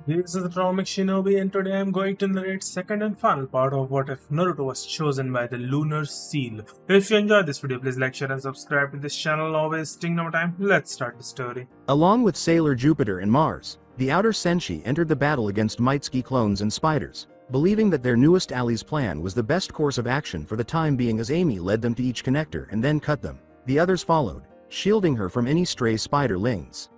This is Atomic Shinobi, and today I'm going to narrate second and final part of What If Naruto was chosen by the Lunar Seal. If you enjoyed this video, please like, share and subscribe to this channel. Always wasting no time, let's start the story. Along with Sailor Jupiter and Mars, the Outer Senshi entered the battle against Mitsuki clones and spiders, believing that their newest ally's plan was the best course of action for the time being as Amy led them to each connector and then cut them. The others followed, shielding her from any stray spiderlings.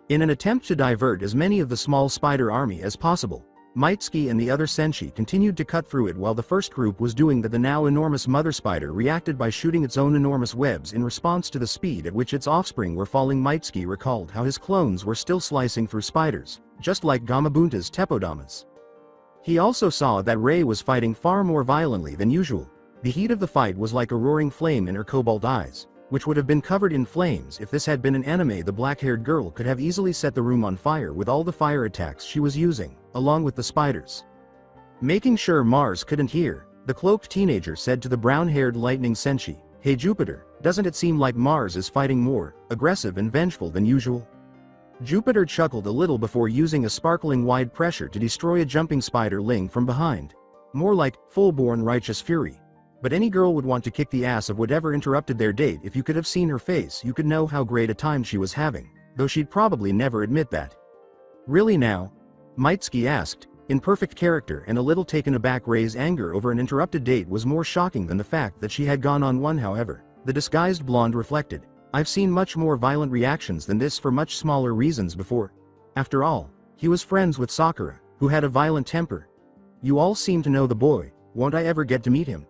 In an attempt to divert as many of the small spider army as possible, Mitsuki and the other Senshi continued to cut through it while the first group was doing that. The now enormous mother spider reacted by shooting its own enormous webs in response to the speed at which its offspring were falling. Mitsuki recalled how his clones were still slicing through spiders, just like Gamabunta's Teppodamas. He also saw that Rei was fighting far more violently than usual. The heat of the fight was like a roaring flame in her cobalt eyes, which would have been covered in flames if this had been an anime. The black-haired girl could have easily set the room on fire with all the fire attacks she was using, along with the spiders. Making sure Mars couldn't hear, the cloaked teenager said to the brown-haired lightning Senshi, "Hey Jupiter, doesn't it seem like Mars is fighting more aggressive and vengeful than usual?" Jupiter chuckled a little before using a sparkling wide pressure to destroy a jumping spiderling from behind. More like full-born righteous fury. But any girl would want to kick the ass of whatever interrupted their date. If you could have seen her face, you could know how great a time she was having, though she'd probably never admit that. "Really now?" Mitsuki asked, in perfect character, and a little taken aback. Rei's anger over an interrupted date was more shocking than the fact that she had gone on one. However, the disguised blonde reflected, "I've seen much more violent reactions than this for much smaller reasons before. After all, he was friends with Sakura, who had a violent temper. You all seem to know the boy. Won't I ever get to meet him?"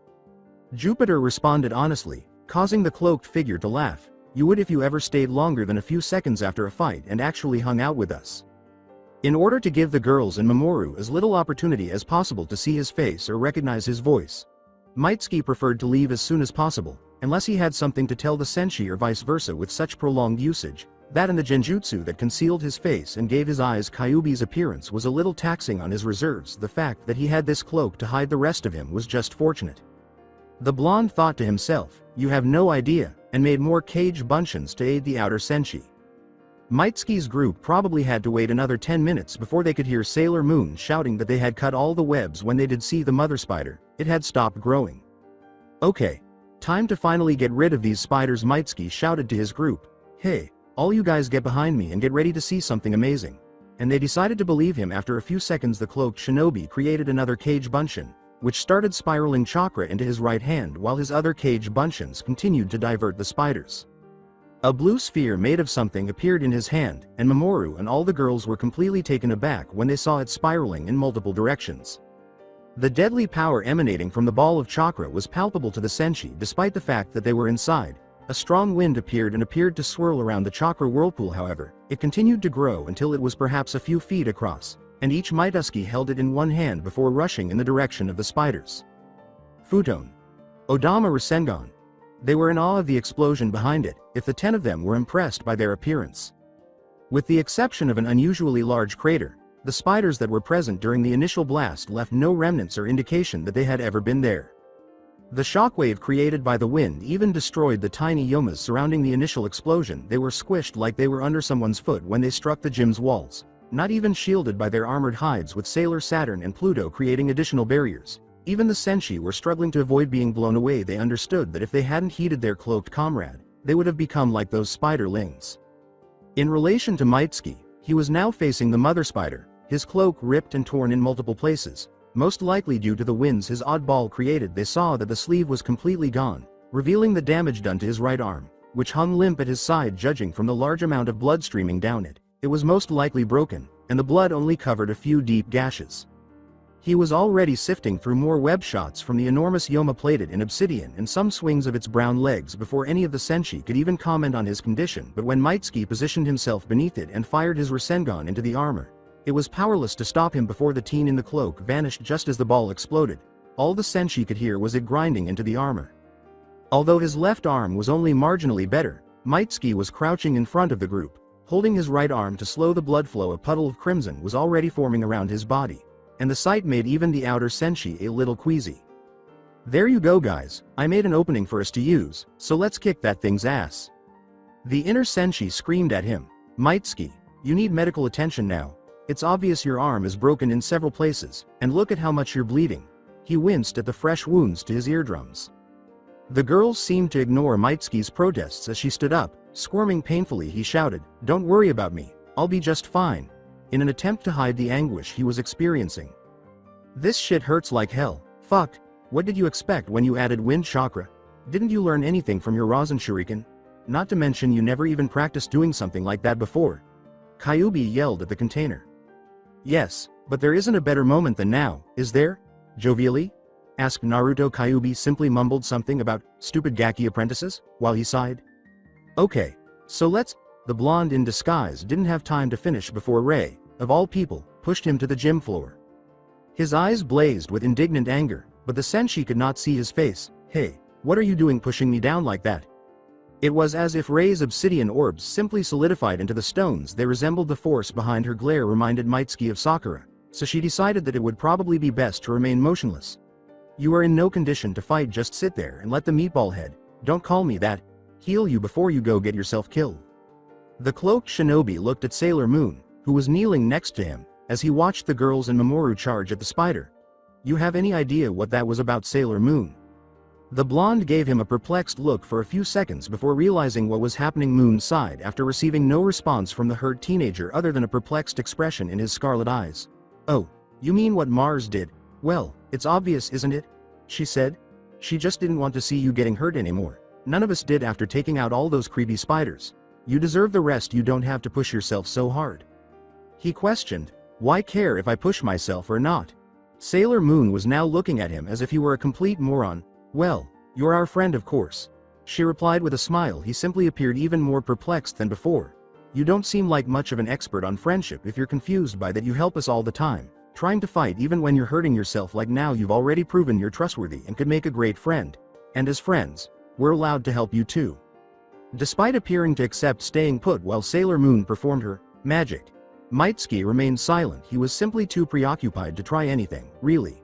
Jupiter responded honestly, causing the cloaked figure to laugh. "You would if you ever stayed longer than a few seconds after a fight and actually hung out with us." In order to give the girls and Mamoru as little opportunity as possible to see his face or recognize his voice, Mitsuki preferred to leave as soon as possible, unless he had something to tell the Senshi or vice versa. With such prolonged usage, that and the genjutsu that concealed his face and gave his eyes Kyuubi's appearance was a little taxing on his reserves. The fact that he had this cloak to hide the rest of him was just fortunate. The blonde thought to himself, "You have no idea," and made more cage buncheons to aid the outer Senshi. Mitsuki's group probably had to wait another 10 minutes before they could hear Sailor Moon shouting that they had cut all the webs. When they did see the mother spider, it had stopped growing. "Okay. Time to finally get rid of these spiders," Mitsuki shouted to his group. "Hey, all you guys get behind me and get ready to see something amazing." And they decided to believe him. After a few seconds, the cloaked shinobi created another cage buncheon, which started spiraling chakra into his right hand while his other cage buncheons continued to divert the spiders. A blue sphere made of something appeared in his hand, and Mamoru and all the girls were completely taken aback when they saw it spiraling in multiple directions. The deadly power emanating from the ball of chakra was palpable to the Senshi. Despite the fact that they were inside, a strong wind appeared to swirl around the chakra whirlpool. However, it continued to grow until it was perhaps a few feet across, and each Mitsuki held it in one hand before rushing in the direction of the spiders. Futon. Odama Rasengan. They were in awe of the explosion behind it, if the 10 of them were impressed by their appearance. With the exception of an unusually large crater, the spiders that were present during the initial blast left no remnants or indication that they had ever been there. The shockwave created by the wind even destroyed the tiny yomas surrounding the initial explosion. They were squished like they were under someone's foot when they struck the gym's walls, not even shielded by their armored hides, with Sailor Saturn and Pluto creating additional barriers. Even the Senshi were struggling to avoid being blown away. They understood that if they hadn't heeded their cloaked comrade, they would have become like those spiderlings. In relation to Mitsuki, he was now facing the mother spider, his cloak ripped and torn in multiple places, most likely due to the winds his oddball created. They saw that the sleeve was completely gone, revealing the damage done to his right arm, which hung limp at his side. Judging from the large amount of blood streaming down it, it was most likely broken, and the blood only covered a few deep gashes. He was already sifting through more web shots from the enormous yoma plated in obsidian and some swings of its brown legs before any of the Senshi could even comment on his condition. But when Mitsuki positioned himself beneath it and fired his Rasengan into the armor, it was powerless to stop him before the teen in the cloak vanished just as the ball exploded. All the Senshi could hear was it grinding into the armor. Although his left arm was only marginally better, Mitsuki was crouching in front of the group, holding his right arm to slow the blood flow. A puddle of crimson was already forming around his body, and the sight made even the outer Senshi a little queasy. "There you go guys, I made an opening for us to use, so let's kick that thing's ass." The inner Senshi screamed at him, "Mitsuki, you need medical attention now. It's obvious your arm is broken in several places, and look at how much you're bleeding. He winced at the fresh wounds to his eardrums. The girls seemed to ignore Mitsuki's protests as she stood up. Squirming painfully, he shouted, "Don't worry about me, I'll be just fine," in an attempt to hide the anguish he was experiencing. "This shit hurts like hell. Fuck, what did you expect when you added wind chakra? Didn't you learn anything from your Rasen shuriken? Not to mention you never even practiced doing something like that before." Kyubi yelled at the container. "Yes, but there isn't a better moment than now, is there?" Jovially asked Naruto. Kyubi simply mumbled something about stupid Gaki apprentices, while he sighed. "Okay, so let's—" The blonde in disguise didn't have time to finish before Ray, of all people, pushed him to the gym floor. His eyes blazed with indignant anger, but the senshi could not see his face. "Hey, what are you doing pushing me down like that?" It was as if Ray's obsidian orbs simply solidified into the stones. They resembled the force behind her glare reminded Mitsuki of Sakura, so she decided that it would probably be best to remain motionless. "You are in no condition to fight, just sit there and let the meatball head, don't call me that, heal you before you go get yourself killed." The cloaked shinobi looked at Sailor Moon, who was kneeling next to him, as he watched the girls and Mamoru charge at the spider. "You have any idea what that was about, Sailor Moon?" The blonde gave him a perplexed look for a few seconds before realizing what was happening. Moon sighed after receiving no response from the hurt teenager other than a perplexed expression in his scarlet eyes. "Oh, you mean what Mars did? Well, it's obvious, isn't it?" she said. "She just didn't want to see you getting hurt anymore. None of us did after taking out all those creepy spiders. You deserve the rest, you don't have to push yourself so hard." He questioned, "Why care if I push myself or not?" Sailor Moon was now looking at him as if he were a complete moron. "Well, you're our friend, of course," she replied with a smile. He simply appeared even more perplexed than before. "You don't seem like much of an expert on friendship if you're confused by that. You help us all the time, trying to fight even when you're hurting yourself. Like now you've already proven you're trustworthy and could make a great friend. And as friends, we're allowed to help you too." Despite appearing to accept staying put while Sailor Moon performed her magic, Mitsuki remained silent. He was simply too preoccupied to try anything, really.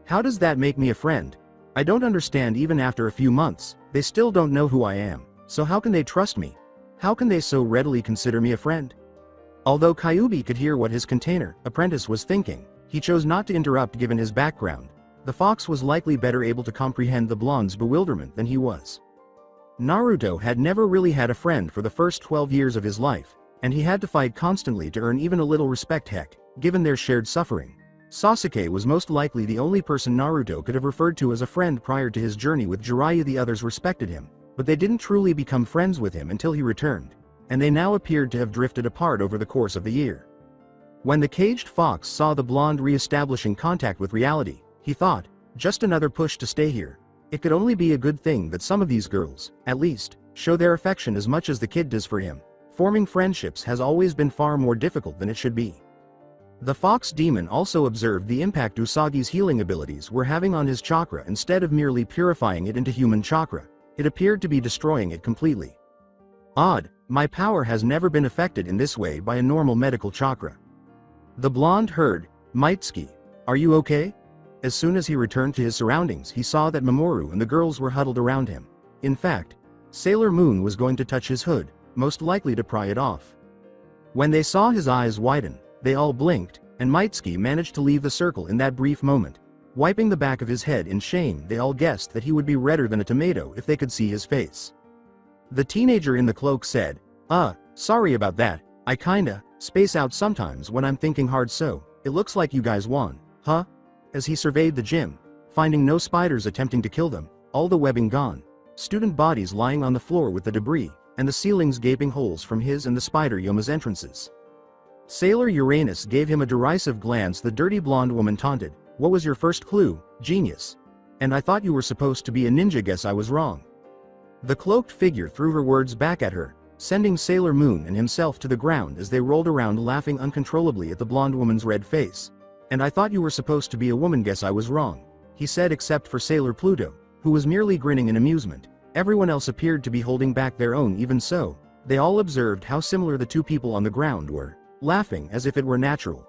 "How does that make me a friend? I don't understand. Even after a few months, they still don't know who I am, so how can they trust me? How can they so readily consider me a friend?" Although Kyubi could hear what his container apprentice was thinking, he chose not to interrupt. Given his background, the fox was likely better able to comprehend the blonde's bewilderment than he was. Naruto had never really had a friend for the first 12 years of his life, and he had to fight constantly to earn even a little respect. Heck, given their shared suffering, Sasuke was most likely the only person Naruto could have referred to as a friend prior to his journey with Jiraiya. The others respected him, but they didn't truly become friends with him until he returned, and they now appeared to have drifted apart over the course of the year. When the caged fox saw the blonde re-establishing contact with reality, he thought, just another push to stay here. It could only be a good thing that some of these girls, at least, show their affection as much as the kid does for him. Forming friendships has always been far more difficult than it should be. The fox demon also observed the impact Usagi's healing abilities were having on his chakra. Instead of merely purifying it into human chakra, it appeared to be destroying it completely. "Odd, my power has never been affected in this way by a normal medical chakra." The blonde heard, "Mitsuki, are you okay?" As soon as he returned to his surroundings, he saw that Mamoru and the girls were huddled around him. In fact, Sailor Moon was going to touch his hood, most likely to pry it off. When they saw his eyes widen, they all blinked, and Mitsuki managed to leave the circle in that brief moment. Wiping the back of his head in shame, they all guessed that he would be redder than a tomato if they could see his face. The teenager in the cloak said, Sorry about that, I kinda space out sometimes when I'm thinking hard, so it looks like you guys won, huh?" As he surveyed the gym, finding no spiders attempting to kill them, all the webbing gone, student bodies lying on the floor with the debris, and the ceilings gaping holes from his and the spider Yoma's entrances. Sailor Uranus gave him a derisive glance. The dirty blonde woman taunted, "What was your first clue, genius? And I thought you were supposed to be a ninja. Guess I was wrong." The cloaked figure threw her words back at her, sending Sailor Moon and himself to the ground as they rolled around laughing uncontrollably at the blonde woman's red face. "And I thought you were supposed to be a woman. Guess I was wrong," he said, except for Sailor Pluto, who was merely grinning in amusement. Everyone else appeared to be holding back their own. Even so, they all observed how similar the two people on the ground were, laughing as if it were natural.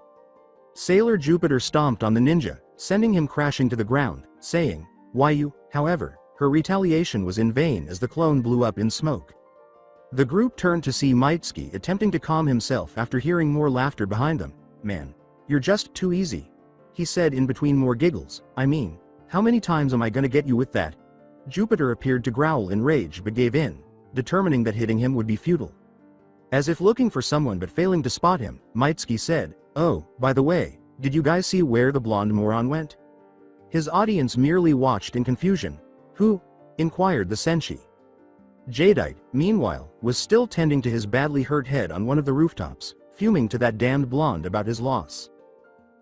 Sailor Jupiter stomped on the ninja, sending him crashing to the ground, saying, "Why you?" However, her retaliation was in vain as the clone blew up in smoke. The group turned to see Mitsuki attempting to calm himself after hearing more laughter behind them. Man. You're just too easy. He said in between more giggles. I mean, how many times am I gonna get you with that? Jupiter appeared to growl in rage but gave in, determining that hitting him would be futile. As if looking for someone but failing to spot him, Mitsuki said, "Oh, by the way, did you guys see where the blonde moron went?" His audience merely watched in confusion. Who? Inquired the senshi. Jadeite, meanwhile, was still tending to his badly hurt head on one of the rooftops, fuming to that damned blonde about his loss.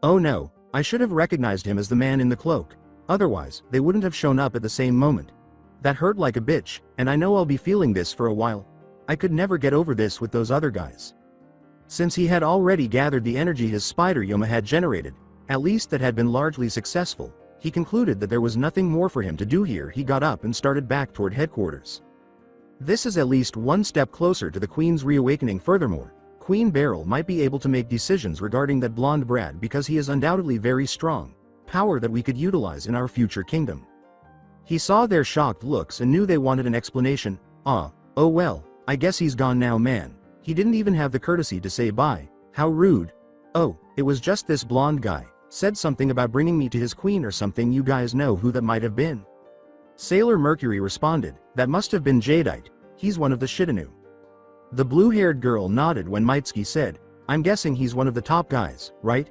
Oh no, I should have recognized him as the man in the cloak. Otherwise, they wouldn't have shown up at the same moment. That hurt like a bitch, and I know I'll be feeling this for a while. I could never get over this with those other guys. Since he had already gathered the energy his spider Yoma had generated, at least that had been largely successful, he concluded that there was nothing more for him to do here. He got up and started back toward headquarters. This is at least one step closer to the Queen's reawakening. Furthermore, Queen Beryl might be able to make decisions regarding that blonde Brad because he is undoubtedly very strong, power that we could utilize in our future kingdom. He saw their shocked looks and knew they wanted an explanation. Oh well, I guess he's gone now, man. He didn't even have the courtesy to say bye. How rude. Oh, it was just this blonde guy. Said something about bringing me to his queen or something. You guys know who that might have been? Sailor Mercury responded, that must have been Jadeite. He's one of the Shitanu. The blue-haired girl nodded when Mitsuki said, I'm guessing he's one of the top guys, right?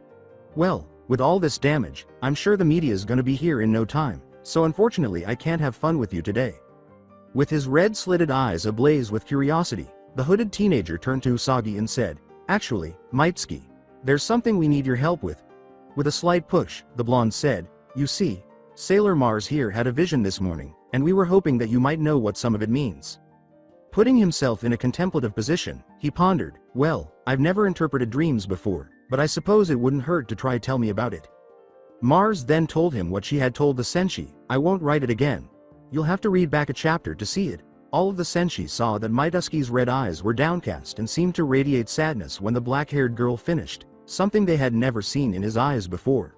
Well, with all this damage, I'm sure the media's gonna be here in no time, so unfortunately I can't have fun with you today. With his red-slitted eyes ablaze with curiosity, the hooded teenager turned to Usagi and said, Actually, Mitsuki, there's something we need your help with. With a slight push, the blonde said, You see, Sailor Mars here had a vision this morning, and we were hoping that you might know what some of it means. Putting himself in a contemplative position, he pondered, Well, I've never interpreted dreams before, but I suppose it wouldn't hurt to try tell me about it. Mars then told him what she had told the senshi, I won't write it again. You'll have to read back a chapter to see it. All of the senshi saw that Mitsuki's red eyes were downcast and seemed to radiate sadness when the black-haired girl finished, something they had never seen in his eyes before.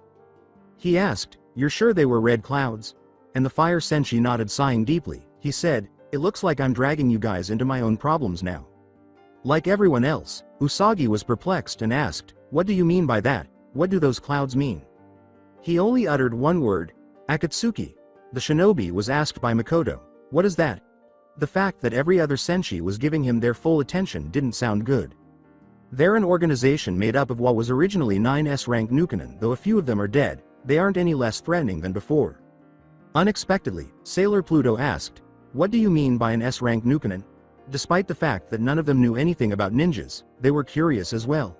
He asked, You're sure they were red clouds? And the fire senshi nodded, sighing deeply. He said, It looks like I'm dragging you guys into my own problems now. Like everyone else, Usagi was perplexed and asked, What do you mean by that? What do those clouds mean? He only uttered one word, Akatsuki. The shinobi was asked by Makoto, What is that? The fact that every other senshi was giving him their full attention didn't sound good. They're an organization made up of what was originally 9 S-rank Nukenin. Though a few of them are dead, they aren't any less threatening than before. Unexpectedly, Sailor Pluto asked, What do you mean by an S-rank Nukenin? Despite the fact that none of them knew anything about ninjas, they were curious as well.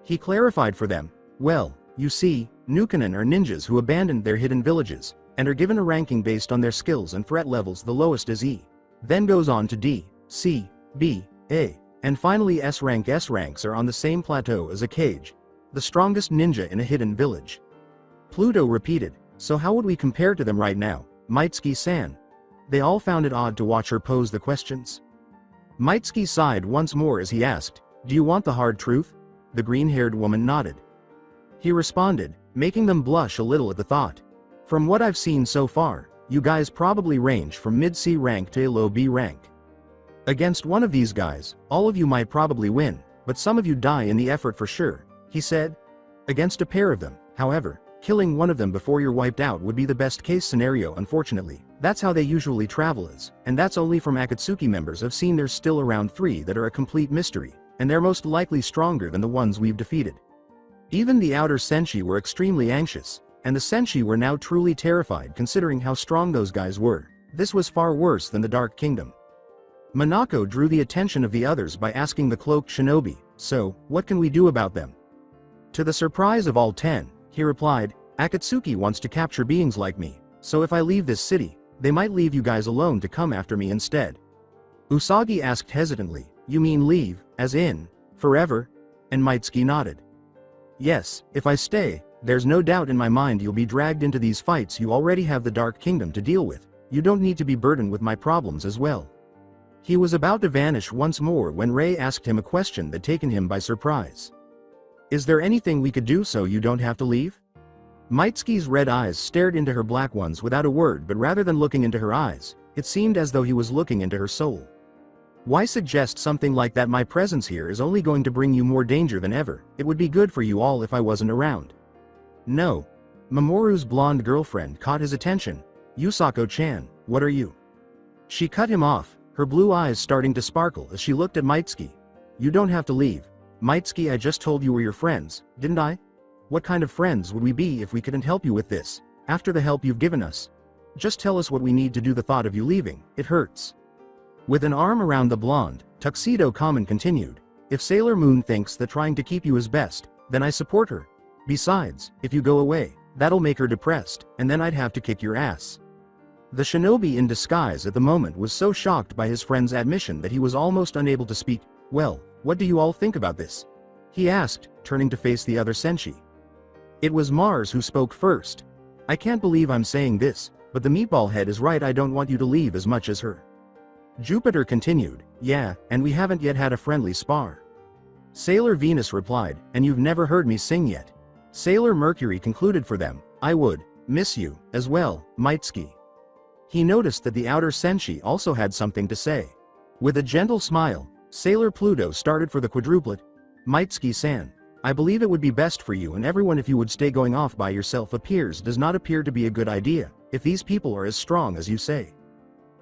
He clarified for them, Well, you see, Nukenin are ninjas who abandoned their hidden villages, and are given a ranking based on their skills and threat levels. The lowest is E. Then goes on to D, C, B, A, and finally S rank. S ranks are on the same plateau as a cage. The strongest ninja in a hidden village. Pluto repeated, So how would we compare to them right now, Mitsuki-san? They all found it odd to watch her pose the questions. Mitsuki sighed once more as he asked, Do you want the hard truth? The green-haired woman nodded. He responded, making them blush a little at the thought. From what I've seen so far, you guys probably range from mid-C rank to a low B rank. Against one of these guys, all of you might probably win, but some of you die in the effort for sure, he said. Against a pair of them, however, killing one of them before you're wiped out would be the best case scenario. Unfortunately, that's how they usually travel is, and that's only from Akatsuki members. I've seen there's still around 3 that are a complete mystery, and they're most likely stronger than the ones we've defeated. Even the outer senshi were extremely anxious, and the senshi were now truly terrified considering how strong those guys were. This was far worse than the Dark Kingdom. Monako drew the attention of the others by asking the cloaked shinobi, So, what can we do about them? To the surprise of all 10, he replied, Akatsuki wants to capture beings like me, so if I leave this city, they might leave you guys alone to come after me instead. Usagi asked hesitantly, You mean leave, as in, forever? And Mitsuki nodded. Yes, if I stay, there's no doubt in my mind you'll be dragged into these fights. You already have the Dark Kingdom to deal with, you don't need to be burdened with my problems as well. He was about to vanish once more when Ray asked him a question that taken him by surprise. Is there anything we could do so you don't have to leave? Mitsuki's red eyes stared into her black ones without a word, but rather than looking into her eyes, it seemed as though he was looking into her soul. Why suggest something like that? My presence here is only going to bring you more danger than ever. It would be good for you all if I wasn't around. No. Mamoru's blonde girlfriend caught his attention. Yusako-chan, what are you? She cut him off, her blue eyes starting to sparkle as she looked at Mitsuki. You don't have to leave. Mitsuki, I just told you we're your friends, didn't I? What kind of friends would we be if we couldn't help you with this, after the help you've given us? Just tell us what we need to do. The thought of you leaving, it hurts. With an arm around the blonde, Tuxedo Common continued. If Sailor Moon thinks that trying to keep you is best, then I support her. Besides, if you go away, that'll make her depressed, and then I'd have to kick your ass. The shinobi in disguise at the moment was so shocked by his friend's admission that he was almost unable to speak. Well, what do you all think about this? He asked, turning to face the other senshi. It was Mars who spoke first. I can't believe I'm saying this, but the meatball head is right. I don't want you to leave as much as her. Jupiter continued, yeah, and we haven't yet had a friendly spar. Sailor Venus replied, and you've never heard me sing yet. Sailor Mercury concluded for them, I would miss you as well, Mitsuki. He noticed that the outer senshi also had something to say. With a gentle smile, Sailor Pluto started for the quadruplet. Mitsuki-san, I believe it would be best for you and everyone if you would stay. Going off by yourself does not appear to be a good idea, if these people are as strong as you say.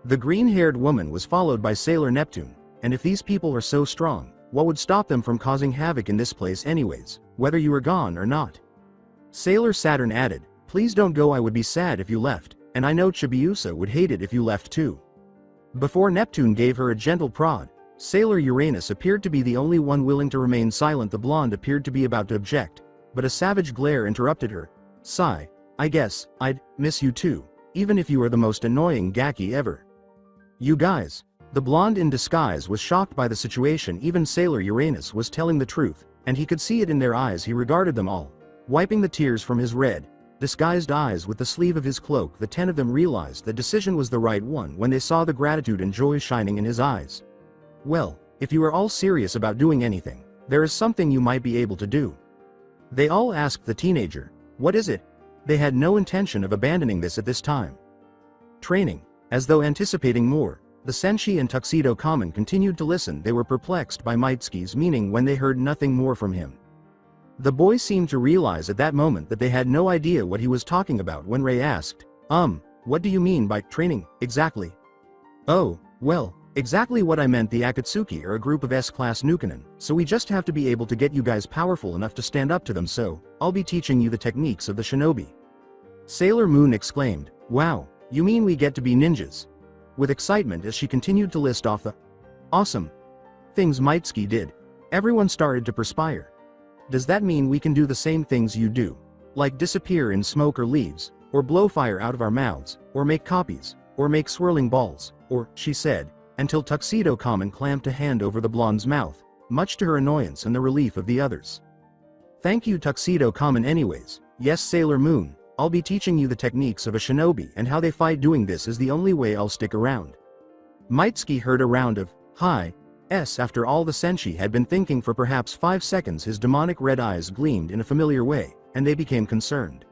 The green-haired woman was followed by Sailor Neptune, and if these people are so strong, what would stop them from causing havoc in this place anyways, whether you were gone or not? Sailor Saturn added, please don't go. I would be sad if you left, and I know Chibiusa would hate it if you left too. Before Neptune gave her a gentle prod, Sailor Uranus appeared to be the only one willing to remain silent. The blonde appeared to be about to object, but a savage glare interrupted her. Sigh, I guess I'd miss you too, even if you are the most annoying gaki ever. You guys. The blonde in disguise was shocked by the situation. Even Sailor Uranus was telling the truth, and he could see it in their eyes. He regarded them all, wiping the tears from his red, disguised eyes with the sleeve of his cloak. The 10 of them realized the decision was the right one when they saw the gratitude and joy shining in his eyes. Well, if you are all serious about doing anything, there is something you might be able to do. They all asked the teenager, what is it? They had no intention of abandoning this at this time. Training. As though anticipating more, the senshi and Tuxedo Common continued to listen. They were perplexed by Mitsuki's meaning when they heard nothing more from him. The boys seemed to realize at that moment that they had no idea what he was talking about when Ray asked, what do you mean by training, exactly? Oh, well, exactly what I meant. The Akatsuki are a group of S-class Nukenin, so we just have to be able to get you guys powerful enough to stand up to them, so I'll be teaching you the techniques of the shinobi. Sailor Moon exclaimed, wow, you mean we get to be ninjas? With excitement as she continued to list off the awesome things Mitsuki did, everyone started to perspire. Does that mean we can do the same things you do? Like disappear in smoke or leaves, or blow fire out of our mouths, or make copies, or make swirling balls, or, she said, until Tuxedo Common clamped a hand over the blonde's mouth, much to her annoyance and the relief of the others. Thank you, Tuxedo Common. Anyways, yes, Sailor Moon, I'll be teaching you the techniques of a shinobi and how they fight. Doing this is the only way I'll stick around. Mitsuki heard a round of hi s. After all, the senshi had been thinking for perhaps 5 seconds. His demonic red eyes gleamed in a familiar way, and they became concerned.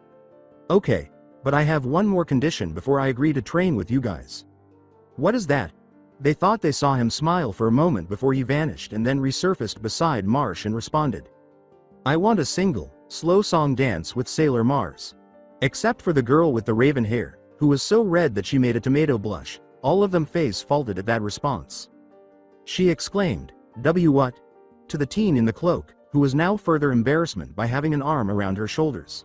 Okay, but I have one more condition before I agree to train with you guys. What is that? They thought they saw him smile for a moment before he vanished and then resurfaced beside Marsh and responded. I want a single, slow song dance with Sailor Mars. Except for the girl with the raven hair, who was so red that she made a tomato blush, all of them face faulted at that response. She exclaimed, what? To the teen in the cloak, who was now further embarrassment by having an arm around her shoulders.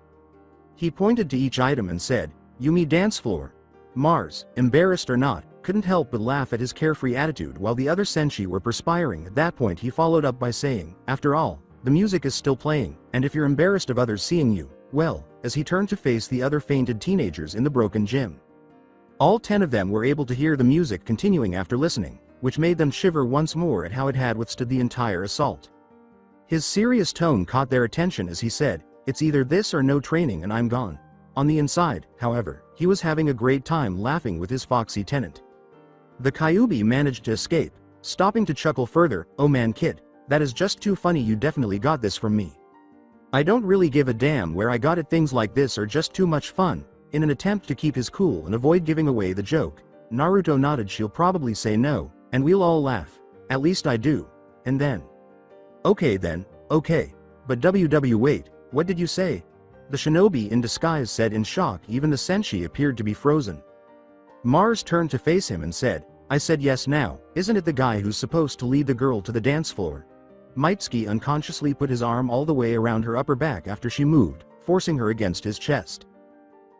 He pointed to each item and said, Yumi dance floor. Mars, embarrassed or not, couldn't help but laugh at his carefree attitude while the other senshi were perspiring. At that point he followed up by saying, after all, the music is still playing, and if you're embarrassed of others seeing you, well, as he turned to face the other fainted teenagers in the broken gym. All 10 of them were able to hear the music continuing after listening, which made them shiver once more at how it had withstood the entire assault. His serious tone caught their attention as he said, it's either this or no training and I'm gone. On the inside, however, he was having a great time laughing with his foxy tenant. The Kyuubi managed to escape, stopping to chuckle further, oh man kid, that is just too funny. You definitely got this from me. I don't really give a damn where I got it. Things like this are just too much fun. In an attempt to keep his cool and avoid giving away the joke, Naruto nodded. She'll probably say no, and we'll all laugh. At least I do. And then. Okay then, okay. But WW wait, what did you say? The shinobi in disguise said in shock. Even the senshi appeared to be frozen. Mars turned to face him and said, I said yes now, isn't it the guy who's supposed to lead the girl to the dance floor? Mitsuki unconsciously put his arm all the way around her upper back after she moved, forcing her against his chest.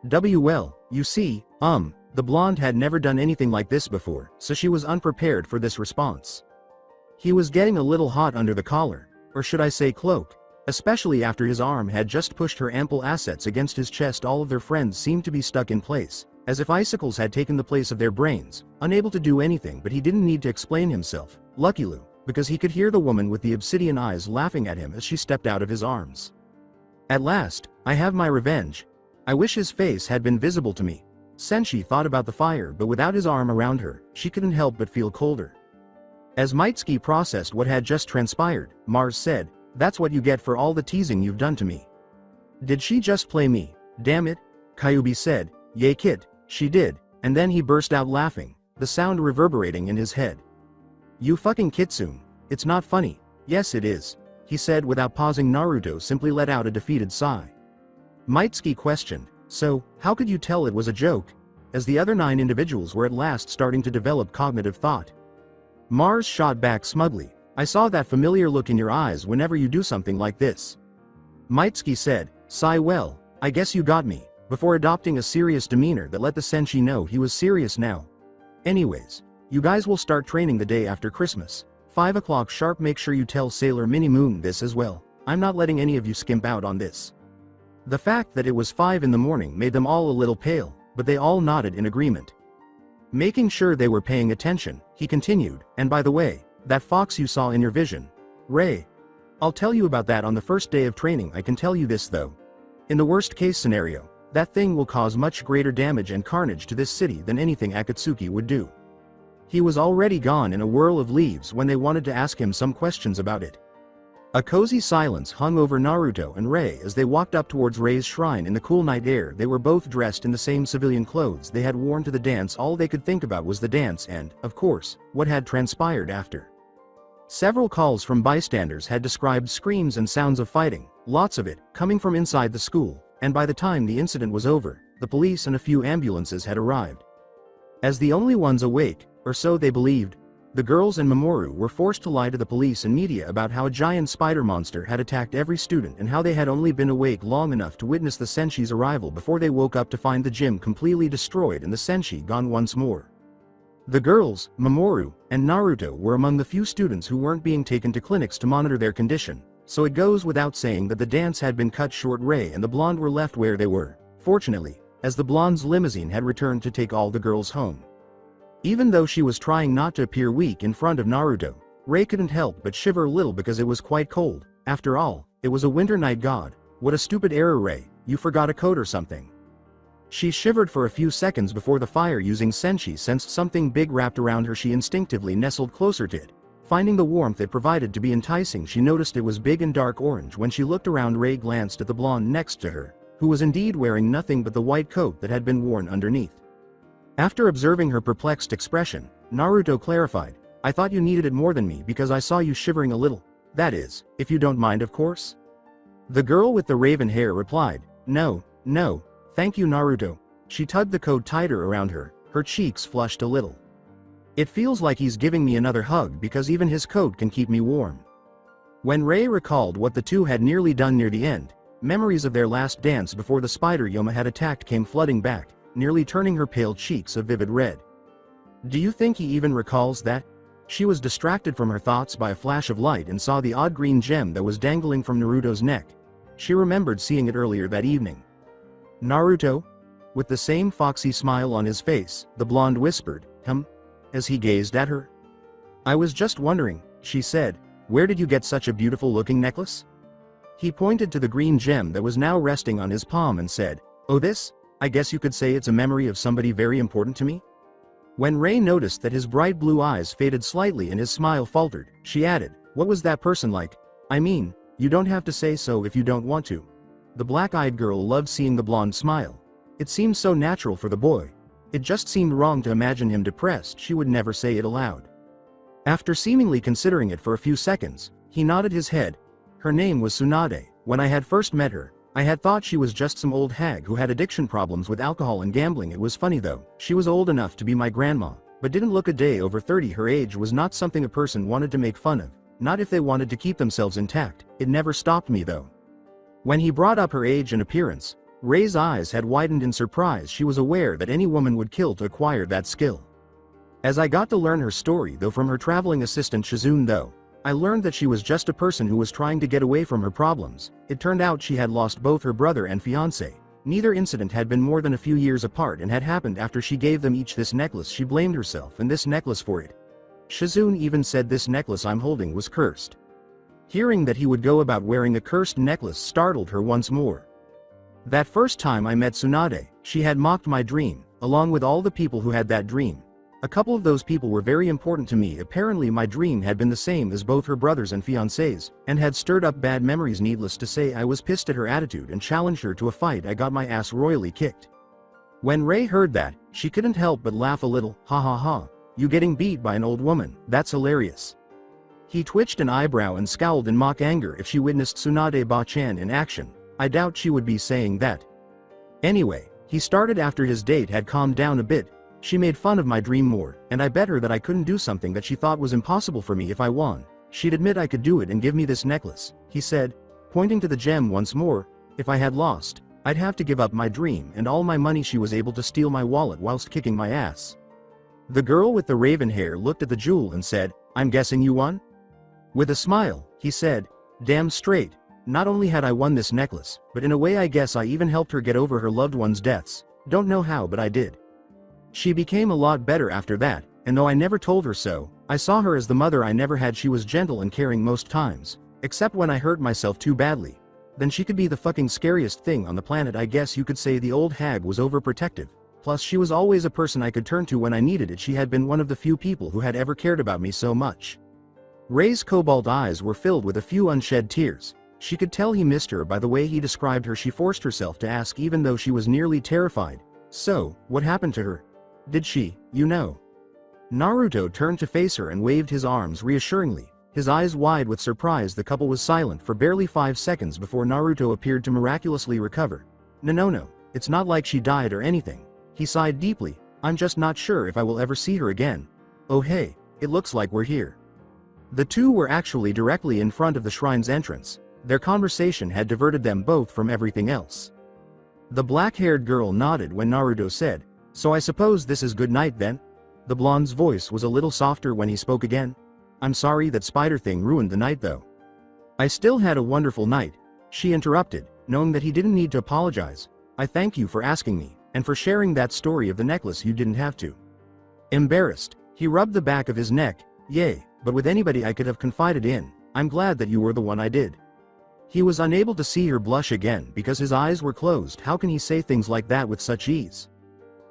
Well, you see, the blonde had never done anything like this before, so she was unprepared for this response. He was getting a little hot under the collar, or should I say cloak, especially after his arm had just pushed her ample assets against his chest. All of their friends seemed to be stuck in place, as if icicles had taken the place of their brains, unable to do anything. But he didn't need to explain himself, luckily, because he could hear the woman with the obsidian eyes laughing at him as she stepped out of his arms. At last, I have my revenge. I wish his face had been visible to me. Senshi thought about the fire, but without his arm around her, she couldn't help but feel colder. As Mitsuki processed what had just transpired, Mars said, that's what you get for all the teasing you've done to me. Did she just play me? Damn it. Kyubi said, yay kid, she did, and then he burst out laughing, the sound reverberating in his head. You fucking kitsune. It's not funny. Yes it is, he said without pausing. Naruto simply let out a defeated sigh. Mitsuki questioned, so, how could you tell it was a joke? As the other 9 individuals were at last starting to develop cognitive thought. Mars shot back smugly, I saw that familiar look in your eyes whenever you do something like this. Mitsuki said, sigh, well, I guess you got me, before adopting a serious demeanor that let the senshi know he was serious now. Anyways, you guys will start training the day after Christmas. 5 o'clock sharp. Make sure you tell Sailor Mini Moon this as well. I'm not letting any of you skimp out on this. The fact that it was 5 in the morning made them all a little pale, but they all nodded in agreement. Making sure they were paying attention, he continued, and by the way, that fox you saw in your vision. Ray. I'll tell you about that on the first day of training. I can tell you this though. In the worst case scenario, that thing will cause much greater damage and carnage to this city than anything Akatsuki would do. He was already gone in a whirl of leaves when they wanted to ask him some questions about it. A cozy silence hung over Naruto and Ray as they walked up towards Ray's shrine in the cool night air. They were both dressed in the same civilian clothes they had worn to the dance. All they could think about was the dance and, of course, what had transpired after. Several calls from bystanders had described screams and sounds of fighting, lots of it, coming from inside the school, and by the time the incident was over, the police and a few ambulances had arrived. As the only ones awake, or so they believed, the girls and Mamoru were forced to lie to the police and media about how a giant spider monster had attacked every student and how they had only been awake long enough to witness the senshi's arrival before they woke up to find the gym completely destroyed and the senshi gone once more. The girls, Mamoru, and Naruto were among the few students who weren't being taken to clinics to monitor their condition, so it goes without saying that the dance had been cut short. Ray and the blonde were left where they were, fortunately, as the blonde's limousine had returned to take all the girls home. Even though she was trying not to appear weak in front of Naruto, Ray couldn't help but shiver a little because it was quite cold. After all, it was a winter night. God, what a stupid error, Ray, you forgot a coat or something. She shivered for a few seconds before the fire-using senshi sensed something big wrapped around her. She instinctively nestled closer to it. Finding the warmth it provided to be enticing, she noticed it was big and dark orange. When she looked around, Ray glanced at the blonde next to her, who was indeed wearing nothing but the white coat that had been worn underneath. After observing her perplexed expression, Naruto clarified, I thought you needed it more than me because I saw you shivering a little. That is, if you don't mind, of course. The girl with the raven hair replied, no, thank you, Naruto. She tugged the coat tighter around her, her cheeks flushed a little. It feels like he's giving me another hug because even his coat can keep me warm. When Ray recalled what the two had nearly done near the end, memories of their last dance before the spider Yoma had attacked came flooding back, nearly turning her pale cheeks a vivid red. Do you think he even recalls that? She was distracted from her thoughts by a flash of light and saw the odd green gem that was dangling from Naruto's neck. She remembered seeing it earlier that evening. Naruto? With the same foxy smile on his face, the blonde whispered, as he gazed at her. I was just wondering, she said, where did you get such a beautiful looking necklace? He pointed to the green gem that was now resting on his palm and said, oh, this? I guess you could say it's a memory of somebody very important to me? When Ray noticed that his bright blue eyes faded slightly and his smile faltered, she added, what was that person like? I mean, you don't have to say so if you don't want to. The black-eyed girl loved seeing the blonde smile. It seemed so natural for the boy. It just seemed wrong to imagine him depressed. She would never say it aloud. After seemingly considering it for a few seconds, he nodded his head. Her name was Tsunade. When I had first met her, I had thought she was just some old hag who had addiction problems with alcohol and gambling. It was funny though, she was old enough to be my grandma, but didn't look a day over 30. Her age was not something a person wanted to make fun of, not if they wanted to keep themselves intact. It never stopped me though. When he brought up her age and appearance, Ray's eyes had widened in surprise. She was aware that any woman would kill to acquire that skill. As I got to learn her story though from her traveling assistant Shizune though, I learned that she was just a person who was trying to get away from her problems. It turned out she had lost both her brother and fiancé. Neither incident had been more than a few years apart and had happened after she gave them each this necklace. She blamed herself and this necklace for it. Shizune even said this necklace I'm holding was cursed. Hearing that he would go about wearing a cursed necklace startled her once more. That first time I met Tsunade, she had mocked my dream, along with all the people who had that dream. A couple of those people were very important to me. Apparently my dream had been the same as both her brothers and fiancés, and had stirred up bad memories. Needless to say, I was pissed at her attitude and challenged her to a fight. I got my ass royally kicked. When Ray heard that, she couldn't help but laugh a little. Ha ha ha, you getting beat by an old woman, that's hilarious. He twitched an eyebrow and scowled in mock anger. If she witnessed Tsunade Ba-chan in action, I doubt she would be saying that. Anyway, he started after his date had calmed down a bit. She made fun of my dream more, and I bet her that I couldn't do something that she thought was impossible for me if I won. She'd admit I could do it and give me this necklace, he said, pointing to the gem once more. If I had lost, I'd have to give up my dream and all my money. She was able to steal my wallet whilst kicking my ass. The girl with the raven hair looked at the jewel and said, I'm guessing you won? With a smile, he said, damn straight. Not only had I won this necklace, but in a way I guess I even helped her get over her loved ones' deaths. Don't know how, but I did. She became a lot better after that, and though I never told her so, I saw her as the mother I never had. She was gentle and caring most times, except when I hurt myself too badly. Then she could be the fucking scariest thing on the planet. I guess you could say the old hag was overprotective. Plus she was always a person I could turn to when I needed it. She had been one of the few people who had ever cared about me so much. Ray's cobalt eyes were filled with a few unshed tears. She could tell he missed her by the way he described her. She forced herself to ask even though she was nearly terrified. So, what happened to her? Did she, you know? Naruto turned to face her and waved his arms reassuringly, his eyes wide with surprise. The couple was silent for barely 5 seconds before Naruto appeared to miraculously recover. No, it's not like she died or anything. He sighed deeply. I'm just not sure if I will ever see her again. Oh hey, it looks like we're here. The two were actually directly in front of the shrine's entrance. Their conversation had diverted them both from everything else. The black-haired girl nodded when Naruto said, so I suppose this is good night then? The blonde's voice was a little softer when he spoke again. I'm sorry that spider thing ruined the night though. I still had a wonderful night, she interrupted, knowing that he didn't need to apologize. I thank you for asking me, and for sharing that story of the necklace. You didn't have to. Embarrassed, he rubbed the back of his neck. Yay, but with anybody I could have confided in. I'm glad that you were the one I did. He was unable to see her blush again because his eyes were closed. How can he say things like that with such ease?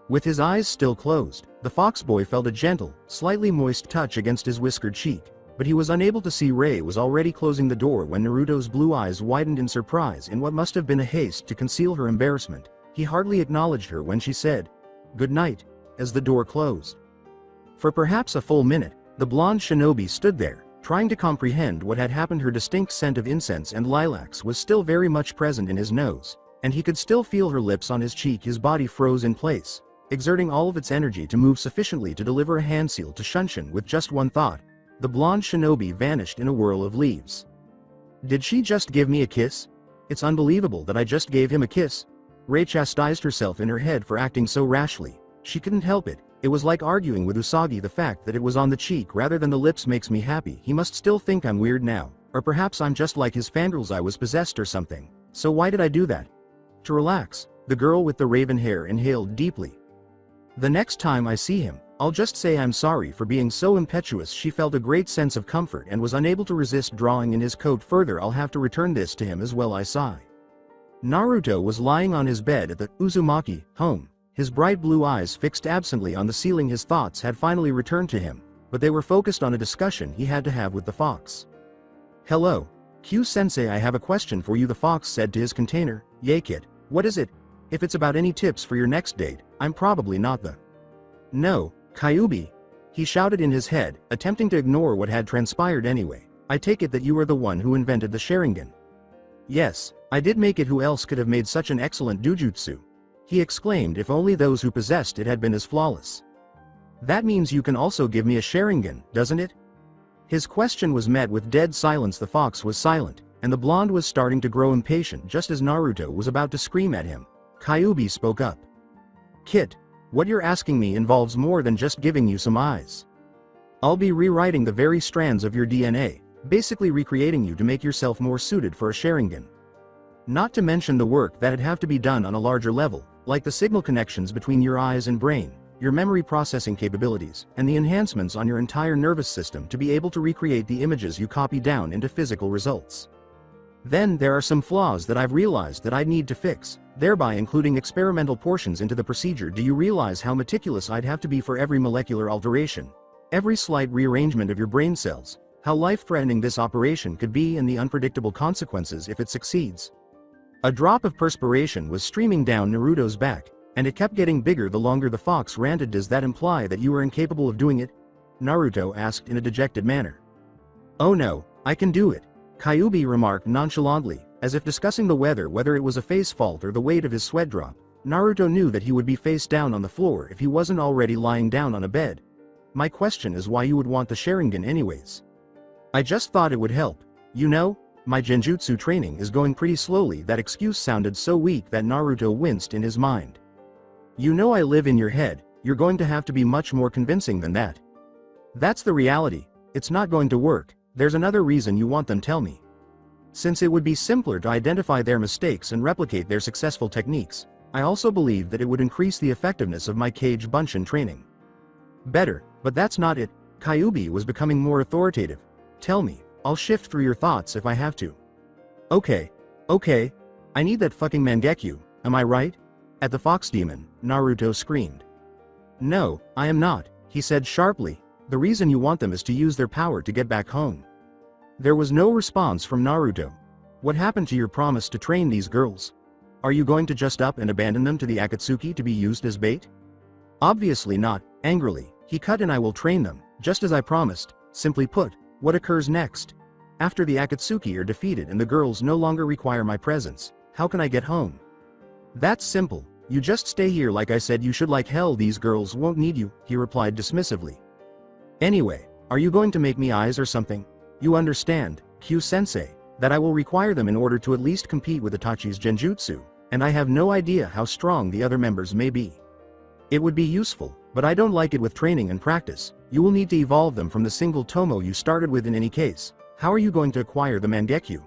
With his eyes still closed, the fox boy felt a gentle, slightly moist touch against his whiskered cheek, but he was unable to see Ray was already closing the door when Naruto's blue eyes widened in surprise in what must have been a haste to conceal her embarrassment. He hardly acknowledged her when she said, good night, as the door closed. For perhaps a full minute, the blonde shinobi stood there, trying to comprehend what had happened. Her distinct scent of incense and lilacs was still very much present in his nose, and he could still feel her lips on his cheek. His body froze in place, exerting all of its energy to move sufficiently to deliver a hand seal to Shunshin. With just one thought, the blonde shinobi vanished in a whirl of leaves. Did she just give me a kiss? It's unbelievable that I just gave him a kiss. Ray chastised herself in her head for acting so rashly. She couldn't help it. It was like arguing with Usagi. The fact that it was on the cheek rather than the lips makes me happy. He must still think I'm weird now, or perhaps I'm just like his fangirls. I was possessed or something. So why did I do that? To relax. The girl with the raven hair inhaled deeply. The next time I see him, I'll just say I'm sorry for being so impetuous. She felt a great sense of comfort and was unable to resist drawing in his coat further. I'll have to return this to him as well. I sigh. Naruto was lying on his bed at the Uzumaki home, his bright blue eyes fixed absently on the ceiling. His thoughts had finally returned to him, but they were focused on a discussion he had to have with the fox. Hello, Q-sensei, I have a question for you, the fox said to his container. Yay kid, what is it? If it's about any tips for your next date, I'm probably not the... No, Kyubi. He shouted in his head, attempting to ignore what had transpired anyway. I take it that you are the one who invented the Sharingan. Yes, I did make it. Who else could have made such an excellent dujutsu? He exclaimed. If only those who possessed it had been as flawless. That means you can also give me a Sharingan, doesn't it? His question was met with dead silence. The fox was silent, and the blonde was starting to grow impatient just as Naruto was about to scream at him. Kyuubi spoke up. Kit, what you're asking me involves more than just giving you some eyes. I'll be rewriting the very strands of your DNA, basically recreating you to make yourself more suited for a Sharingan. Not to mention the work that'd have to be done on a larger level, like the signal connections between your eyes and brain, your memory processing capabilities, and the enhancements on your entire nervous system to be able to recreate the images you copy down into physical results. Then there are some flaws that I've realized that I'd need to fix, thereby including experimental portions into the procedure. Do you realize how meticulous I'd have to be for every molecular alteration, every slight rearrangement of your brain cells, how life-threatening this operation could be, and the unpredictable consequences if it succeeds? A drop of perspiration was streaming down Naruto's back, and it kept getting bigger the longer the fox ranted. Does that imply that you were incapable of doing it? Naruto asked in a dejected manner. Oh no, I can do it, Kyuubi remarked nonchalantly, as if discussing the weather. Whether it was a face fault or the weight of his sweat drop, Naruto knew that he would be face down on the floor if he wasn't already lying down on a bed. My question is why you would want the Sharingan anyways? I just thought it would help. You know, my genjutsu training is going pretty slowly. That excuse sounded so weak that Naruto winced in his mind. You know I live in your head. You're going to have to be much more convincing than that. That's the reality. It's not going to work. There's another reason you want them. Tell me. Since it would be simpler to identify their mistakes and replicate their successful techniques, I also believe that it would increase the effectiveness of my Kage Bunshin training. Better, but that's not it. Kyuubi was becoming more authoritative. Tell me, I'll shift through your thoughts if I have to. Okay. I need that fucking Mangekyo, am I right? At the fox demon, Naruto screamed. No, I am not, he said sharply. The reason you want them is to use their power to get back home. There was no response from Naruto. What happened to your promise to train these girls? Are you going to just up and abandon them to the Akatsuki to be used as bait? Obviously not. Angrily, he cut in. I will train them, just as I promised. Simply put, what occurs next? After the Akatsuki are defeated and the girls no longer require my presence, how can I get home? That's simple. You just stay here like I said you should. Like hell, these girls won't need you, he replied dismissively. Anyway, are you going to make me eyes or something? You understand, Q-sensei, that I will require them in order to at least compete with Itachi's genjutsu, and I have no idea how strong the other members may be. It would be useful, but I don't like it. With training and practice, you will need to evolve them from the single tomo you started with. In any case, how are you going to acquire the Mangekyo?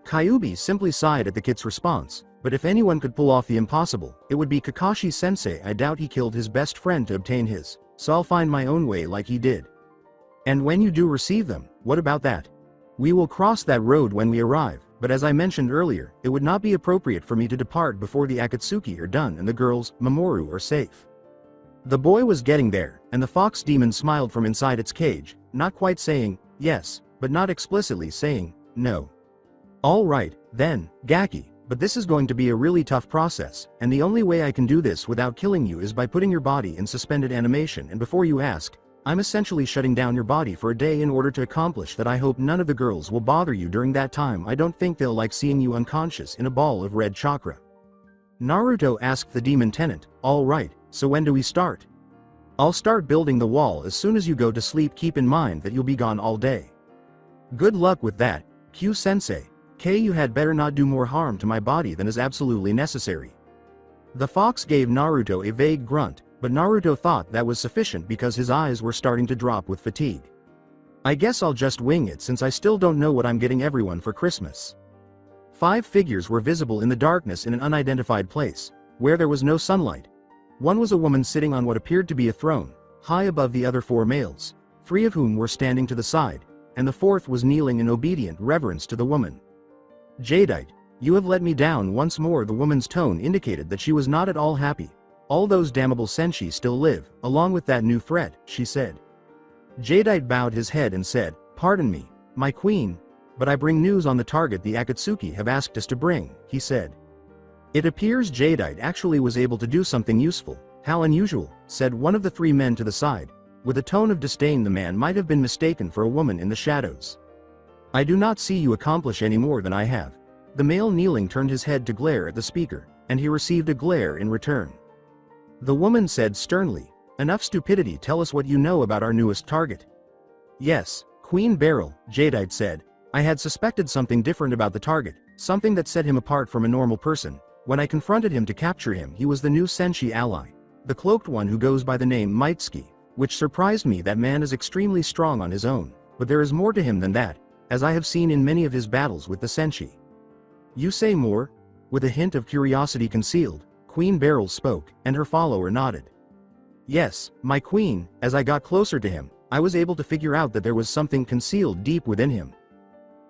Kyuubi simply sighed at the kid's response, but if anyone could pull off the impossible, it would be Kakashi-sensei. I doubt he killed his best friend to obtain his, so I'll find my own way like he did. And when you do receive them, what about that? We will cross that road when we arrive, but as I mentioned earlier, it would not be appropriate for me to depart before the Akatsuki are done and the girls, Mamoru, are safe. The boy was getting there, and the fox demon smiled from inside its cage, not quite saying, yes, but not explicitly saying, no. All right, then, Gaki, but this is going to be a really tough process, and the only way I can do this without killing you is by putting your body in suspended animation. And before you ask, I'm essentially shutting down your body for a day in order to accomplish that. I hope none of the girls will bother you during that time. I don't think they'll like seeing you unconscious in a ball of red chakra. Naruto asked the demon tenant. All right, so when do we start? I'll start building the wall as soon as you go to sleep. Keep in mind that you'll be gone all day. Good luck with that, Q-sensei. You had better not do more harm to my body than is absolutely necessary. The fox gave Naruto a vague grunt, but Naruto thought that was sufficient because his eyes were starting to drop with fatigue. I guess I'll just wing it since I still don't know what I'm getting everyone for Christmas. 5 figures were visible in the darkness in an unidentified place, where there was no sunlight. One was a woman sitting on what appeared to be a throne, high above the other 4 males, 3 of whom were standing to the side, and the 4th was kneeling in obedient reverence to the woman. Jadeite, you have let me down once more. The woman's tone indicated that she was not at all happy. All those damnable senshi still live, along with that new threat, she said. Jadeite bowed his head and said, pardon me, my queen, but I bring news on the target the Akatsuki have asked us to bring, he said. It appears Jadeite actually was able to do something useful. How unusual, said one of the 3 men to the side. With a tone of disdain, the man might have been mistaken for a woman in the shadows. I do not see you accomplish any more than I have. The male kneeling turned his head to glare at the speaker, and he received a glare in return. The woman said sternly, "Enough stupidity, tell us what you know about our newest target." "Yes, Queen Beryl," Jadeite said. "I had suspected something different about the target, something that set him apart from a normal person. When I confronted him to capture him, he was the new Senshi ally, the cloaked one who goes by the name Mitsuki, which surprised me. That man is extremely strong on his own, but there is more to him than that, as I have seen in many of his battles with the Senshi." "You say more?" With a hint of curiosity concealed, Queen Beryl spoke, and her follower nodded. "Yes, my queen, as I got closer to him, I was able to figure out that there was something concealed deep within him.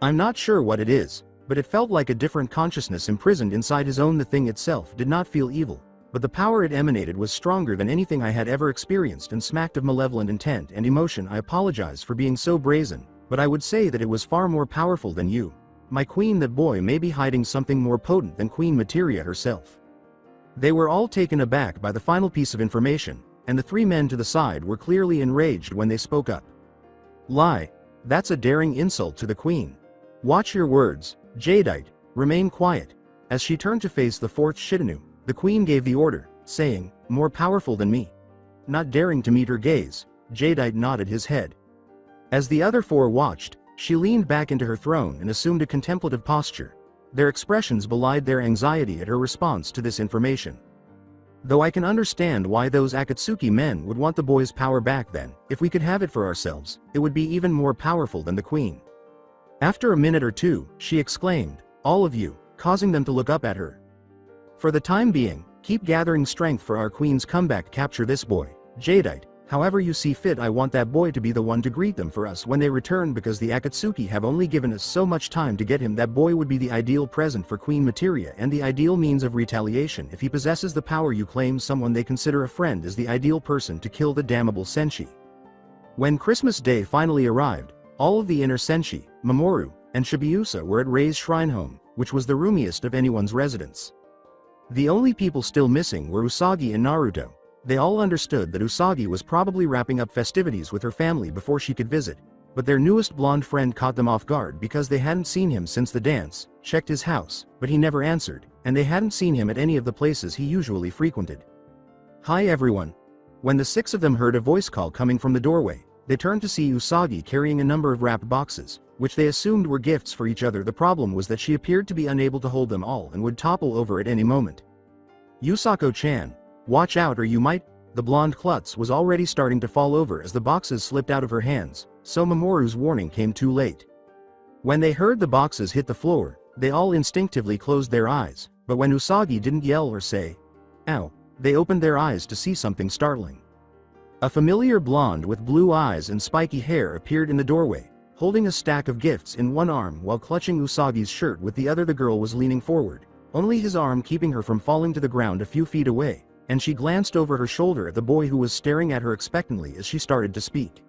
I'm not sure what it is, but it felt like a different consciousness imprisoned inside his own. The thing itself did not feel evil, but the power it emanated was stronger than anything I had ever experienced and smacked of malevolent intent and emotion. I apologize for being so brazen, but I would say that it was far more powerful than you, my queen. That boy may be hiding something more potent than Queen Materia herself." They were all taken aback by the final piece of information, and the three men to the side were clearly enraged when they spoke up. "Lie. That's a daring insult to the queen. Watch your words, Jadeite, remain quiet." As she turned to face the fourth Shitanu, the queen gave the order, saying, "More powerful than me." Not daring to meet her gaze, Jadeite nodded his head. As the other four watched, she leaned back into her throne and assumed a contemplative posture. Their expressions belied their anxiety at her response to this information. "Though I can understand why those Akatsuki men would want the boy's power back, then, if we could have it for ourselves, it would be even more powerful than the queen." After a minute or two, she exclaimed, "All of you," causing them to look up at her. "For the time being, keep gathering strength for our queen's comeback. Capture this boy, Jadeite, however you see fit. I want that boy to be the one to greet them for us when they return, because the Akatsuki have only given us so much time to get him. That boy would be the ideal present for Queen Materia and the ideal means of retaliation. If he possesses the power you claim, someone they consider a friend is the ideal person to kill the damnable Senshi." When Christmas Day finally arrived, all of the inner Senshi, Mamoru, and Shibuya were at Rei's shrine home, which was the roomiest of anyone's residence. The only people still missing were Usagi and Naruto. They all understood that Usagi was probably wrapping up festivities with her family before she could visit, but their newest blonde friend caught them off guard because they hadn't seen him since the dance, checked his house, but he never answered, and they hadn't seen him at any of the places he usually frequented. "Hi everyone." When the six of them heard a voice call coming from the doorway, they turned to see Usagi carrying a number of wrapped boxes, which they assumed were gifts for each other. The problem was that she appeared to be unable to hold them all and would topple over at any moment. "Yusako-chan, watch out or you might—" The blonde klutz was already starting to fall over as the boxes slipped out of her hands, so Mamoru's warning came too late. When they heard the boxes hit the floor, they all instinctively closed their eyes, but when Usagi didn't yell or say, "Ow," they opened their eyes to see something startling. A familiar blonde with blue eyes and spiky hair appeared in the doorway, holding a stack of gifts in one arm while clutching Usagi's shirt with the other. The girl was leaning forward, only his arm keeping her from falling to the ground a few feet away, and she glanced over her shoulder at the boy who was staring at her expectantly as she started to speak.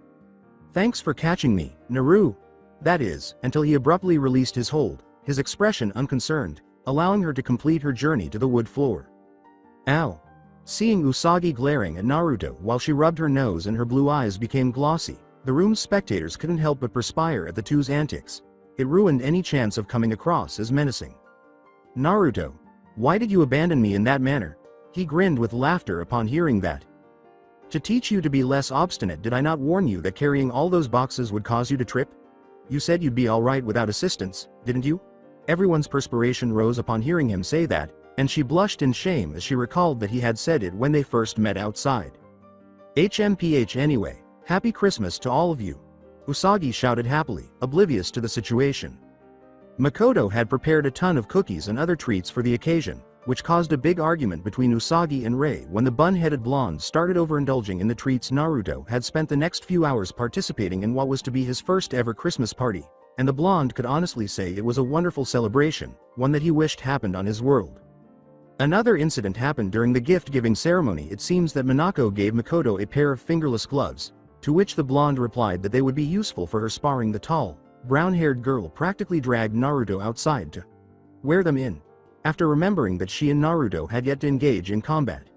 "Thanks for catching me, Naru." That is, until he abruptly released his hold, his expression unconcerned, allowing her to complete her journey to the wood floor. "Ow." Seeing Usagi glaring at Naruto while she rubbed her nose and her blue eyes became glossy, the room's spectators couldn't help but perspire at the two's antics. It ruined any chance of coming across as menacing. "Naruto, why did you abandon me in that manner?" He grinned with laughter upon hearing that. "To teach you to be less obstinate. Did I not warn you that carrying all those boxes would cause you to trip? You said you'd be alright without assistance, didn't you?" Everyone's perspiration rose upon hearing him say that, and she blushed in shame as she recalled that he had said it when they first met outside. "HMPH anyway, Happy Christmas to all of you," Usagi shouted happily, oblivious to the situation. Makoto had prepared a ton of cookies and other treats for the occasion, which caused a big argument between Usagi and Rei when the bun-headed blonde started overindulging in the treats. Naruto had spent the next few hours participating in what was to be his first ever Christmas party, and the blonde could honestly say it was a wonderful celebration, one that he wished happened on his world. Another incident happened during the gift-giving ceremony. It seems that Minako gave Makoto a pair of fingerless gloves, to which the blonde replied that they would be useful for her sparring. The tall, brown-haired girl practically dragged Naruto outside to wear them in, after remembering that she and Naruto had yet to engage in combat.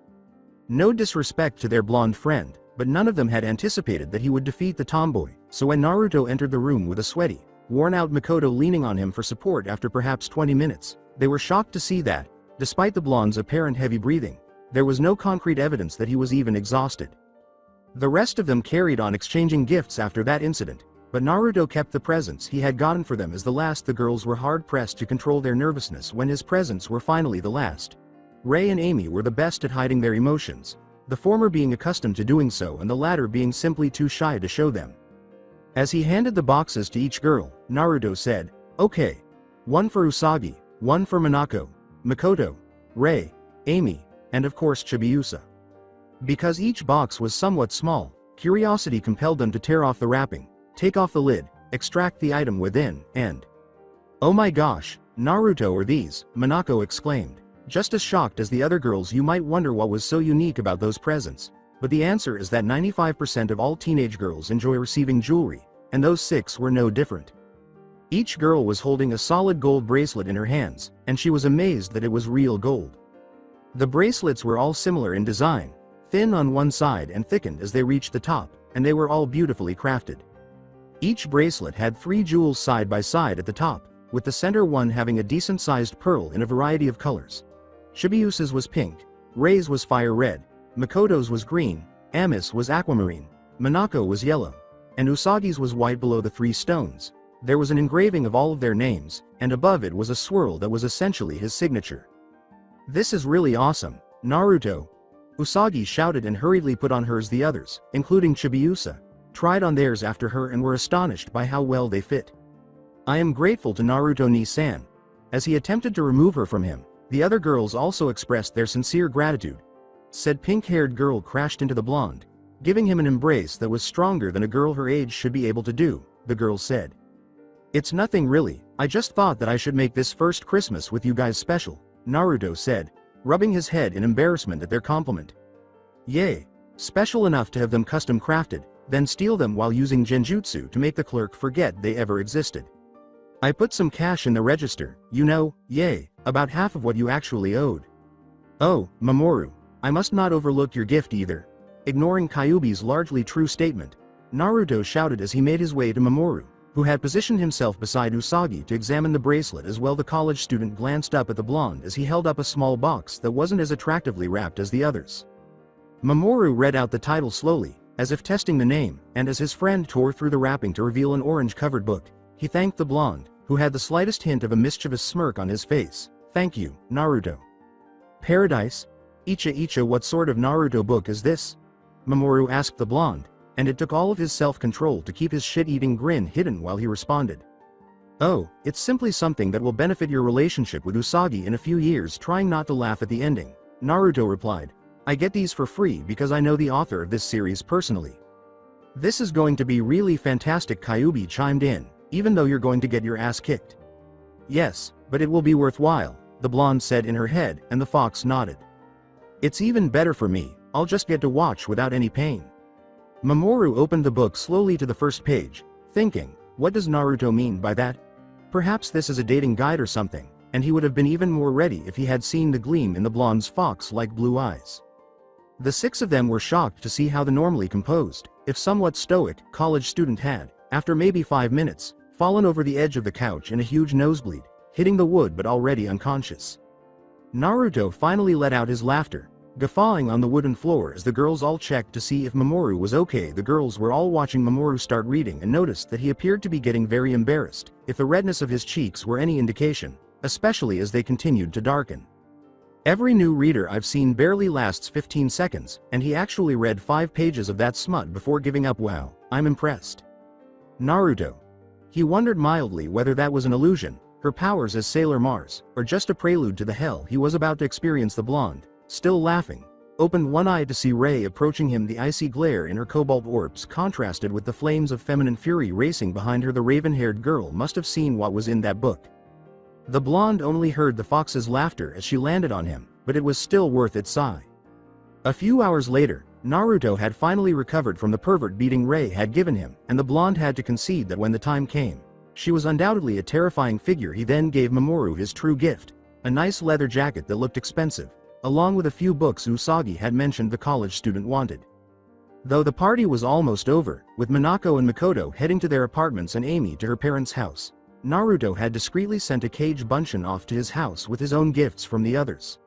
No disrespect to their blonde friend, but none of them had anticipated that he would defeat the tomboy, so when Naruto entered the room with a sweaty, worn-out Makoto leaning on him for support after perhaps 20 minutes, they were shocked to see that, despite the blonde's apparent heavy breathing, there was no concrete evidence that he was even exhausted. The rest of them carried on exchanging gifts after that incident, but Naruto kept the presents he had gotten for them as the last. The girls were hard-pressed to control their nervousness when his presents were finally the last. Ray and Amy were the best at hiding their emotions, the former being accustomed to doing so and the latter being simply too shy to show them. As he handed the boxes to each girl, Naruto said, "Okay. One for Usagi, one for Minako, Makoto, Ray, Amy, and of course Chibiusa." Because each box was somewhat small, curiosity compelled them to tear off the wrapping, take off the lid, extract the item within, and... "Oh my gosh, Naruto are these?" Minako exclaimed. Just as shocked as the other girls. You might wonder what was so unique about those presents, but the answer is that 95% of all teenage girls enjoy receiving jewelry, and those 6 were no different. Each girl was holding a solid gold bracelet in her hands, and she was amazed that it was real gold. The bracelets were all similar in design, thin on one side and thickened as they reached the top, and they were all beautifully crafted. Each bracelet had 3 jewels side by side at the top, with the center one having a decent-sized pearl in a variety of colors. Chibiusa's was pink, Ray's was fire red, Makoto's was green, Ami's was aquamarine, Minako was yellow, and Usagi's was white. Below the 3 stones, there was an engraving of all of their names, and above it was a swirl that was essentially his signature. "This is really awesome, Naruto!" Usagi shouted and hurriedly put on hers. The others, including Chibiusa, tried on theirs after her and were astonished by how well they fit. "I am grateful to Naruto Ni-san." As he attempted to remove her from him, the other girls also expressed their sincere gratitude. Said pink-haired girl crashed into the blonde, giving him an embrace that was stronger than a girl her age should be able to do. The girl said, "It's nothing really, I just thought that I should make this first Christmas with you guys special," Naruto said, rubbing his head in embarrassment at their compliment. "Yay! Special enough to have them custom crafted, then steal them while using genjutsu to make the clerk forget they ever existed. I put some cash in the register, you know, yay, about half of what you actually owed. Oh, Mamoru, I must not overlook your gift either." Ignoring Kyuubi's largely true statement, Naruto shouted as he made his way to Mamoru, who had positioned himself beside Usagi to examine the bracelet as well. The college student glanced up at the blonde as he held up a small box that wasn't as attractively wrapped as the others. Mamoru read out the title slowly, as if testing the name, and as his friend tore through the wrapping to reveal an orange-covered book, he thanked the blonde, who had the slightest hint of a mischievous smirk on his face. "Thank you, Naruto." "Paradise? Icha, what sort of Naruto book is this?" Mamoru asked the blonde, and it took all of his self-control to keep his shit-eating grin hidden while he responded. "Oh, it's simply something that will benefit your relationship with Usagi in a few years." Trying not to laugh at the ending, Naruto replied, "I get these for free because I know the author of this series personally." "This is going to be really fantastic," Kyuubi chimed in, "even though you're going to get your ass kicked." "Yes, but it will be worthwhile," the blonde said in her head, and the fox nodded. "It's even better for me, I'll just get to watch without any pain." Mamoru opened the book slowly to the first page, thinking, what does Naruto mean by that? Perhaps this is a dating guide or something, and he would have been even more ready if he had seen the gleam in the blonde's fox-like blue eyes. The 6 of them were shocked to see how the normally composed, if somewhat stoic, college student had, after maybe 5 minutes, fallen over the edge of the couch in a huge nosebleed, hitting the wood but already unconscious. Naruto finally let out his laughter, guffawing on the wooden floor as the girls all checked to see if Mamoru was okay. The girls were all watching Mamoru start reading and noticed that he appeared to be getting very embarrassed, if the redness of his cheeks were any indication, especially as they continued to darken. "Every new reader I've seen barely lasts 15 seconds, and he actually read 5 pages of that smut before giving up. Wow, I'm impressed." Naruto. He wondered mildly whether that was an illusion, her powers as Sailor Mars, or just a prelude to the hell he was about to experience. The blonde, still laughing, opened one eye to see Ray approaching him. The icy glare in her cobalt orbs contrasted with the flames of feminine fury racing behind her. The raven-haired girl must have seen what was in that book. The blonde only heard the fox's laughter as she landed on him, but it was still worth its sigh. A few hours later, Naruto had finally recovered from the pervert beating Ray had given him, and the blonde had to concede that when the time came, she was undoubtedly a terrifying figure. He then gave Mamoru his true gift, a nice leather jacket that looked expensive, along with a few books Usagi had mentioned the college student wanted. Though the party was almost over, with Minako and Makoto heading to their apartments and Amy to her parents' house, Naruto had discreetly sent a cage Bunshin off to his house with his own gifts from the others.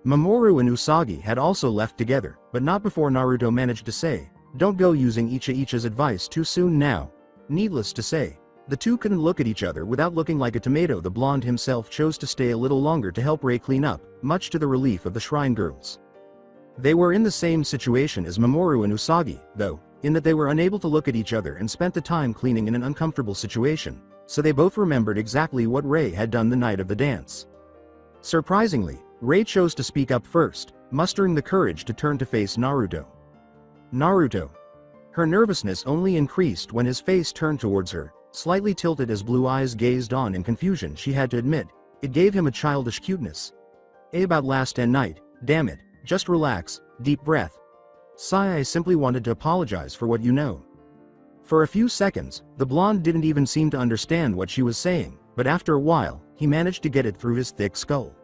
Mamoru and Usagi had also left together, but not before Naruto managed to say, "Don't go using Ichi's advice too soon now." Needless to say, the two couldn't look at each other without looking like a tomato. The blonde himself chose to stay a little longer to help Rei clean up, much to the relief of the shrine girls. They were in the same situation as Mamoru and Usagi, though, in that they were unable to look at each other and spent the time cleaning in an uncomfortable situation, so they both remembered exactly what Rei had done the night of the dance. Surprisingly, Rei chose to speak up first, mustering the courage to turn to face Naruto. Naruto. Her nervousness only increased when his face turned towards her, slightly tilted as blue eyes gazed on in confusion. She had to admit, it gave him a childish cuteness. About last night, damn it, just relax, deep breath. Sigh. I simply wanted to apologize for what you know. For a few seconds, the blonde didn't even seem to understand what she was saying, but after a while, he managed to get it through his thick skull.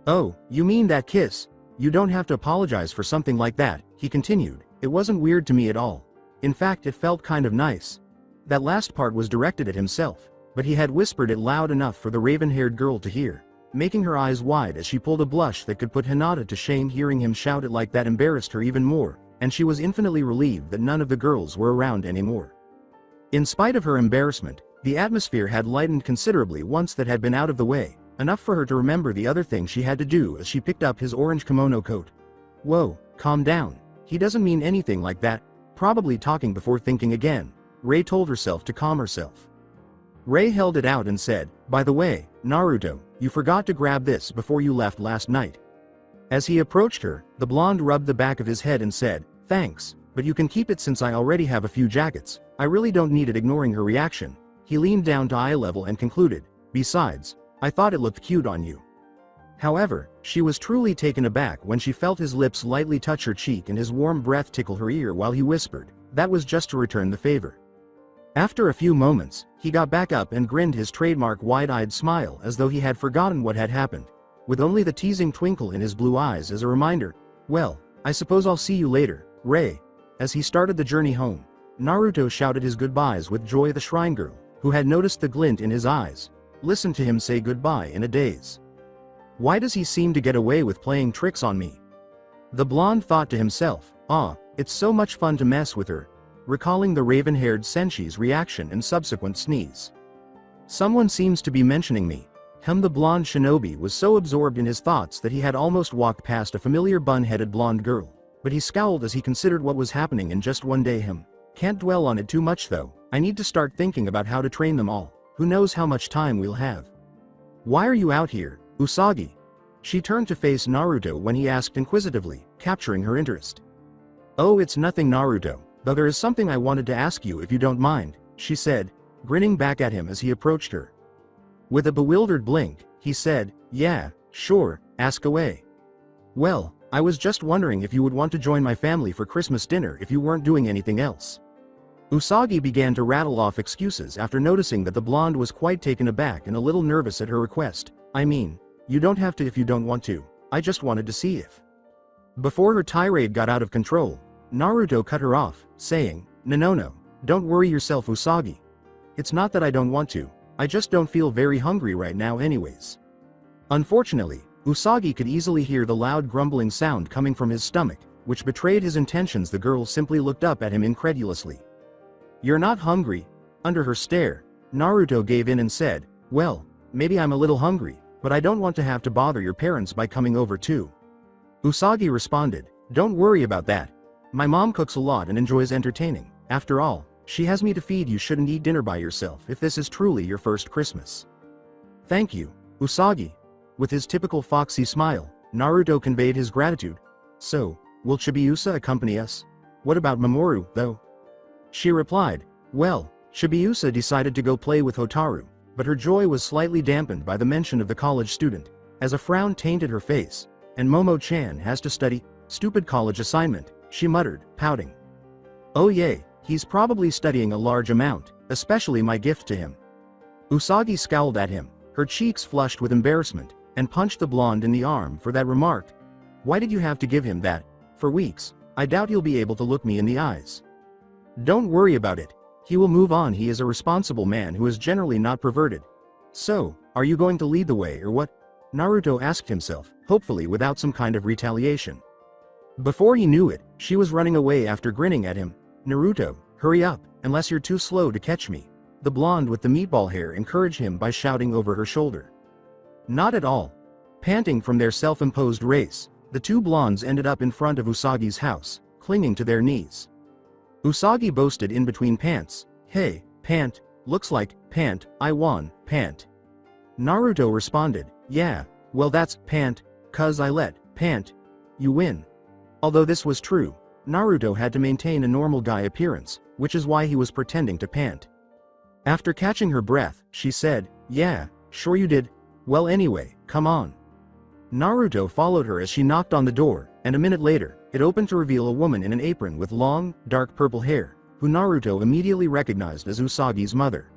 Oh, you mean that kiss? You don't have to apologize for something like that, he continued. It wasn't weird to me at all. In fact, it felt kind of nice. That last part was directed at himself, but he had whispered it loud enough for the raven-haired girl to hear, making her eyes wide as she pulled a blush that could put Hinata to shame. Hearing him shout it like that embarrassed her even more, and she was infinitely relieved that none of the girls were around anymore. In spite of her embarrassment, the atmosphere had lightened considerably once that had been out of the way, enough for her to remember the other thing she had to do as she picked up his orange kimono coat. Whoa, calm down. He doesn't mean anything like that. Probably talking before thinking again. Rei told herself to calm herself. Rei held it out and said, "By the way, Naruto, you forgot to grab this before you left last night." As he approached her, the blonde rubbed the back of his head and said, "Thanks, but you can keep it since I already have a few jackets. I really don't need it." Ignoring her reaction, he leaned down to eye level and concluded, "Besides, I thought it looked cute on you." However, she was truly taken aback when she felt his lips lightly touch her cheek and his warm breath tickle her ear while he whispered, "That was just to return the favor." After a few moments, he got back up and grinned his trademark wide-eyed smile as though he had forgotten what had happened, with only the teasing twinkle in his blue eyes as a reminder. "Well, I suppose I'll see you later, Rei." As he started the journey home, Naruto shouted his goodbyes with joy. The shrine girl, who had noticed the glint in his eyes, listened to him say goodbye in a daze. Why does he seem to get away with playing tricks on me? The blonde thought to himself, it's so much fun to mess with her, recalling the raven-haired Senshi's reaction and subsequent sneeze. Someone seems to be mentioning me. The blonde shinobi was so absorbed in his thoughts that he had almost walked past a familiar bun-headed blonde girl, but he scowled as he considered what was happening in just one day. Can't dwell on it too much though. I need to start thinking about how to train them all. Who knows how much time we'll have. Why are you out here, Usagi? She turned to face Naruto when he asked inquisitively, capturing her interest. "Oh, it's nothing, Naruto, though there is something I wanted to ask you if you don't mind," she said, grinning back at him as he approached her. With a bewildered blink, he said, "Yeah, sure, ask away." "Well, I was just wondering if you would want to join my family for Christmas dinner if you weren't doing anything else." Usagi began to rattle off excuses after noticing that the blonde was quite taken aback and a little nervous at her request. "I mean, you don't have to if you don't want to. I just wanted to see if..." Before her tirade got out of control, Naruto cut her off, saying, No, don't worry yourself, Usagi. It's not that I don't want to, I just don't feel very hungry right now anyways." Unfortunately, Usagi could easily hear the loud grumbling sound coming from his stomach, which betrayed his intentions. The girl simply looked up at him incredulously. "You're not hungry?" Under her stare, Naruto gave in and said, "Well, maybe I'm a little hungry, but I don't want to have to bother your parents by coming over too." Usagi responded, "Don't worry about that. My mom cooks a lot and enjoys entertaining. After all, she has me to feed. You shouldn't eat dinner by yourself if this is truly your first Christmas." "Thank you, Usagi." With his typical foxy smile, Naruto conveyed his gratitude. "So, will Chibiusa accompany us? What about Mamoru, though?" She replied, "Well, Chibiusa decided to go play with Hotaru," but her joy was slightly dampened by the mention of the college student, as a frown tainted her face. "And Momo-chan has to study, stupid college assignment," she muttered, pouting. "Oh yay, he's probably studying a large amount, especially my gift to him." Usagi scowled at him, her cheeks flushed with embarrassment, and punched the blonde in the arm for that remark. "Why did you have to give him that? For weeks, I doubt he'll be able to look me in the eyes. Don't worry about it. He will move on. He is a responsible man who is generally not perverted. So, are you going to lead the way or what? Naruto asked himself, hopefully without some kind of retaliation. Before he knew it, she was running away after grinning at him. Naruto, hurry up, unless you're too slow to catch me. The blonde with the meatball hair encouraged him by shouting over her shoulder. Not at all. Panting from their self-imposed race, the two blondes ended up in front of Usagi's house, clinging to their knees. Usagi boasted in between pants, "Hey, pant, looks like, pant, I won, pant." Naruto responded, "Yeah, well that's, pant, cuz I let, pant, you win." Although this was true, Naruto had to maintain a normal guy appearance, which is why he was pretending to pant. After catching her breath, she said, "Yeah, sure you did. Well anyway, come on." Naruto followed her as she knocked on the door, and a minute later, it opened to reveal a woman in an apron with long, dark purple hair, who Naruto immediately recognized as Usagi's mother.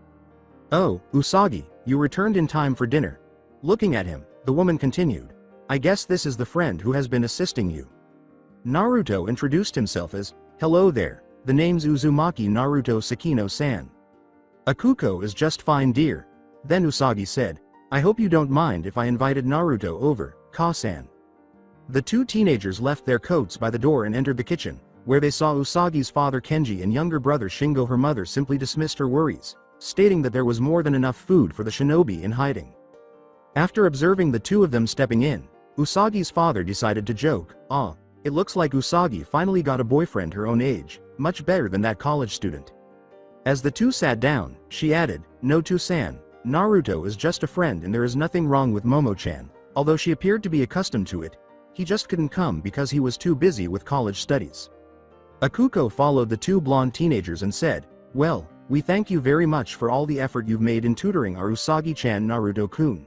"Oh, Usagi, you returned in time for dinner." Looking at him, the woman continued, "I guess this is the friend who has been assisting you." Naruto introduced himself as, "Hello there, the name's Uzumaki Naruto Sakino-san." "Akuko is just fine dear." Then Usagi said, "I hope you don't mind if I invited Naruto over, Ka-san." The two teenagers left their coats by the door and entered the kitchen, where they saw Usagi's father Kenji and younger brother Shingo. Her mother simply dismissed her worries, stating that there was more than enough food for the shinobi in hiding. After observing the two of them stepping in, Usagi's father decided to joke, "Ah, it looks like Usagi finally got a boyfriend her own age, much better than that college student." As the two sat down, she added, "No to-san, Naruto is just a friend and there is nothing wrong with Momo-chan." Although she appeared to be accustomed to it, he just couldn't come because he was too busy with college studies. Akuko followed the two blonde teenagers and said, "Well, we thank you very much for all the effort you've made in tutoring our Usagi-chan Naruto-kun.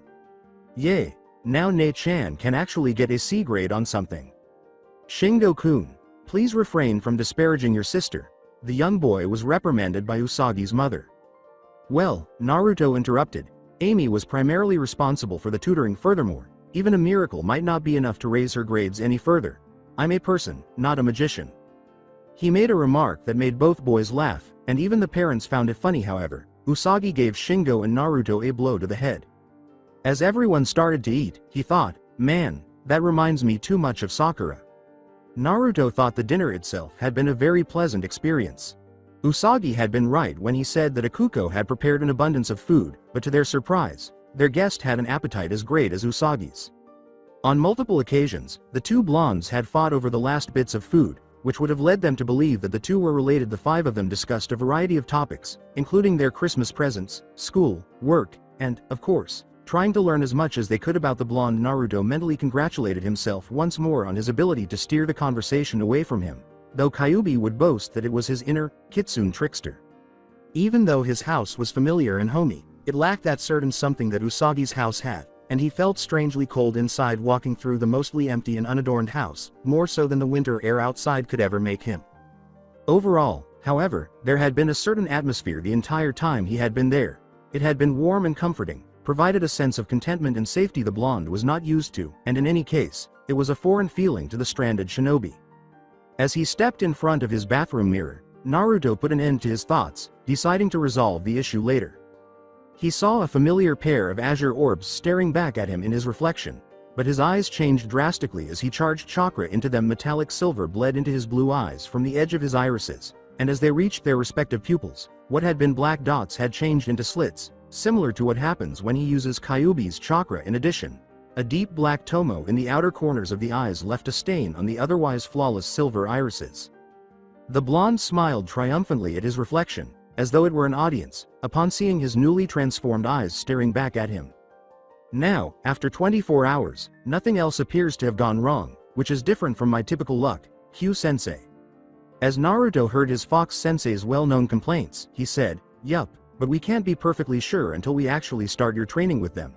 Yay, now Ne-chan can actually get a C grade on something." "Shingo-kun, please refrain from disparaging your sister." The young boy was reprimanded by Usagi's mother. "Well," Naruto interrupted, "Amy was primarily responsible for the tutoring. Furthermore, even a miracle might not be enough to raise her grades any further. I'm a person, not a magician." He made a remark that made both boys laugh, and even the parents found it funny. However, Usagi gave Shingo and Naruto a blow to the head. As everyone started to eat, he thought, "Man, that reminds me too much of Sakura." Naruto thought the dinner itself had been a very pleasant experience. Usagi had been right when he said that Akuko had prepared an abundance of food, but to their surprise, their guest had an appetite as great as Usagi's. On multiple occasions, the two blondes had fought over the last bits of food, which would have led them to believe that the two were related. The five of them discussed a variety of topics, including their Christmas presents, school, work, and, of course, trying to learn as much as they could about the blonde. Naruto mentally congratulated himself once more on his ability to steer the conversation away from him, though Kyuubi would boast that it was his inner, kitsune trickster. Even though his house was familiar and homey, it lacked that certain something that Usagi's house had, and he felt strangely cold inside walking through the mostly empty and unadorned house, more so than the winter air outside could ever make him. Overall, however, there had been a certain atmosphere the entire time he had been there. It had been warm and comforting, provided a sense of contentment and safety the blonde was not used to, and in any case, it was a foreign feeling to the stranded shinobi. As he stepped in front of his bathroom mirror, Naruto put an end to his thoughts, deciding to resolve the issue later. He saw a familiar pair of azure orbs staring back at him in his reflection, but his eyes changed drastically as he charged chakra into them. Metallic silver bled into his blue eyes from the edge of his irises, and as they reached their respective pupils, what had been black dots had changed into slits, similar to what happens when he uses Kyuubi's chakra. In addition, a deep black tomo in the outer corners of the eyes left a stain on the otherwise flawless silver irises. The blonde smiled triumphantly at his reflection, as though it were an audience, upon seeing his newly transformed eyes staring back at him. Now, after 24 hours, nothing else appears to have gone wrong, which is different from my typical luck, Hugh-sensei. As Naruto heard his Fox-sensei's well-known complaints, he said, "Yup, but we can't be perfectly sure until we actually start your training with them."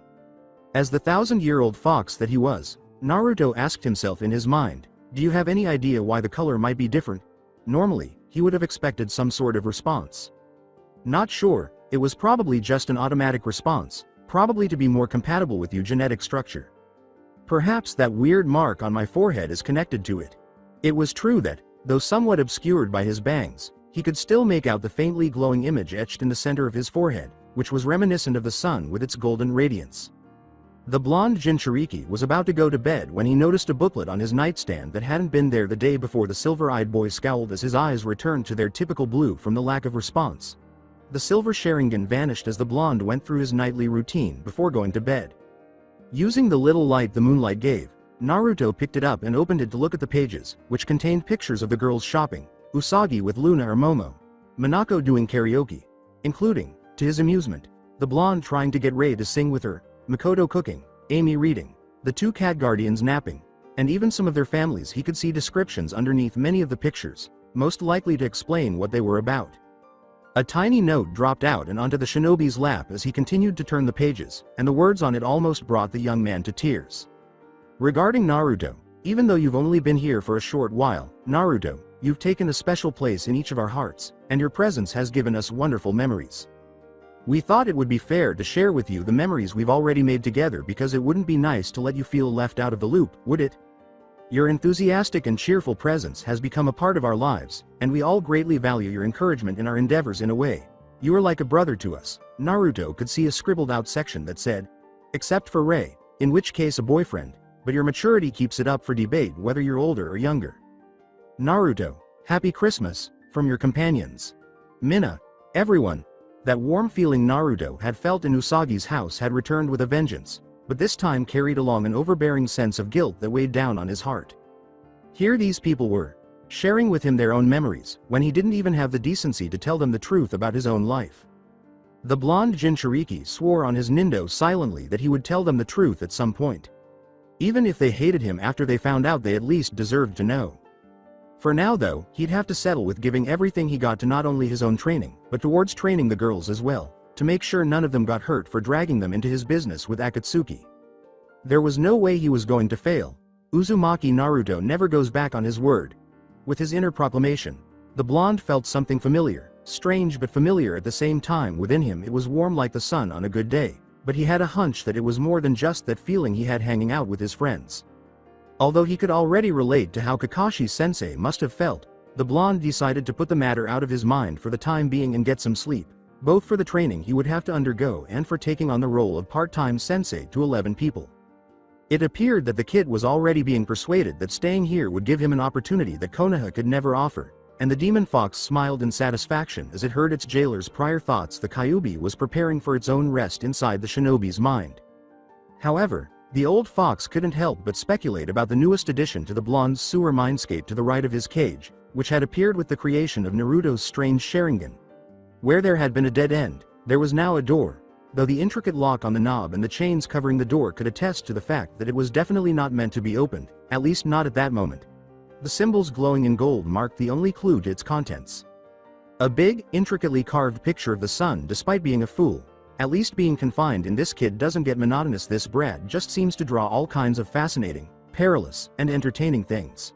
As the 1,000-year-old fox that he was, Naruto asked himself in his mind, "Do you have any idea why the color might be different?" Normally, he would have expected some sort of response. "Not sure, it was probably just an automatic response, probably to be more compatible with your genetic structure. Perhaps that weird mark on my forehead is connected to it." It was true that, Though somewhat obscured by his bangs, he could still make out the faintly glowing image etched in the center of his forehead, which was reminiscent of the sun with its golden radiance. The blonde Jinchuriki was about to go to bed when he noticed a booklet on his nightstand that hadn't been there the day before. The silver-eyed boy scowled as his eyes returned to their typical blue from the lack of response. The silver Sharingan vanished as the blonde went through his nightly routine before going to bed. Using the little light the moonlight gave, Naruto picked it up and opened it to look at the pages, which contained pictures of the girls shopping, Usagi with Luna or Momo, Minako doing karaoke, including, to his amusement, the blonde trying to get Rei to sing with her, Makoto cooking, Amy reading, the two cat guardians napping, and even some of their families. He could see descriptions underneath many of the pictures, most likely to explain what they were about. A tiny note dropped out and onto the shinobi's lap as he continued to turn the pages, and the words on it almost brought the young man to tears. Regarding Naruto, even though you've only been here for a short while, Naruto, you've taken a special place in each of our hearts, and your presence has given us wonderful memories. We thought it would be fair to share with you the memories we've already made together, because it wouldn't be nice to let you feel left out of the loop, would it? Your enthusiastic and cheerful presence has become a part of our lives, and we all greatly value your encouragement in our endeavors. In a way, you are like a brother to us. Naruto could see a scribbled out section that said, except for Rei, in which case a boyfriend, but your maturity keeps it up for debate whether you're older or younger. Naruto, Happy Christmas, from your companions. Mina. Everyone. That warm feeling Naruto had felt in Usagi's house had returned with a vengeance, but this time carried along an overbearing sense of guilt that weighed down on his heart. Here these people were, sharing with him their own memories, when he didn't even have the decency to tell them the truth about his own life. The blonde Jinchuriki swore on his Nindo silently that he would tell them the truth at some point. Even if they hated him after they found out, they at least deserved to know. For now though, he'd have to settle with giving everything he got to not only his own training, but towards training the girls as well, to make sure none of them got hurt for dragging them into his business with Akatsuki. There was no way he was going to fail. Uzumaki Naruto never goes back on his word. With his inner proclamation, the blonde felt something familiar, strange but familiar at the same time. Within him it was warm like the sun on a good day, but he had a hunch that it was more than just that feeling he had hanging out with his friends. Although he could already relate to how Kakashi-sensei must have felt, the blonde decided to put the matter out of his mind for the time being and get some sleep, both for the training he would have to undergo and for taking on the role of part-time sensei to 11 people. It appeared that the kid was already being persuaded that staying here would give him an opportunity that Konoha could never offer, and the demon fox smiled in satisfaction as it heard its jailer's prior thoughts. The Kyuubi was preparing for its own rest inside the shinobi's mind. However, the old fox couldn't help but speculate about the newest addition to the blonde's sewer mindscape to the right of his cage, which had appeared with the creation of Naruto's strange Sharingan. Where there had been a dead end, there was now a door, though the intricate lock on the knob and the chains covering the door could attest to the fact that it was definitely not meant to be opened, at least not at that moment. The symbols glowing in gold marked the only clue to its contents. A big, intricately carved picture of the sun. Despite being a fool, at least being confined in this kid doesn't get monotonous. This brat just seems to draw all kinds of fascinating, perilous, and entertaining things.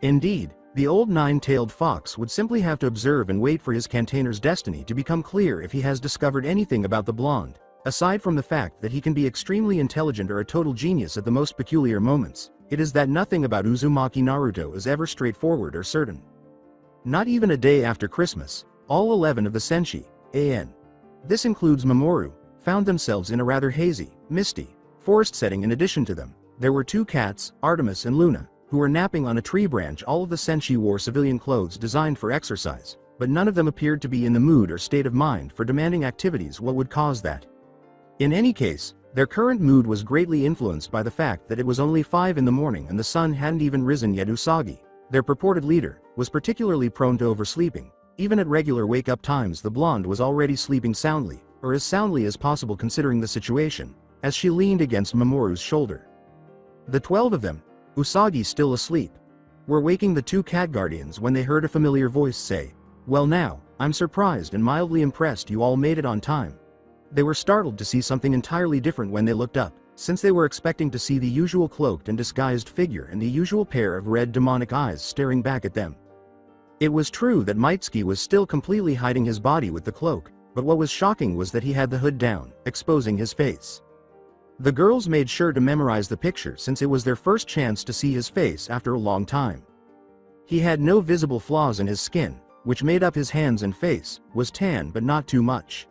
Indeed, the old nine-tailed fox would simply have to observe and wait for his container's destiny to become clear if he has discovered anything about the blonde, aside from the fact that he can be extremely intelligent or a total genius at the most peculiar moments. It is that nothing about Uzumaki Naruto is ever straightforward or certain. Not even a day after Christmas, all 11 of the Senshi, an. This includes Mamoru, found themselves in a rather hazy, misty, forest setting. In addition to them, there were two cats, Artemis and Luna, who were napping on a tree branch. All of the Senshi wore civilian clothes designed for exercise, but none of them appeared to be in the mood or state of mind for demanding activities. What would cause that? In any case, their current mood was greatly influenced by the fact that it was only 5 in the morning and the sun hadn't even risen yet. Usagi, their purported leader, was particularly prone to oversleeping. Even at regular wake-up times, the blonde was already sleeping soundly, or as soundly as possible considering the situation, as she leaned against Mamoru's shoulder. The 12 of them, Usagi still asleep, were waking the two cat guardians when they heard a familiar voice say, "Well now, I'm surprised and mildly impressed you all made it on time." They were startled to see something entirely different when they looked up, since they were expecting to see the usual cloaked and disguised figure and the usual pair of red demonic eyes staring back at them. It was true that Mitsuki was still completely hiding his body with the cloak, but what was shocking was that he had the hood down, exposing his face. The girls made sure to memorize the picture since it was their first chance to see his face after a long time. He had no visible flaws in his skin, which made up his hands and face, was tan but not too much.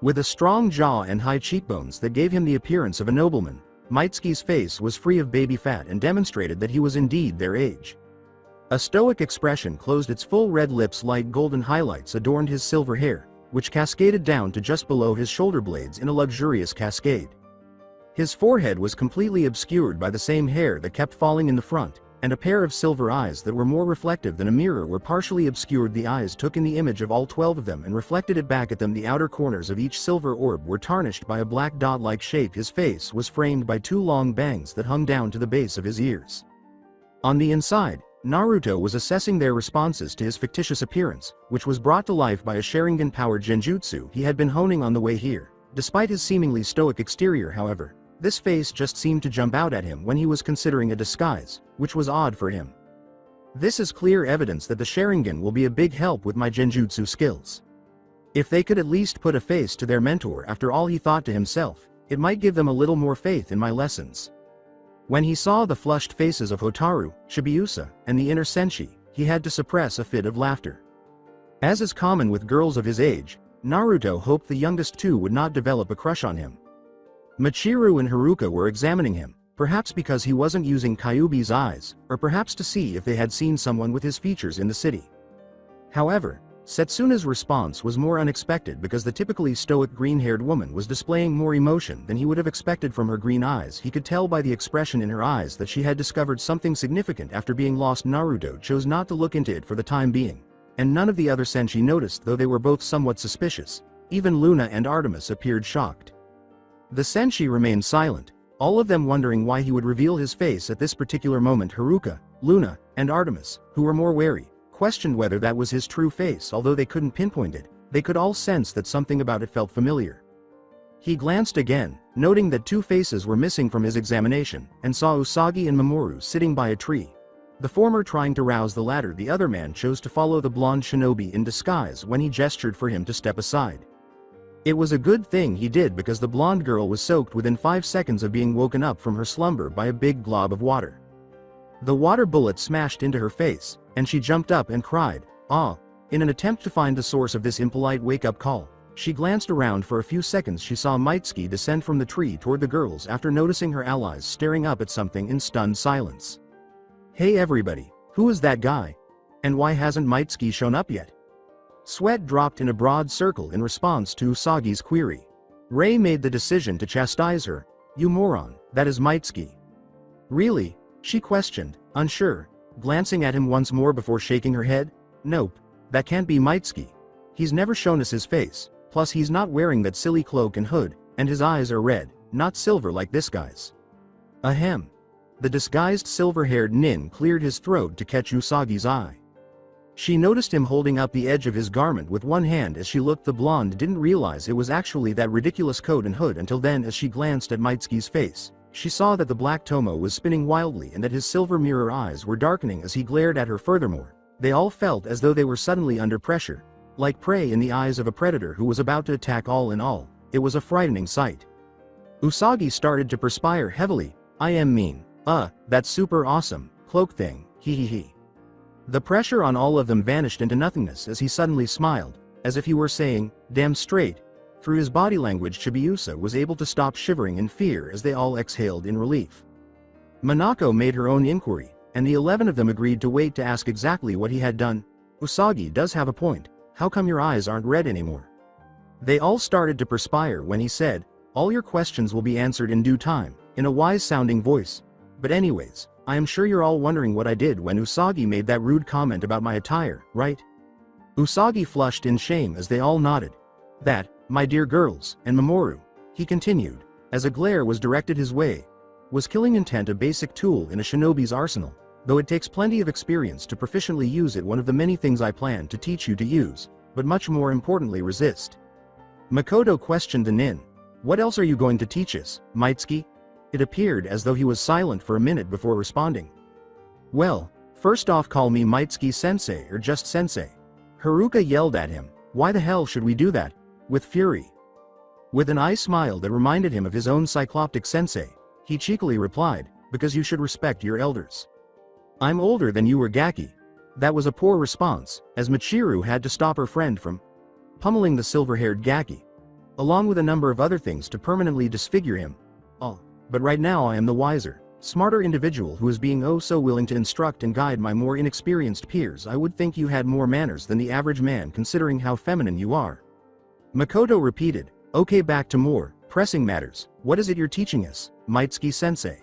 With a strong jaw and high cheekbones that gave him the appearance of a nobleman, Mitsuki's face was free of baby fat and demonstrated that he was indeed their age. A stoic expression closed its full red lips, light golden highlights adorned his silver hair, which cascaded down to just below his shoulder blades in a luxurious cascade. His forehead was completely obscured by the same hair that kept falling in the front, and a pair of silver eyes that were more reflective than a mirror were partially obscured. The eyes took in the image of all 12 of them and reflected it back at them. The outer corners of each silver orb were tarnished by a black dot-like shape. His face was framed by 2 long bangs that hung down to the base of his ears. On the inside, Naruto was assessing their responses to his fictitious appearance, which was brought to life by a Sharingan-powered genjutsu he had been honing on the way here. Despite his seemingly stoic exterior, however, this face just seemed to jump out at him when he was considering a disguise, which was odd for him. This is clear evidence that the Sharingan will be a big help with my genjutsu skills. If they could at least put a face to their mentor, after all, he thought to himself, it might give them a little more faith in my lessons. When he saw the flushed faces of Hotaru, Shibuya, and the inner senshi, he had to suppress a fit of laughter. As is common with girls of his age, Naruto hoped the youngest two would not develop a crush on him. Michiru and Haruka were examining him, perhaps because he wasn't using Kyuubi's eyes, or perhaps to see if they had seen someone with his features in the city. However, Setsuna's response was more unexpected because the typically stoic green-haired woman was displaying more emotion than he would have expected from her green eyes. He could tell by the expression in her eyes that she had discovered something significant after being lost. Naruto chose not to look into it for the time being, and none of the other senshi noticed, though they were both somewhat suspicious. Even Luna and Artemis appeared shocked. The senshi remained silent, all of them wondering why he would reveal his face at this particular moment. Haruka, Luna, and Artemis, who were more wary, questioned whether that was his true face. Although they couldn't pinpoint it, they could all sense that something about it felt familiar. He glanced again, noting that 2 faces were missing from his examination, and saw Usagi and Mamoru sitting by a tree. The former trying to rouse the latter. The other man chose to follow the blonde shinobi in disguise when he gestured for him to step aside. It was a good thing he did, because the blonde girl was soaked within 5 seconds of being woken up from her slumber by a big glob of water. The water bullet smashed into her face, and she jumped up and cried, "Ah!" In an attempt to find the source of this impolite wake-up call, she glanced around for a few seconds. She saw Mitsuki descend from the tree toward the girls after noticing her allies staring up at something in stunned silence. "Hey everybody, who is that guy? And why hasn't Mitsuki shown up yet?" Sweat dropped in a broad circle in response to Usagi's query. Rei made the decision to chastise her. "You moron, that is Mitsuki." "Really?" she questioned, unsure, glancing at him once more before shaking her head. "Nope, that can't be Mitsuki. He's never shown us his face, plus he's not wearing that silly cloak and hood, and his eyes are red, not silver like this guy's." Ahem. The disguised silver-haired nin cleared his throat to catch Usagi's eye. She noticed him holding up the edge of his garment with one hand as she looked. The blonde didn't realize it was actually that ridiculous coat and hood until then. As she glanced at Mitsuki's face, she saw that the black tomo was spinning wildly and that his silver mirror eyes were darkening as he glared at her. Furthermore, they all felt as though they were suddenly under pressure, like prey in the eyes of a predator who was about to attack. All in all, it was a frightening sight. Usagi started to perspire heavily. "I am mean. That super awesome cloak thing, he. The pressure on all of them vanished into nothingness as he suddenly smiled, as if he were saying, "Damn straight." Through his body language, Shibuya was able to stop shivering in fear as they all exhaled in relief. Minako made her own inquiry, and the 11 of them agreed to wait to ask exactly what he had done. "Usagi does have a point. How come your eyes aren't red anymore?" They all started to perspire when he said, "All your questions will be answered in due time," in a wise-sounding voice. "But anyways, I am sure you're all wondering what I did when Usagi made that rude comment about my attire, right?" Usagi flushed in shame as they all nodded. "That, my dear girls, and Mamoru," he continued, as a glare was directed his way, "was killing intent, a basic tool in a shinobi's arsenal, though it takes plenty of experience to proficiently use it. One of the many things I plan to teach you to use, but much more importantly resist." Makoto questioned the nin. "What else are you going to teach us, Mitsuki?" It appeared as though he was silent for a minute before responding. "Well, first off, call me Mitsuki-sensei or just sensei." Haruka yelled at him. "Why the hell should we do that?" with fury. With an eye smile that reminded him of his own cycloptic sensei, he cheekily replied, "Because you should respect your elders. I'm older than you were, Gaki." That was a poor response, as Michiru had to stop her friend from pummeling the silver-haired Gaki, along with a number of other things to permanently disfigure him. Oh, but right now I am the wiser, smarter individual who is being oh so willing to instruct and guide my more inexperienced peers. I would think you had more manners than the average man considering how feminine you are. Makoto repeated, okay, back to more pressing matters. What is it you're teaching us, Mitsuki-sensei?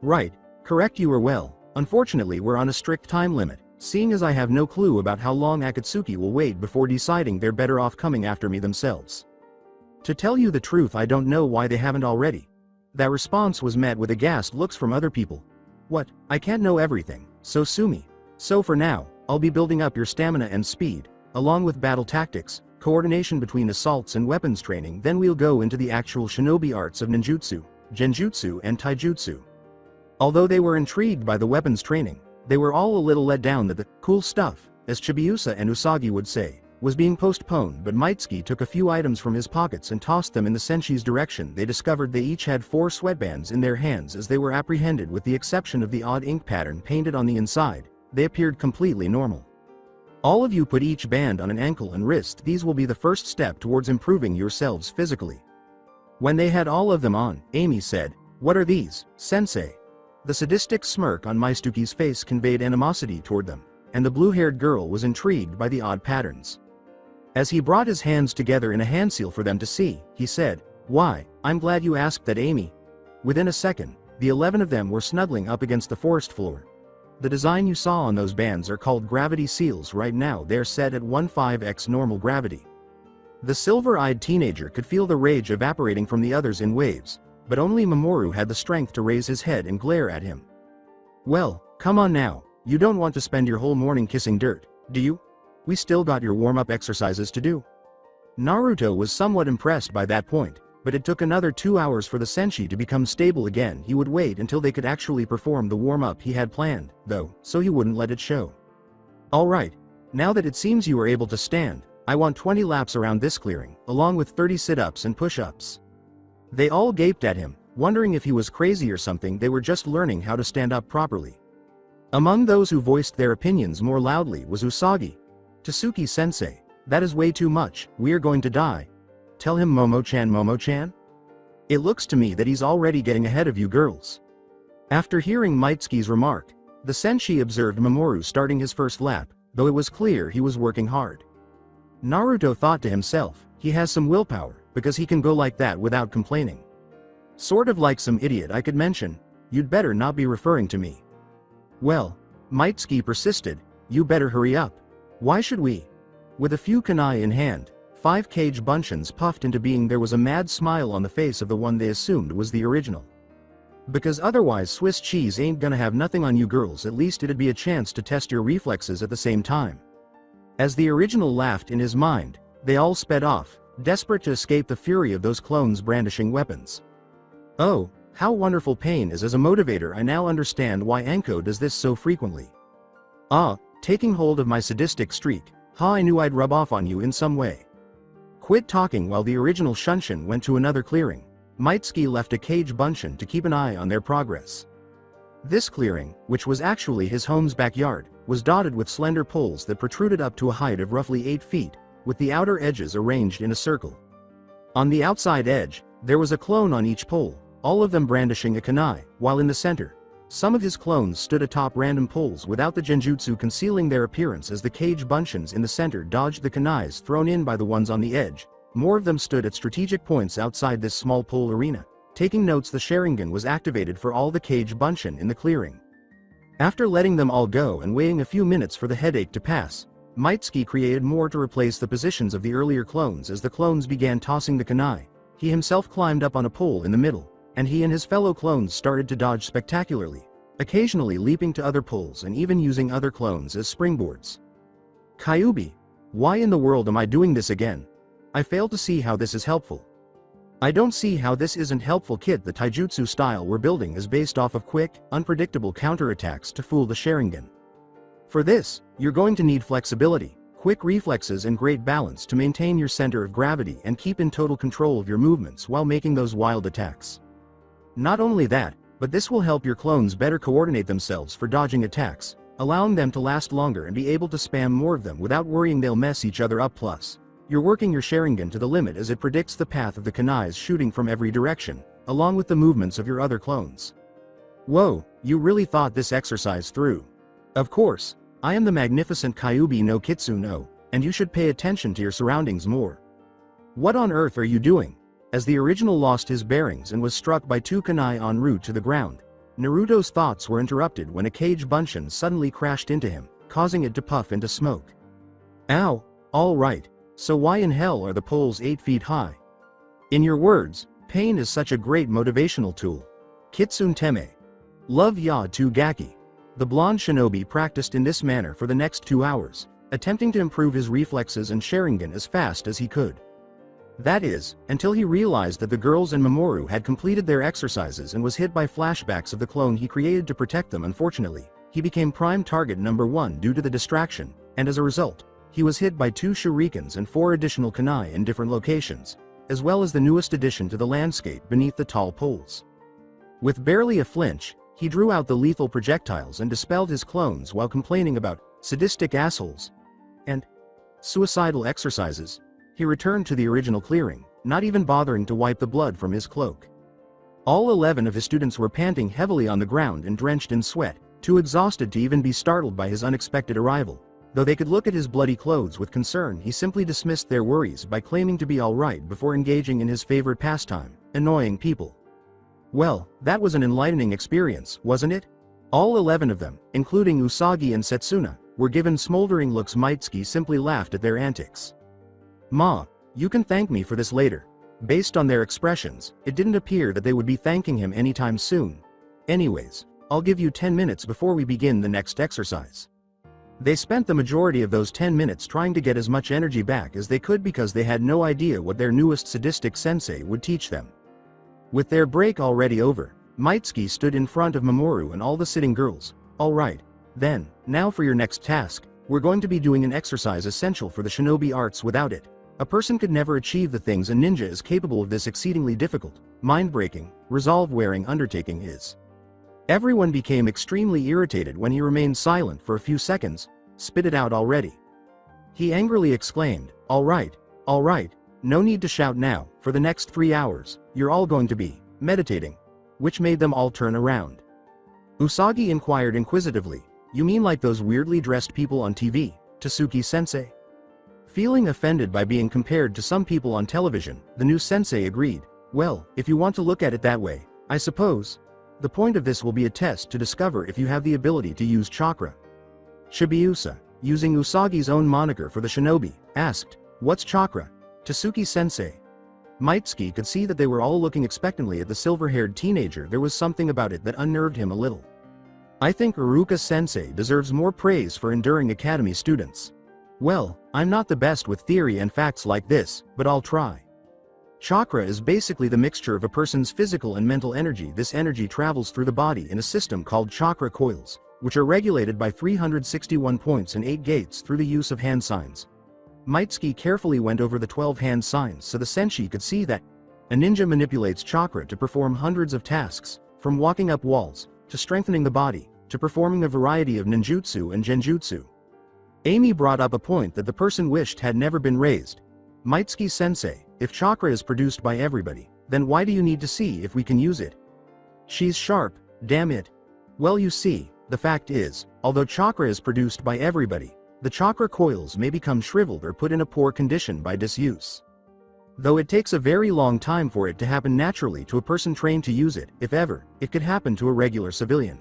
Right, correct, you are well. Unfortunately we're on a strict time limit, seeing as I have no clue about how long Akatsuki will wait before deciding they're better off coming after me themselves. To tell you the truth, I don't know why they haven't already. That response was met with aghast looks from other people. What, I can't know everything, so sue me. So for now, I'll be building up your stamina and speed, along with battle tactics, coordination between assaults and weapons training, then we'll go into the actual shinobi arts of ninjutsu, genjutsu and taijutsu. Although they were intrigued by the weapons training, they were all a little let down that the cool stuff, as Chibiusa and Usagi would say, was being postponed, but Mitsuki took a few items from his pockets and tossed them in the Senshi's direction. They discovered they each had 4 sweatbands in their hands as they were apprehended. With the exception of the odd ink pattern painted on the inside, they appeared completely normal. All of you put each band on an ankle and wrist. These will be the first step towards improving yourselves physically. When they had all of them on, Amy said, "What are these, sensei?" The sadistic smirk on Mitsuki's face conveyed animosity toward them, and the blue-haired girl was intrigued by the odd patterns. As he brought his hands together in a hand seal for them to see, he said, "Why, I'm glad you asked that, Amy." Within a second, the 11 of them were snuggling up against the forest floor. The design you saw on those bands are called gravity seals. Right now they're set at 15x normal gravity. The silver-eyed teenager could feel the rage evaporating from the others in waves, but only Mamoru had the strength to raise his head and glare at him. "Well, come on now, you don't want to spend your whole morning kissing dirt, do you? We still got your warm-up exercises to do." Naruto was somewhat impressed by that point, but it took another 2 hours for the Senshi to become stable again. He would wait until they could actually perform the warm-up he had planned, though, so he wouldn't let it show. "Alright, now that it seems you are able to stand, I want 20 laps around this clearing, along with 30 sit-ups and push-ups." They all gaped at him, wondering if he was crazy or something. They were just learning how to stand up properly. Among those who voiced their opinions more loudly was Usagi. "Tasuki-sensei, that is way too much, we're going to die. Tell him Momo-chan, Momo-chan? It looks to me that he's already getting ahead of you girls." After hearing Mitsuki's remark, the Senshi observed Mamoru starting his first lap, though it was clear he was working hard. Naruto thought to himself, he has some willpower, because he can go like that without complaining. Sort of like some idiot I could mention. You'd better not be referring to me. Well, Mitsuki persisted, you better hurry up. Why should we? With a few kunai in hand, 5 cage buncheons puffed into being. There was a mad smile on the face of the one they assumed was the original. Because otherwise Swiss cheese ain't gonna have nothing on you girls. At least it'd be a chance to test your reflexes at the same time. As the original laughed in his mind, they all sped off, desperate to escape the fury of those clones brandishing weapons. Oh, how wonderful pain is as a motivator. I now understand why Anko does this so frequently. Ah, taking hold of my sadistic streak. Ha, I knew I'd rub off on you in some way. Quit talking. While the original Shunshin went to another clearing, Mitsuki left a cage buncheon to keep an eye on their progress. This clearing, which was actually his home's backyard, was dotted with slender poles that protruded up to a height of roughly 8 feet, with the outer edges arranged in a circle. On the outside edge, there was a clone on each pole, all of them brandishing a kunai, while in the center, some of his clones stood atop random poles without the genjutsu concealing their appearance. As the cage buncheons in the center dodged the kunais thrown in by the ones on the edge, more of them stood at strategic points outside this small pole arena. Taking notes, the Sharingan was activated for all the cage buncheon in the clearing. After letting them all go and waiting a few minutes for the headache to pass, Mitsuki created more to replace the positions of the earlier clones. As the clones began tossing the kunai, he himself climbed up on a pole in the middle, and he and his fellow clones started to dodge spectacularly, occasionally leaping to other poles and even using other clones as springboards. Kyubi, why in the world am I doing this again? I fail to see how this is helpful. I don't see how this isn't helpful, kid. The taijutsu style we're building is based off of quick, unpredictable counterattacks to fool the Sharingan. For this, you're going to need flexibility, quick reflexes and great balance to maintain your center of gravity and keep in total control of your movements while making those wild attacks. Not only that, but this will help your clones better coordinate themselves for dodging attacks, allowing them to last longer and be able to spam more of them without worrying they'll mess each other up. Plus, you're working your Sharingan to the limit as it predicts the path of the kunais shooting from every direction, along with the movements of your other clones. Whoa, you really thought this exercise through. Of course, I am the magnificent Kyuubi no Kitsuno, and you should pay attention to your surroundings more. What on earth are you doing? As the original lost his bearings and was struck by two kunai en route to the ground, Naruto's thoughts were interrupted when a cage bunshin suddenly crashed into him, causing it to puff into smoke. Ow, alright, so why in hell are the poles 8 feet high? In your words, pain is such a great motivational tool. Kitsune Teme. Love ya to Gaki. The blonde shinobi practiced in this manner for the next 2 hours, attempting to improve his reflexes and Sharingan as fast as he could. That is, until he realized that the girls and Mamoru had completed their exercises and was hit by flashbacks of the clone he created to protect them. Unfortunately, he became prime target number 1 due to the distraction, and as a result, he was hit by 2 shurikens and 4 additional kunai in different locations, as well as the newest addition to the landscape beneath the tall poles. With barely a flinch, he drew out the lethal projectiles and dispelled his clones while complaining about sadistic assholes and suicidal exercises. He returned to the original clearing, not even bothering to wipe the blood from his cloak. All 11 of his students were panting heavily on the ground and drenched in sweat, too exhausted to even be startled by his unexpected arrival. Though they could look at his bloody clothes with concern, he simply dismissed their worries by claiming to be alright before engaging in his favorite pastime, annoying people. Well, that was an enlightening experience, wasn't it? All 11 of them, including Usagi and Setsuna, were given smoldering looks. Mitsuki simply laughed at their antics. Ma, you can thank me for this later. Based on their expressions, it didn't appear that they would be thanking him anytime soon. Anyways, I'll give you 10 minutes before we begin the next exercise. They spent the majority of those 10 minutes trying to get as much energy back as they could because they had no idea what their newest sadistic sensei would teach them. With their break already over, Mitsuki stood in front of Mamoru and all the sitting girls. Alright, then, now for your next task, we're going to be doing an exercise essential for the shinobi arts. Without it, a person could never achieve the things a ninja is capable of. This exceedingly difficult, mind-breaking, resolve-wearing undertaking is. Everyone became extremely irritated when he remained silent for a few seconds. Spit it out already. He angrily exclaimed, alright, no need to shout now. For the next 3 hours, you're all going to be meditating. Which made them all turn around. Usagi inquired inquisitively, you mean like those weirdly dressed people on TV, Tasuki-sensei? Feeling offended by being compared to some people on television, the new sensei agreed, well, if you want to look at it that way, I suppose. The point of this will be a test to discover if you have the ability to use chakra. Shibiusa, using Usagi's own moniker for the shinobi, asked, what's chakra? Tasuki-sensei. Mitsuki could see that they were all looking expectantly at the silver-haired teenager. There was something about it that unnerved him a little. I think Uruka-sensei deserves more praise for enduring academy students. Well, I'm not the best with theory and facts like this, but I'll try. Chakra is basically the mixture of a person's physical and mental energy. This energy travels through the body in a system called chakra coils, which are regulated by 361 points and 8 gates through the use of hand signs. Mitsuki carefully went over the 12 hand signs so the senshi could see that a ninja manipulates chakra to perform hundreds of tasks, from walking up walls, to strengthening the body, to performing a variety of ninjutsu and genjutsu. Amy brought up a point that the person wished had never been raised. Mitsuki-sensei, if chakra is produced by everybody, then why do you need to see if we can use it? She's sharp, damn it. Well, you see, the fact is, although chakra is produced by everybody, the chakra coils may become shriveled or put in a poor condition by disuse. Though it takes a very long time for it to happen naturally to a person trained to use it, if ever, it could happen to a regular civilian.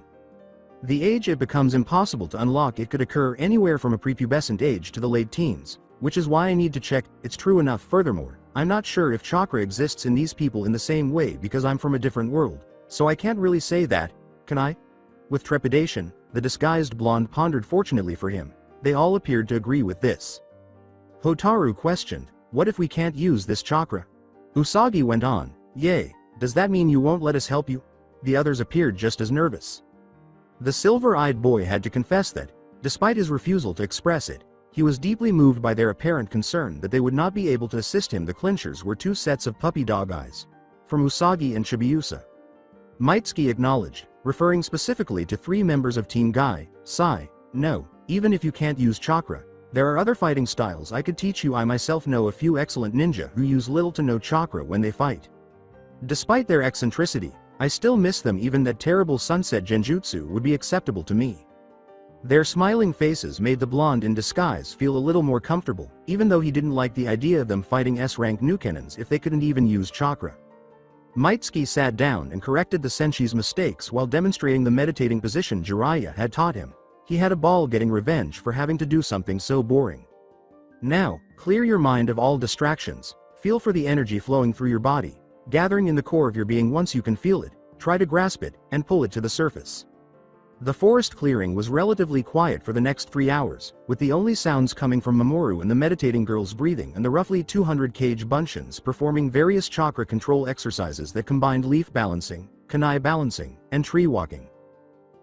The age it becomes impossible to unlock, it could occur anywhere from a prepubescent age to the late teens, which is why I need to check it's true enough. Furthermore, I'm not sure if chakra exists in these people in the same way because I'm from a different world, so I can't really say that, can I? With trepidation, the disguised blonde pondered. Fortunately for him, they all appeared to agree with this. Hotaru questioned, what if we can't use this chakra? Usagi went on, yay, does that mean you won't let us help you? The others appeared just as nervous. The silver-eyed boy had to confess that, despite his refusal to express it, he was deeply moved by their apparent concern that they would not be able to assist him. The clinchers were 2 sets of puppy dog eyes, from Usagi and Shibiusa. Mitsuki acknowledged, referring specifically to 3 members of Team Guy, Sai, No, even if you can't use chakra, there are other fighting styles I could teach you. I myself know a few excellent ninja who use little to no chakra when they fight. Despite their eccentricity, I still miss them. Even that terrible sunset genjutsu would be acceptable to me. Their smiling faces made the blonde in disguise feel a little more comfortable, even though he didn't like the idea of them fighting S-rank Nukenans if they couldn't even use chakra. Mitsuki sat down and corrected the Senshi's mistakes while demonstrating the meditating position Jiraiya had taught him. He had a ball getting revenge for having to do something so boring. Now, clear your mind of all distractions, feel for the energy flowing through your body, gathering in the core of your being. Once you can feel it, try to grasp it, and pull it to the surface. The forest clearing was relatively quiet for the next 3 hours, with the only sounds coming from Mamoru and the meditating girl's breathing and the roughly 200 cage bunshins performing various chakra control exercises that combined leaf balancing, kunai balancing, and tree walking.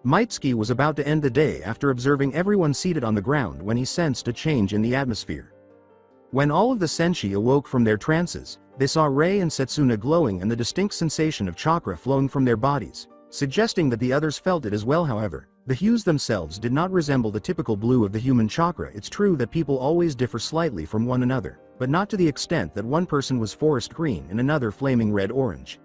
Mitsuki was about to end the day after observing everyone seated on the ground when he sensed a change in the atmosphere. When all of the Senshi awoke from their trances, they saw Rei and Setsuna glowing and the distinct sensation of chakra flowing from their bodies, suggesting that the others felt it as well. However, the hues themselves did not resemble the typical blue of the human chakra. It's true that people always differ slightly from one another, but not to the extent that one person was forest green and another flaming red-orange.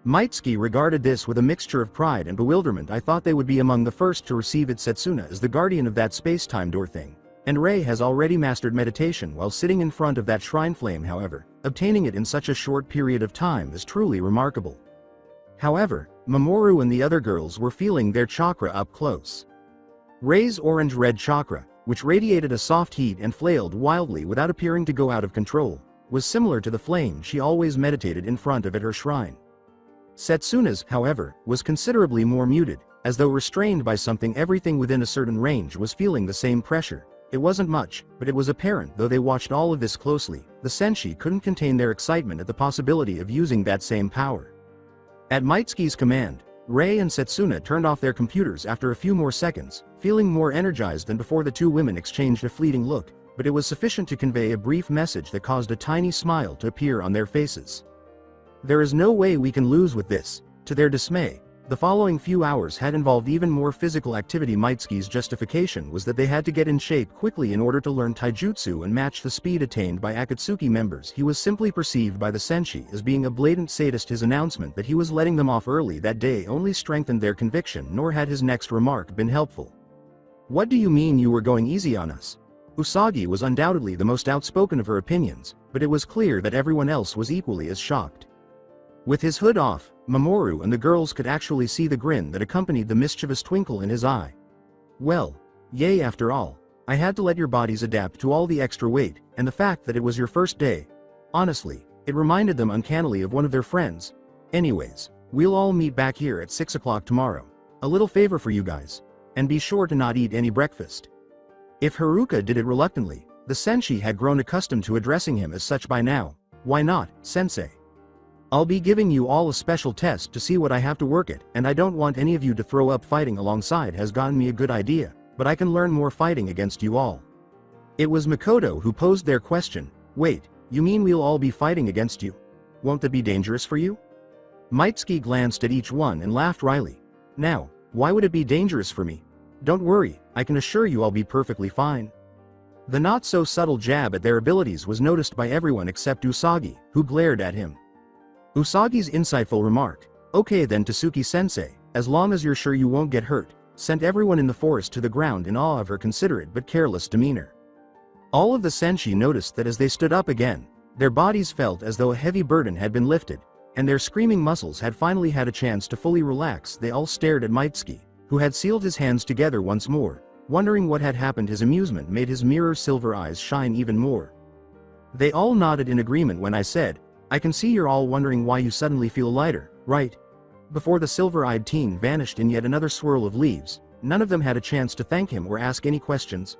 Mitsuki regarded this with a mixture of pride and bewilderment. I thought they would be among the first to receive it. Setsuna is the guardian of that space-time door thing, and Rei has already mastered meditation while sitting in front of that shrine flame. However, obtaining it in such a short period of time is truly remarkable. However, Mamoru and the other girls were feeling their chakra up close. Rei's orange-red chakra, which radiated a soft heat and flailed wildly without appearing to go out of control, was similar to the flame she always meditated in front of at her shrine. Setsuna's, however, was considerably more muted, as though restrained by something. Everything within a certain range was feeling the same pressure. It wasn't much, but it was apparent. Though they watched all of this closely, the Senshi couldn't contain their excitement at the possibility of using that same power. At Mitsuki's command, Rei and Setsuna turned off their computers after a few more seconds, feeling more energized than before. The two women exchanged a fleeting look, but it was sufficient to convey a brief message that caused a tiny smile to appear on their faces. There is no way we can lose with this. To their dismay, the following few hours had involved even more physical activity. Mitsuki's justification was that they had to get in shape quickly in order to learn taijutsu and match the speed attained by Akatsuki members. He was simply perceived by the Senshi as being a blatant sadist. His announcement that he was letting them off early that day only strengthened their conviction, nor had his next remark been helpful. "What do you mean you were going easy on us?" Usagi was undoubtedly the most outspoken of her opinions, but it was clear that everyone else was equally as shocked. With his hood off, Mamoru and the girls could actually see the grin that accompanied the mischievous twinkle in his eye. "Well, yay, after all. I had to let your bodies adapt to all the extra weight, and the fact that it was your first day. Honestly, it reminded them uncannily of one of their friends. Anyways, we'll all meet back here at 6 o'clock tomorrow. A little favor for you guys. And be sure to not eat any breakfast." If Haruka did it reluctantly, the Senshi had grown accustomed to addressing him as such by now. "Why not, sensei? I'll be giving you all a special test to see what I have to work at, and I don't want any of you to throw up. Fighting alongside has gotten me a good idea, but I can learn more fighting against you all." It was Makoto who posed their question. "Wait, you mean we'll all be fighting against you? Won't that be dangerous for you?" Mitsuki glanced at each one and laughed wryly. "Now, why would it be dangerous for me? Don't worry, I can assure you I'll be perfectly fine." The not-so-subtle jab at their abilities was noticed by everyone except Usagi, who glared at him. Usagi's insightful remark, "Okay then, Tasuki-sensei, as long as you're sure you won't get hurt," sent everyone in the forest to the ground in awe of her considerate but careless demeanor. All of the Senshi noticed that as they stood up again, their bodies felt as though a heavy burden had been lifted, and their screaming muscles had finally had a chance to fully relax. They all stared at Mitsuki, who had sealed his hands together once more, wondering what had happened. His amusement made his mirror silver eyes shine even more. They all nodded in agreement when I said, "I can see you're all wondering why you suddenly feel lighter, right?" Before the silver-eyed teen vanished in yet another swirl of leaves, none of them had a chance to thank him or ask any questions.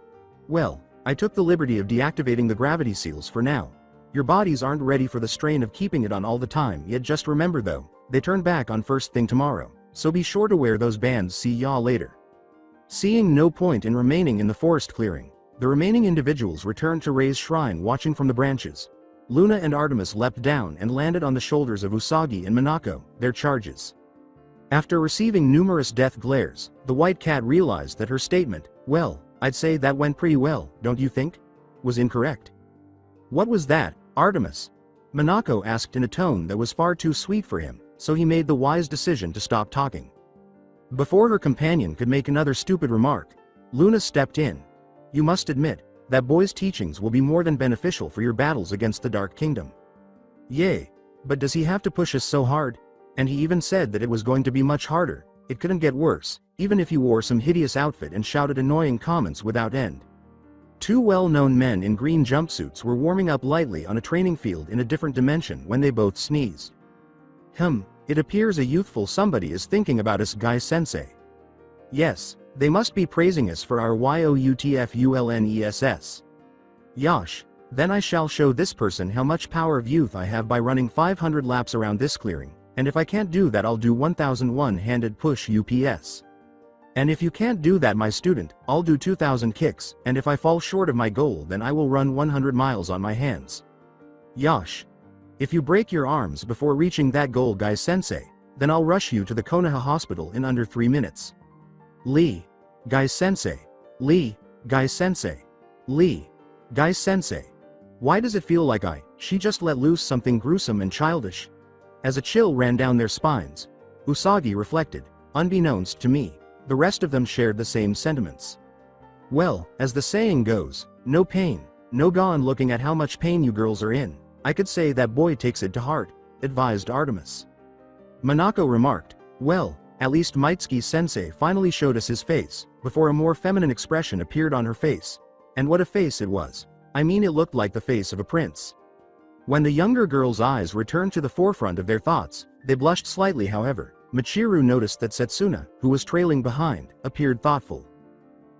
"Well, I took the liberty of deactivating the gravity seals for now. Your bodies aren't ready for the strain of keeping it on all the time yet. Just remember though, they turn back on first thing tomorrow, so be sure to wear those bands. See y'all later." Seeing no point in remaining in the forest clearing, the remaining individuals returned to Rei's shrine. Watching from the branches, Luna and Artemis leapt down and landed on the shoulders of Usagi and Minako, their charges. After receiving numerous death glares, the white cat realized that her statement, "Well, I'd say that went pretty well, don't you think?" was incorrect. "What was that, Artemis?" Minako asked in a tone that was far too sweet for him, so he made the wise decision to stop talking. Before her companion could make another stupid remark, Luna stepped in. "You must admit, that boy's teachings will be more than beneficial for your battles against the Dark Kingdom." "Yay. But does he have to push us so hard? And he even said that it was going to be much harder, it couldn't get worse, even if you wore some hideous outfit and shouted annoying comments without end." Two well-known men in green jumpsuits were warming up lightly on a training field in a different dimension when they both sneezed. It appears a youthful somebody is thinking about us, Guy-sensei. Yes, they must be praising us for our YOUTFULNESS. Yosh, then I shall show this person how much power of youth I have by running 500 laps around this clearing, and if I can't do that I'll do 1000 one-handed push UPS. And if you can't do that, my student, I'll do 2000 kicks, and if I fall short of my goal then I will run 100 miles on my hands. Yosh. If you break your arms before reaching that goal, Guy-sensei, then I'll rush you to the Konoha hospital in under 3 minutes. Lee. Guy-sensei. Lee. Guy-sensei. Lee. Guy-sensei. Why does it feel like she just let loose something gruesome and childish? As a chill ran down their spines, Usagi reflected, unbeknownst to me, the rest of them shared the same sentiments. Well, as the saying goes, no pain, no gain. Looking at how much pain you girls are in, I could say that boy takes it to heart, advised Artemis. Minako remarked, well, at least Mitsuki-sensei finally showed us his face, before a more feminine expression appeared on her face. And what a face it was. I mean, it looked like the face of a prince. When the younger girls' eyes returned to the forefront of their thoughts, they blushed slightly. However, Michiru noticed that Setsuna, who was trailing behind, appeared thoughtful.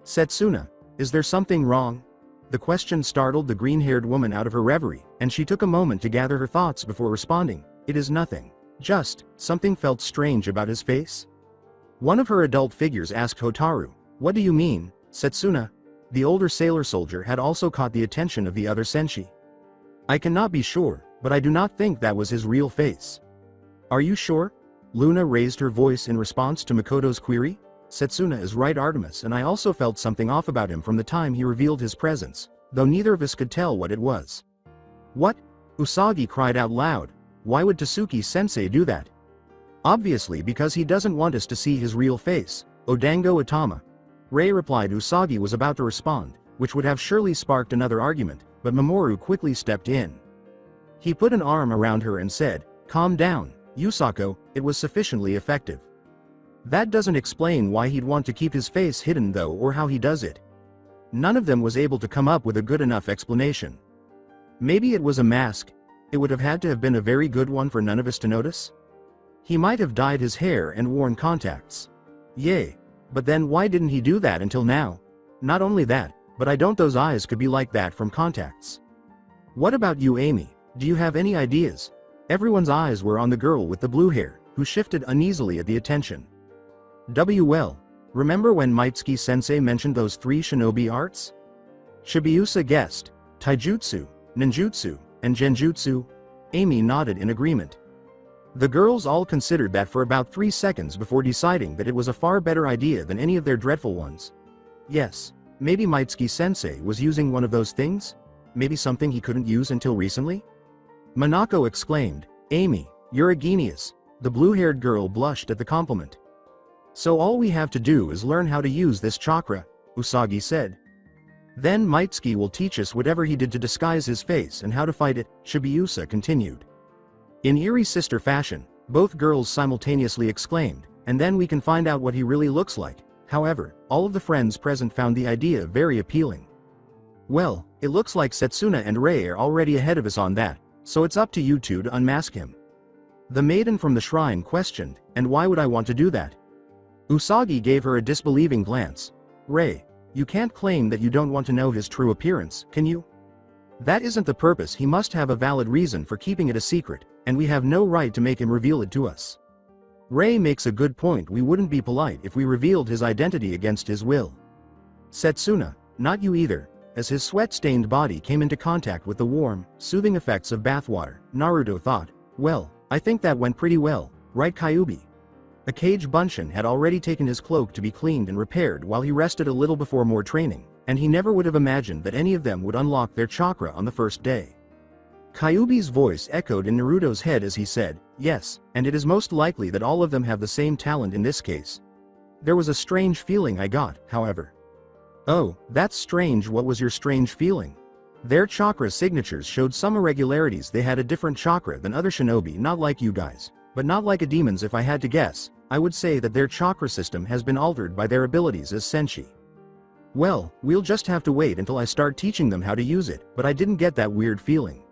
Setsuna, is there something wrong? The question startled the green-haired woman out of her reverie, and she took a moment to gather her thoughts before responding, it is nothing. Just, something felt strange about his face? One of her adult figures asked Hotaru, what do you mean, Setsuna? The older sailor soldier had also caught the attention of the other senshi. I cannot be sure, but I do not think that was his real face. Are you sure? Luna raised her voice in response to Makoto's query. Setsuna is right, Artemis, and I also felt something off about him from the time he revealed his presence, though neither of us could tell what it was. What? Usagi cried out loud. Why would Tasuki-sensei do that? Obviously because he doesn't want us to see his real face, Odango Itama. Rei replied. Usagi was about to respond, which would have surely sparked another argument, but Mamoru quickly stepped in. He put an arm around her and said, calm down, Yusako, it was sufficiently effective. That doesn't explain why he'd want to keep his face hidden though, or how he does it. None of them was able to come up with a good enough explanation. Maybe it was a mask. It would have had to have been a very good one for none of us to notice. He might have dyed his hair and worn contacts. Yay. But then why didn't he do that until now? Not only that, but I don't those eyes could be like that from contacts. What about you, Amy? Do you have any ideas? Everyone's eyes were on the girl with the blue hair, who shifted uneasily at the attention. Well, remember when Mitsuki-sensei mentioned those 3 shinobi arts? Shibuya guessed, taijutsu, ninjutsu, and genjutsu. Amy nodded in agreement. The girls all considered that for about 3 seconds before deciding that it was a far better idea than any of their dreadful ones. Yes, maybe Mitsuki-sensei was using one of those things? Maybe something he couldn't use until recently? Minako exclaimed, Amy, you're a genius. The blue-haired girl blushed at the compliment. So all we have to do is learn how to use this chakra, Usagi said. Then Mitsuki will teach us whatever he did to disguise his face and how to fight it, Shibuya continued. In eerie sister fashion, both girls simultaneously exclaimed, and then we can find out what he really looks like. However, all of the friends present found the idea very appealing. Well, it looks like Setsuna and Rei are already ahead of us on that, so it's up to you two to unmask him. The maiden from the shrine questioned, and why would I want to do that? Usagi gave her a disbelieving glance. Rei, you can't claim that you don't want to know his true appearance, can you? That isn't the purpose. He must have a valid reason for keeping it a secret, and we have no right to make him reveal it to us. Rei makes a good point. We wouldn't be polite if we revealed his identity against his will. Setsuna, not you either. As his sweat-stained body came into contact with the warm, soothing effects of bathwater, Naruto thought, well, I think that went pretty well, right Kyubi? Akage Bunshin had already taken his cloak to be cleaned and repaired while he rested a little before more training, and he never would have imagined that any of them would unlock their chakra on the first day. Kyuubi's voice echoed in Naruto's head as he said, "Yes, and it is most likely that all of them have the same talent in this case." There was a strange feeling I got, however. "Oh, that's strange. What was your strange feeling?" "Their chakra signatures showed some irregularities. They had a different chakra than other shinobi, not like you guys, but not like a demon's. If I had to guess, I would say that their chakra system has been altered by their abilities as senshi." "Well, we'll just have to wait until I start teaching them how to use it, but I didn't get that weird feeling."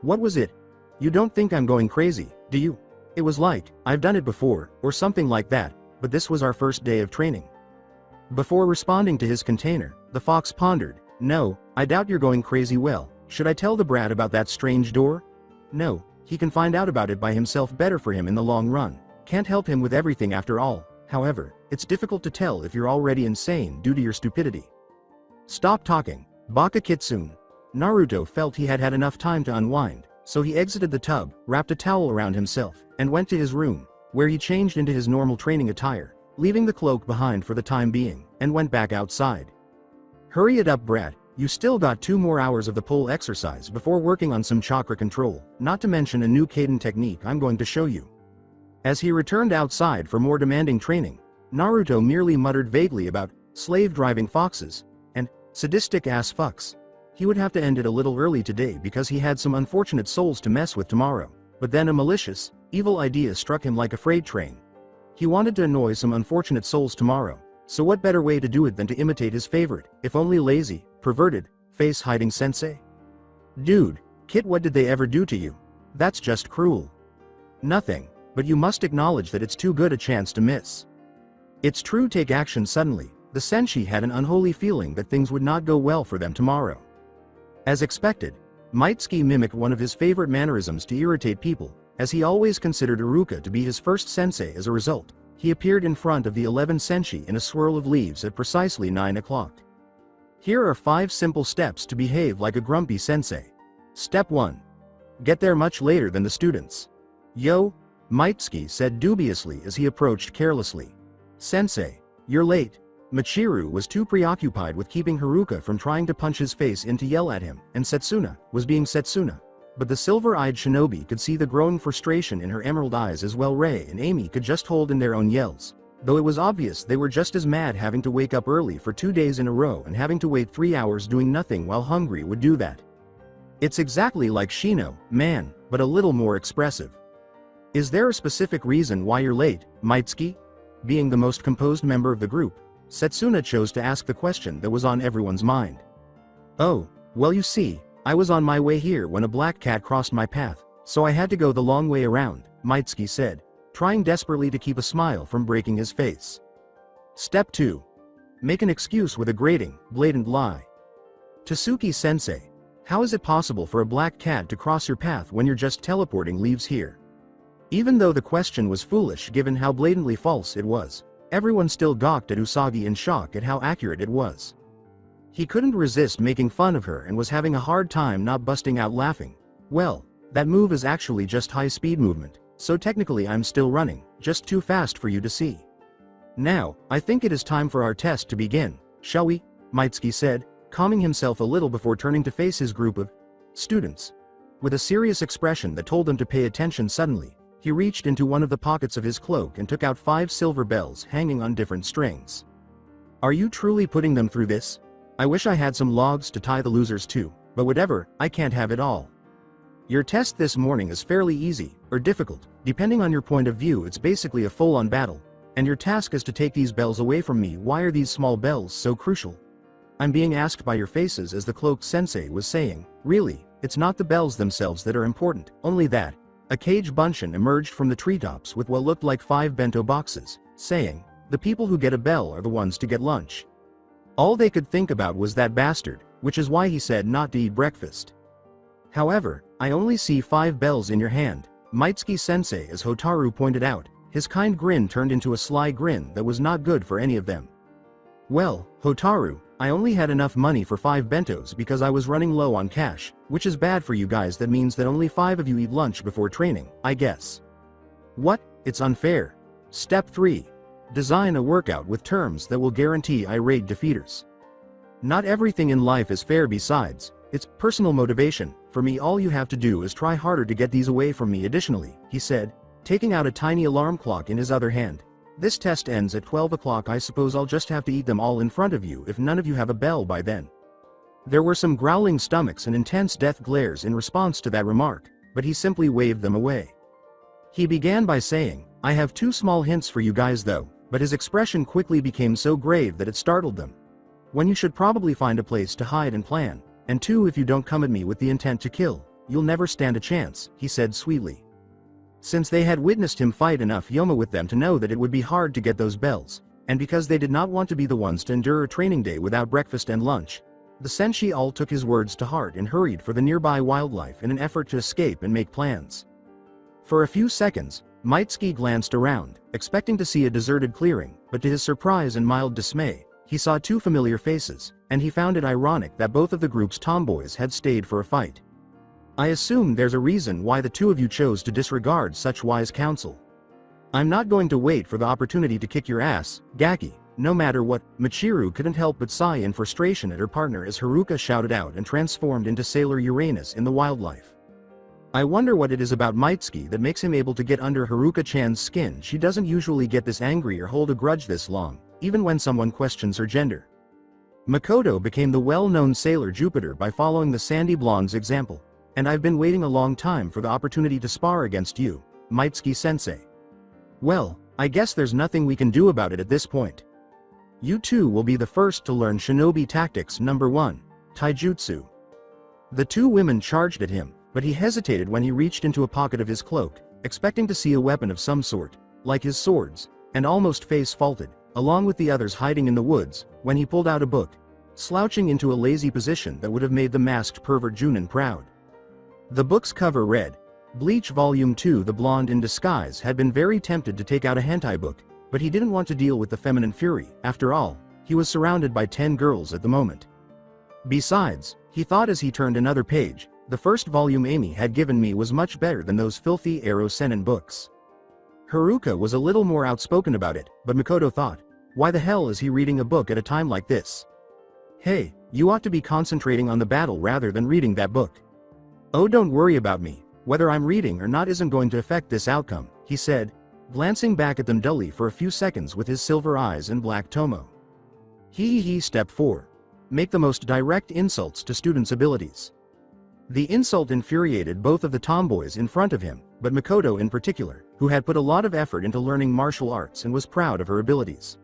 "What was it? You don't think I'm going crazy, do you? It was like, I've done it before, or something like that, but this was our first day of training." Before responding to his container, the fox pondered, "No, I doubt you're going crazy. Well, should I tell the brat about that strange door? No, he can find out about it by himself. Better for him in the long run. Can't help him with everything after all. However, it's difficult to tell if you're already insane due to your stupidity." "Stop talking, Baka Kitsune." Naruto felt he had had enough time to unwind, so he exited the tub, wrapped a towel around himself, and went to his room, where he changed into his normal training attire, leaving the cloak behind for the time being, and went back outside. "Hurry it up, brat, you still got 2 more hours of the pole exercise before working on some chakra control, not to mention a new Kaden technique I'm going to show you." As he returned outside for more demanding training, Naruto merely muttered vaguely about slave-driving foxes and sadistic-ass fucks. He would have to end it a little early today because he had some unfortunate souls to mess with tomorrow, but then a malicious, evil idea struck him like a freight train. He wanted to annoy some unfortunate souls tomorrow, so what better way to do it than to imitate his favorite, if only lazy, perverted, face-hiding sensei? "Dude, Kit, what did they ever do to you? That's just cruel." "Nothing, but you must acknowledge that it's too good a chance to miss." "It's true. Take action." Suddenly, the senshi had an unholy feeling that things would not go well for them tomorrow. As expected, Mitsuki mimicked one of his favorite mannerisms to irritate people, as he always considered Iruka to be his first sensei. As a result, he appeared in front of the 11 senshi in a swirl of leaves at precisely 9 o'clock. Here are 5 simple steps to behave like a grumpy sensei. Step 1. Get there much later than the students. "Yo," Mitsuki said dubiously as he approached carelessly. "Sensei, you're late." Michiru was too preoccupied with keeping Haruka from trying to punch his face in to yell at him, and Setsuna was being Setsuna. But the silver-eyed shinobi could see the growing frustration in her emerald eyes as well. Rei and Amy could just hold in their own yells, though it was obvious they were just as mad. Having to wake up early for 2 days in a row and having to wait 3 hours doing nothing while hungry would do that. It's exactly like Shino, man, but a little more expressive. "Is there a specific reason why you're late, Mitsuki?" Being the most composed member of the group, Setsuna chose to ask the question that was on everyone's mind. "Oh, well, you see, I was on my way here when a black cat crossed my path, so I had to go the long way around," Mitsuki said, trying desperately to keep a smile from breaking his face. Step 2. Make an excuse with a grating, blatant lie. Tsuki-sensei, how is it possible for a black cat to cross your path when you're just teleporting leaves here? Even though the question was foolish given how blatantly false it was, everyone still gawked at Usagi in shock at how accurate it was. He couldn't resist making fun of her and was having a hard time not busting out laughing. "Well, that move is actually just high-speed movement, so technically I'm still running, just too fast for you to see. Now, I think it is time for our test to begin, shall we?" Mitsuki said, calming himself a little before turning to face his group of students. With a serious expression that told them to pay attention. Suddenly, he reached into one of the pockets of his cloak and took out 5 silver bells hanging on different strings. "Are you truly putting them through this? I wish I had some logs to tie the losers to, but whatever, I can't have it all. Your test this morning is fairly easy, or difficult, depending on your point of view. It's basically a full-on battle, and your task is to take these bells away from me." "Why are these small bells so crucial? I'm being asked by your faces," as the cloaked sensei was saying. "Really, it's not the bells themselves that are important, only that." Akage Bunshin emerged from the treetops with what looked like 5 bento boxes, saying, "The people who get a bell are the ones to get lunch." All they could think about was that bastard, which is why he said not to eat breakfast. "However, I only see 5 bells in your hand, Mitsuki-sensei," as Hotaru pointed out. His kind grin turned into a sly grin that was not good for any of them. "Well, Hotaru, I only had enough money for 5 bentos because I was running low on cash, which is bad for you guys. That means that only 5 of you eat lunch before training, I guess." "What? It's unfair. Step 3. Design a workout with terms that will guarantee irate defeaters. Not everything in life is fair besides, it's personal motivation. For me, all you have to do is try harder to get these away from me. Additionally, he said, taking out a tiny alarm clock in his other hand. This test ends at 12 o'clock. I suppose I'll just have to eat them all in front of you if none of you have a bell by then. There were some growling stomachs and intense death glares in response to that remark, but he simply waved them away. He began by saying, I have 2 small hints for you guys though, but his expression quickly became so grave that it startled them. 1, you should probably find a place to hide and plan, and 2, if you don't come at me with the intent to kill, you'll never stand a chance, he said sweetly. Since they had witnessed him fight enough Yoma with them to know that it would be hard to get those bells, and because they did not want to be the ones to endure a training day without breakfast and lunch, the Senshi all took his words to heart and hurried for the nearby wildlife in an effort to escape and make plans. For a few seconds, Mitsuki glanced around, expecting to see a deserted clearing, but to his surprise and mild dismay, he saw 2 familiar faces, and he found it ironic that both of the group's tomboys had stayed for a fight. I assume there's a reason why the 2 of you chose to disregard such wise counsel. I'm not going to wait for the opportunity to kick your ass, Gaki, no matter what. Michiru couldn't help but sigh in frustration at her partner as Haruka shouted out and transformed into Sailor Uranus in the wildlife. I wonder what it is about Mitsuki that makes him able to get under Haruka-chan's skin. She doesn't usually get this angry or hold a grudge this long, even when someone questions her gender. Makoto became the well-known Sailor Jupiter by following the Sandy Blonde's example, and I've been waiting a long time for the opportunity to spar against you, Mitsuki-sensei. Well, I guess there's nothing we can do about it at this point. You 2 will be the first to learn Shinobi Tactics Number 1, Taijutsu. The 2 women charged at him, but he hesitated when he reached into a pocket of his cloak, expecting to see a weapon of some sort, like his swords, and almost face-faulted, along with the others hiding in the woods, when he pulled out a book, slouching into a lazy position that would have made the masked pervert Junin proud. The book's cover read, Bleach Volume 2. The blonde in disguise had been very tempted to take out a hentai book, but he didn't want to deal with the feminine fury. After all, he was surrounded by 10 girls at the moment. Besides, he thought as he turned another page, the first volume Amy had given me was much better than those filthy Ero Seinen books. Haruka was a little more outspoken about it, but Makoto thought, why the hell is he reading a book at a time like this? Hey, you ought to be concentrating on the battle rather than reading that book. Oh, don't worry about me, whether I'm reading or not isn't going to affect this outcome, he said, glancing back at them dully for a few seconds with his silver eyes and black tomo. Step 4. Make the most direct insults to students' abilities. The insult infuriated both of the tomboys in front of him, but Makoto in particular, who had put a lot of effort into learning martial arts and was proud of her abilities.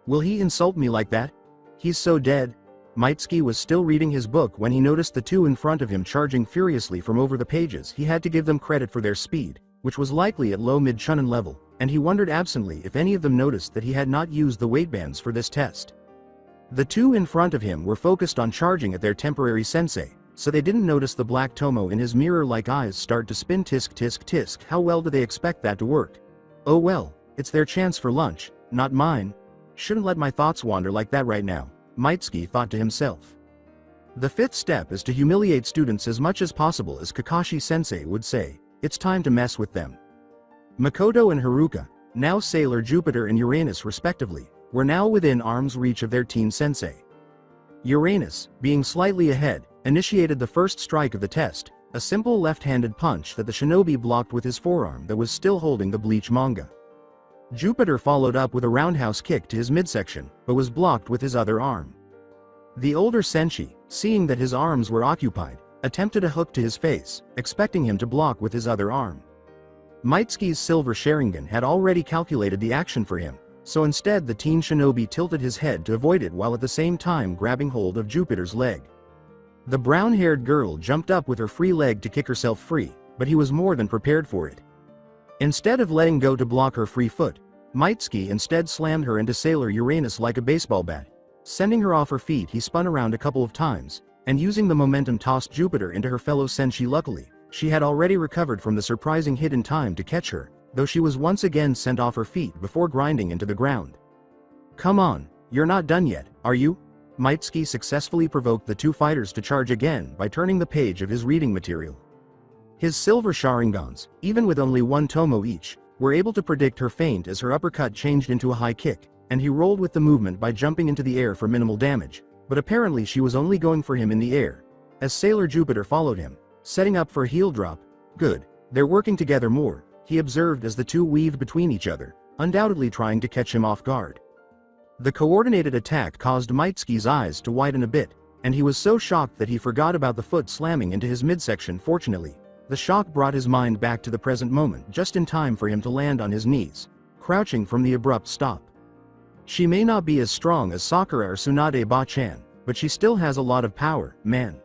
Will he insult me like that? He's so dead. Mitsuki was still reading his book when he noticed the 2 in front of him charging furiously from over the pages. He had to give them credit for their speed, which was likely at low mid-chunin level, and he wondered absently if any of them noticed that he had not used the weight bands for this test. The 2 in front of him were focused on charging at their temporary sensei, so they didn't notice the black tomo in his mirror-like eyes start to spin. Tisk tisk tisk. How well do they expect that to work? Oh well, it's their chance for lunch, not mine. Shouldn't let my thoughts wander like that right now, Mitsuki thought to himself. The 5th step is to humiliate students as much as possible. As Kakashi-sensei would say, it's time to mess with them. Makoto and Haruka, now Sailor Jupiter and Uranus respectively, were now within arm's reach of their teen sensei. Uranus, being slightly ahead, initiated the first strike of the test, a simple left-handed punch that the shinobi blocked with his forearm that was still holding the Bleach manga. Jupiter followed up with a roundhouse kick to his midsection, but was blocked with his other arm. The older senshi, seeing that his arms were occupied, attempted a hook to his face, expecting him to block with his other arm. Mitsuki's silver Sharingan had already calculated the action for him, so instead the teen shinobi tilted his head to avoid it while at the same time grabbing hold of Jupiter's leg. The brown-haired girl jumped up with her free leg to kick herself free, but he was more than prepared for it. Instead of letting go to block her free foot, Mitsuki instead slammed her into Sailor Uranus like a baseball bat. Sending her off her feet, he spun around a couple of times, and using the momentum tossed Jupiter into her fellow senshi. Luckily, she had already recovered from the surprising hit in time to catch her, though she was once again sent off her feet before grinding into the ground. Come on, you're not done yet, are you? Mitsuki successfully provoked the 2 fighters to charge again by turning the page of his reading material. His silver Sharingans, even with only 1 tomo each, were able to predict her feint as her uppercut changed into a high kick, and he rolled with the movement by jumping into the air for minimal damage, but apparently she was only going for him in the air. As Sailor Jupiter followed him, setting up for a heel drop. Good. They're working together more, he observed as the two weaved between each other, undoubtedly trying to catch him off guard. The coordinated attack caused Mitsuki's eyes to widen a bit, and he was so shocked that he forgot about the foot slamming into his midsection. Fortunately, the shock brought his mind back to the present moment just in time for him to land on his knees, crouching from the abrupt stop. She may not be as strong as Sakura or Tsunade Ba-chan, but she still has a lot of power, man.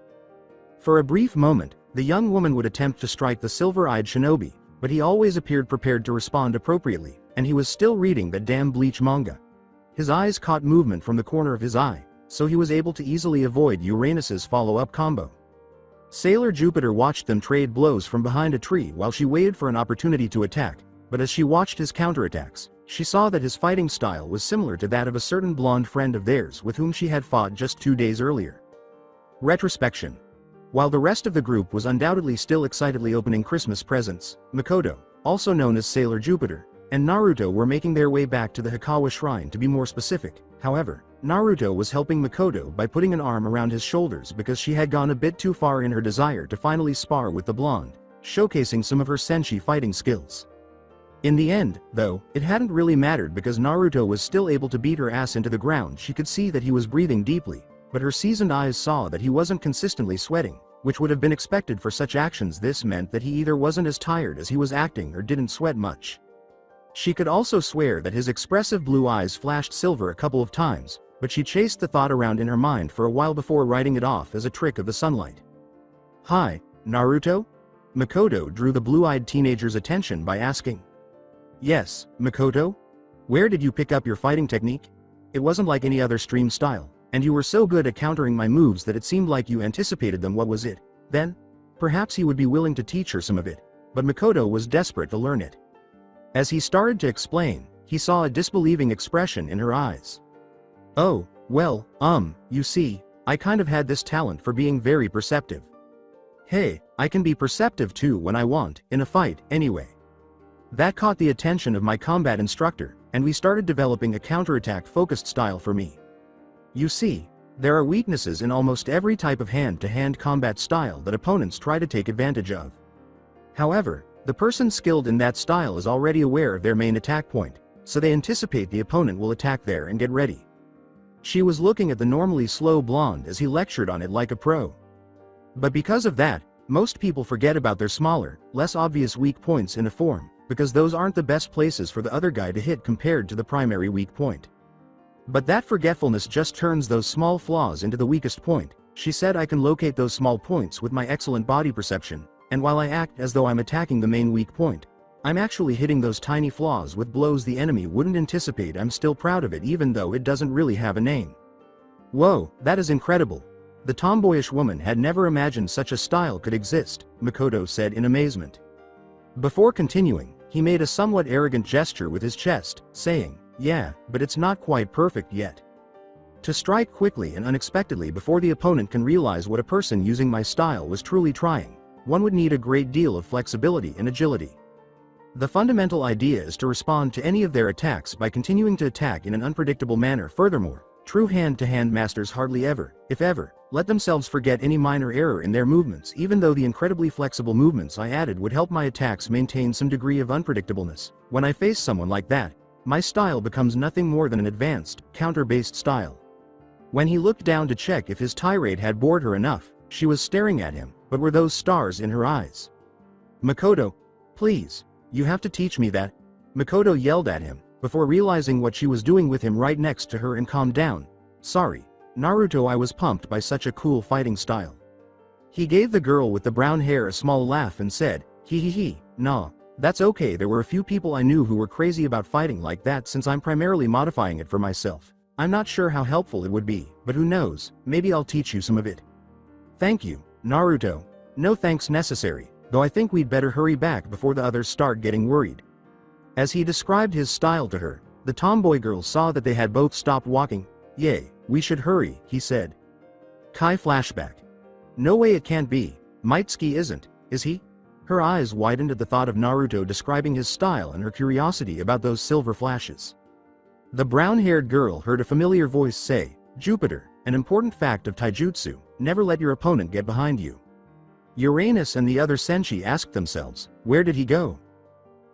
For a brief moment, the young woman would attempt to strike the silver-eyed shinobi, but he always appeared prepared to respond appropriately, and he was still reading that damn Bleach manga. His eyes caught movement from the corner of his eye, so he was able to easily avoid Uranus's follow-up combo. Sailor Jupiter watched them trade blows from behind a tree while she waited for an opportunity to attack, but as she watched his counterattacks, she saw that his fighting style was similar to that of a certain blonde friend of theirs with whom she had fought just 2 days earlier. Retrospection. While the rest of the group was undoubtedly still excitedly opening Christmas presents, Makoto, also known as Sailor Jupiter, and Naruto were making their way back to the Hikawa shrine. To be more specific, however, Naruto was helping Makoto by putting an arm around his shoulders because she had gone a bit too far in her desire to finally spar with the blonde, showcasing some of her senshi fighting skills. In the end, though, it hadn't really mattered because Naruto was still able to beat her ass into the ground. She could see that he was breathing deeply, but her seasoned eyes saw that he wasn't consistently sweating, which would have been expected for such actions. This meant that he either wasn't as tired as he was acting or didn't sweat much. She could also swear that his expressive blue eyes flashed silver a couple of times, but she chased the thought around in her mind for a while before writing it off as a trick of the sunlight. "Hi, Naruto?" Makoto drew the blue-eyed teenager's attention by asking. "Yes, Makoto? Where did you pick up your fighting technique? It wasn't like any other stream style, and you were so good at countering my moves that it seemed like you anticipated them. What was it, then?" Perhaps he would be willing to teach her some of it, but Makoto was desperate to learn it. As he started to explain, he saw a disbelieving expression in her eyes. "Oh, well, you see, I kind of had this talent for being very perceptive. Hey, I can be perceptive too when I want, in a fight, anyway." That caught the attention of my combat instructor, and we started developing a counterattack-focused style for me. You see, there are weaknesses in almost every type of hand-to-hand combat style that opponents try to take advantage of. However, the person skilled in that style is already aware of their main attack point, so they anticipate the opponent will attack there and get ready. She was looking at the normally slow blonde as he lectured on it like a pro. But because of that, most people forget about their smaller, less obvious weak points in a form, because those aren't the best places for the other guy to hit compared to the primary weak point. But that forgetfulness just turns those small flaws into the weakest point. She said, "I can locate those small points with my excellent body perception, and while I act as though I'm attacking the main weak point, I'm actually hitting those tiny flaws with blows the enemy wouldn't anticipate. I'm still proud of it even though it doesn't really have a name." "Whoa, that is incredible." The tomboyish woman had never imagined such a style could exist, Makoto said in amazement. Before continuing, he made a somewhat arrogant gesture with his chest, saying, "Yeah, but it's not quite perfect yet. To strike quickly and unexpectedly before the opponent can realize what a person using my style was truly trying, one would need a great deal of flexibility and agility. The fundamental idea is to respond to any of their attacks by continuing to attack in an unpredictable manner. Furthermore, true hand-to-hand masters hardly ever, if ever, let themselves forget any minor error in their movements, even though the incredibly flexible movements I added would help my attacks maintain some degree of unpredictableness. When I face someone like that, my style becomes nothing more than an advanced, counter-based style." When he looked down to check if his tirade had bored her enough, she was staring at him, but were those stars in her eyes? "Makoto, please, you have to teach me that," Makoto yelled at him, before realizing what she was doing with him right next to her and calmed down. "Sorry, Naruto, I was pumped by such a cool fighting style." He gave the girl with the brown hair a small laugh and said, "Hee, nah, that's okay. There were a few people I knew who were crazy about fighting like that. Since I'm primarily modifying it for myself, I'm not sure how helpful it would be, but who knows, maybe I'll teach you some of it." "Thank you, Naruto. No thanks necessary, though I think we'd better hurry back before the others start getting worried." As he described his style to her, the tomboy girl saw that they had both stopped walking. "Yay, we should hurry," he said. Kai flashback. "No way, it can't be. Mitsuki isn't, is he?" Her eyes widened at the thought of Naruto describing his style and her curiosity about those silver flashes. The brown-haired girl heard a familiar voice say, "Jupiter, an important fact of taijutsu, never let your opponent get behind you." Uranus and the other senshi asked themselves, where did he go?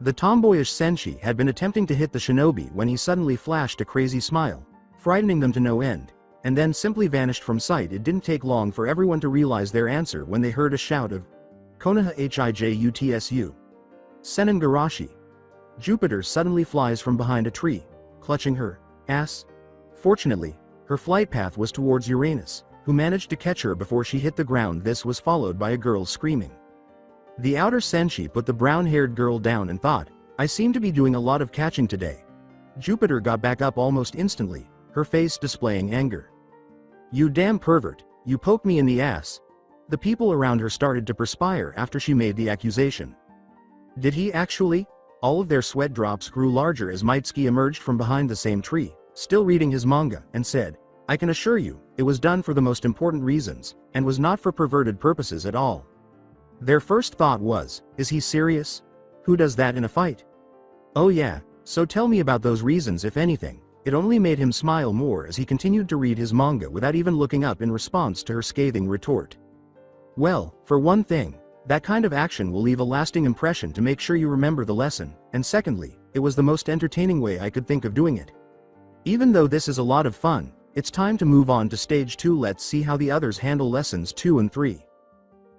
The tomboyish senshi had been attempting to hit the shinobi when he suddenly flashed a crazy smile, frightening them to no end, and then simply vanished from sight. It didn't take long for everyone to realize their answer when they heard a shout of Konoha Hijutsu. Senin Garashi. Jupiter suddenly flies from behind a tree, clutching her ass. Fortunately, her flight path was towards Uranus, who managed to catch her before she hit the ground. This was followed by a girl screaming. The outer senshi put the brown-haired girl down and thought, I seem to be doing a lot of catching today. Jupiter got back up almost instantly, her face displaying anger. You damn pervert, you poked me in the ass. The people around her started to perspire after she made the accusation. Did he actually? All of their sweat drops grew larger as Mitsuki emerged from behind the same tree, still reading his manga, and said, I can assure you, it was done for the most important reasons, and was not for perverted purposes at all. Their first thought was, is he serious? Who does that in a fight? Oh yeah, so tell me about those reasons if anything. It only made him smile more as he continued to read his manga without even looking up in response to her scathing retort. Well, for one thing, that kind of action will leave a lasting impression to make sure you remember the lesson, and secondly, it was the most entertaining way I could think of doing it. Even though this is a lot of fun, it's time to move on to stage 2. Let's see how the others handle lessons 2 and 3.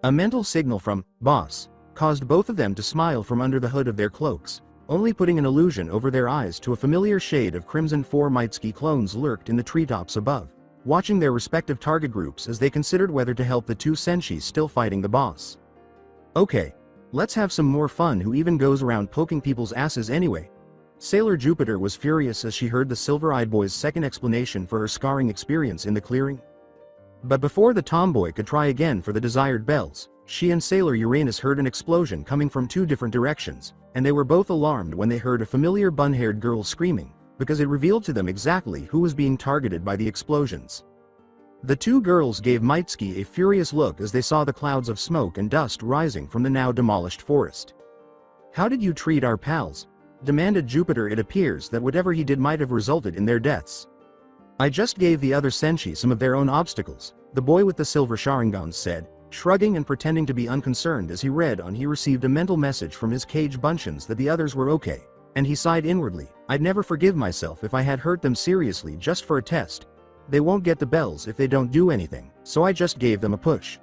A mental signal from boss caused both of them to smile from under the hood of their cloaks, only putting an illusion over their eyes to a familiar shade of crimson. 4 Mitsuki clones lurked in the treetops above, watching their respective target groups as they considered whether to help the two senshis still fighting the boss. Okay, let's have some more fun. Who even goes around poking people's asses anyway? Sailor Jupiter was furious as she heard the silver-eyed boy's second explanation for her scarring experience in the clearing. But before the tomboy could try again for the desired bells, she and Sailor Uranus heard an explosion coming from 2 different directions, and they were both alarmed when they heard a familiar bun-haired girl screaming, because it revealed to them exactly who was being targeted by the explosions. The 2 girls gave Mitsuki a furious look as they saw the clouds of smoke and dust rising from the now demolished forest. How did you treat our pals? Demanded Jupiter. It appears that whatever he did might have resulted in their deaths. I just gave the other senshi some of their own obstacles, the boy with the silver Sharingans said, shrugging and pretending to be unconcerned as he read on. He received a mental message from his cage buncheons that the others were okay, and he sighed inwardly. I'd never forgive myself if I had hurt them seriously just for a test. They won't get the bells if they don't do anything, so I just gave them a push.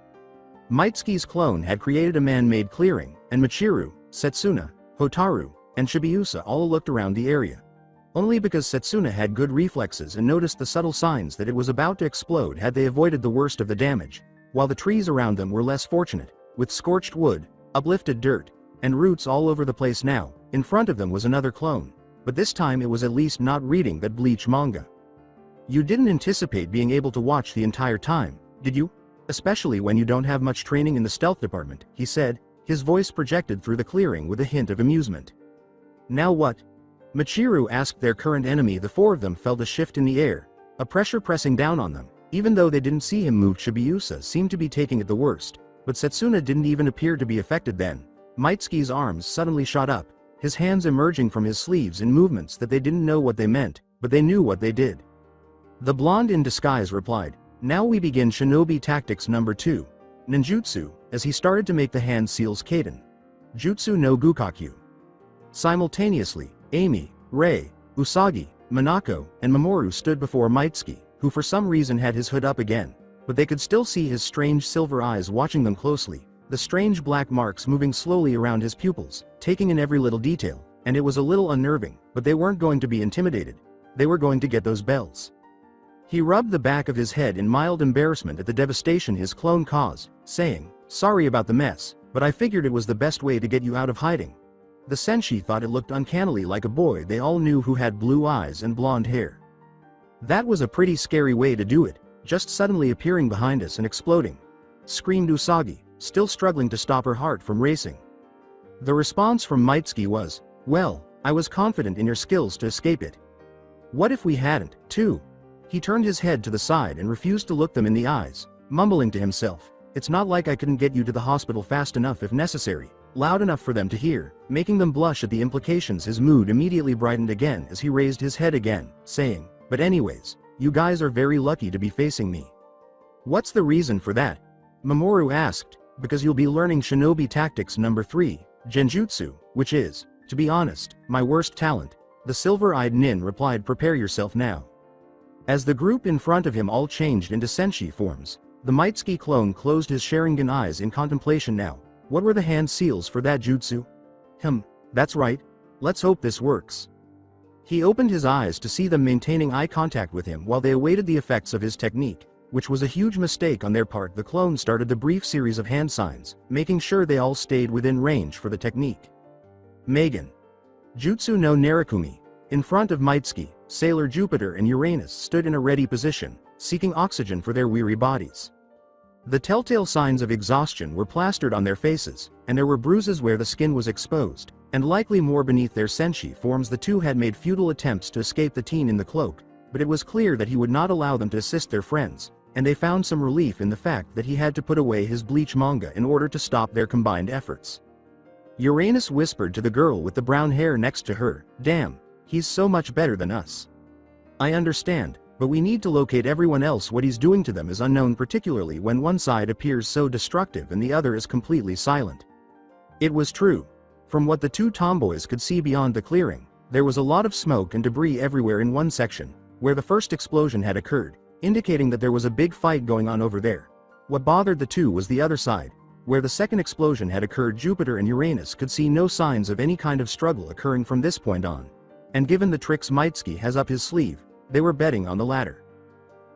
Mitsuki's clone had created a man-made clearing, and Michiru, Setsuna, Hotaru, and Shibuya all looked around the area. Only because Setsuna had good reflexes and noticed the subtle signs that it was about to explode had they avoided the worst of the damage, while the trees around them were less fortunate, with scorched wood, uplifted dirt, and roots all over the place. Now, in front of them was another clone, but this time it was at least not reading that Bleach manga. You didn't anticipate being able to watch the entire time, did you? Especially when you don't have much training in the stealth department, he said, his voice projected through the clearing with a hint of amusement. Now what? Michiru asked their current enemy. The 4 of them felt a shift in the air, a pressure pressing down on them. Even though they didn't see him move, Shibuya seemed to be taking it the worst, but Setsuna didn't even appear to be affected. Then, Mitsuki's arms suddenly shot up, his hands emerging from his sleeves in movements that they didn't know what they meant, but they knew what they did. The blonde in disguise replied, now we begin Shinobi Tactics number 2, Ninjutsu, as he started to make the hand seals Kaden. Jutsu no Gukakyu. Simultaneously, Amy, Rei, Usagi, Minako, and Mamoru stood before Mitsuki, who for some reason had his hood up again, but they could still see his strange silver eyes watching them closely, the strange black marks moving slowly around his pupils, taking in every little detail, and it was a little unnerving, but they weren't going to be intimidated. They were going to get those bells. He rubbed the back of his head in mild embarrassment at the devastation his clone caused, saying, sorry about the mess, but I figured it was the best way to get you out of hiding. The senshi thought it looked uncannily like a boy they all knew who had blue eyes and blonde hair. That was a pretty scary way to do it, just suddenly appearing behind us and exploding, screamed Usagi, still struggling to stop her heart from racing. The response from Mitsuki was, well, I was confident in your skills to escape it. What if we hadn't, too? He turned his head to the side and refused to look them in the eyes, mumbling to himself, it's not like I couldn't get you to the hospital fast enough if necessary. loud enough for them to hear, making them blush at the implications. His mood immediately brightened again as he raised his head again, saying, "But anyways, you guys are very lucky to be facing me." "What's the reason for that?" Mamoru asked. "Because you'll be learning Shinobi Tactics number 3, Genjutsu, which is, to be honest, my worst talent," the silver-eyed nin replied. "Prepare yourself now." As the group in front of him all changed into senshi forms, the Mitsuki clone closed his Sharingan eyes in contemplation now. What were the hand seals for that jutsu? That's right. Let's hope this works. He opened his eyes to see them maintaining eye contact with him while they awaited the effects of his technique, which was a huge mistake on their part. The clone started the brief series of hand signs, making sure they all stayed within range for the technique. Megan. Jutsu no Narakumi. In front of Mitsuki, Sailor Jupiter and Uranus stood in a ready position, seeking oxygen for their weary bodies. The telltale signs of exhaustion were plastered on their faces, and there were bruises where the skin was exposed, and likely more beneath their senshi forms. The two had made futile attempts to escape the teen in the cloak, but it was clear that he would not allow them to assist their friends, and they found some relief in the fact that he had to put away his bleach manga in order to stop their combined efforts. Uranus whispered to the girl with the brown hair next to her, "Damn, he's so much better than us." "I understand, but we need to locate everyone else. What he's doing to them is unknown, particularly when one side appears so destructive and the other is completely silent." It was true. From what the two tomboys could see beyond the clearing, there was a lot of smoke and debris everywhere in one section, where the first explosion had occurred, indicating that there was a big fight going on over there. What bothered the two was the other side, where the second explosion had occurred. Jupiter and Uranus could see no signs of any kind of struggle occurring from this point on. And given the tricks Mitsuki has up his sleeve, they were betting on the latter.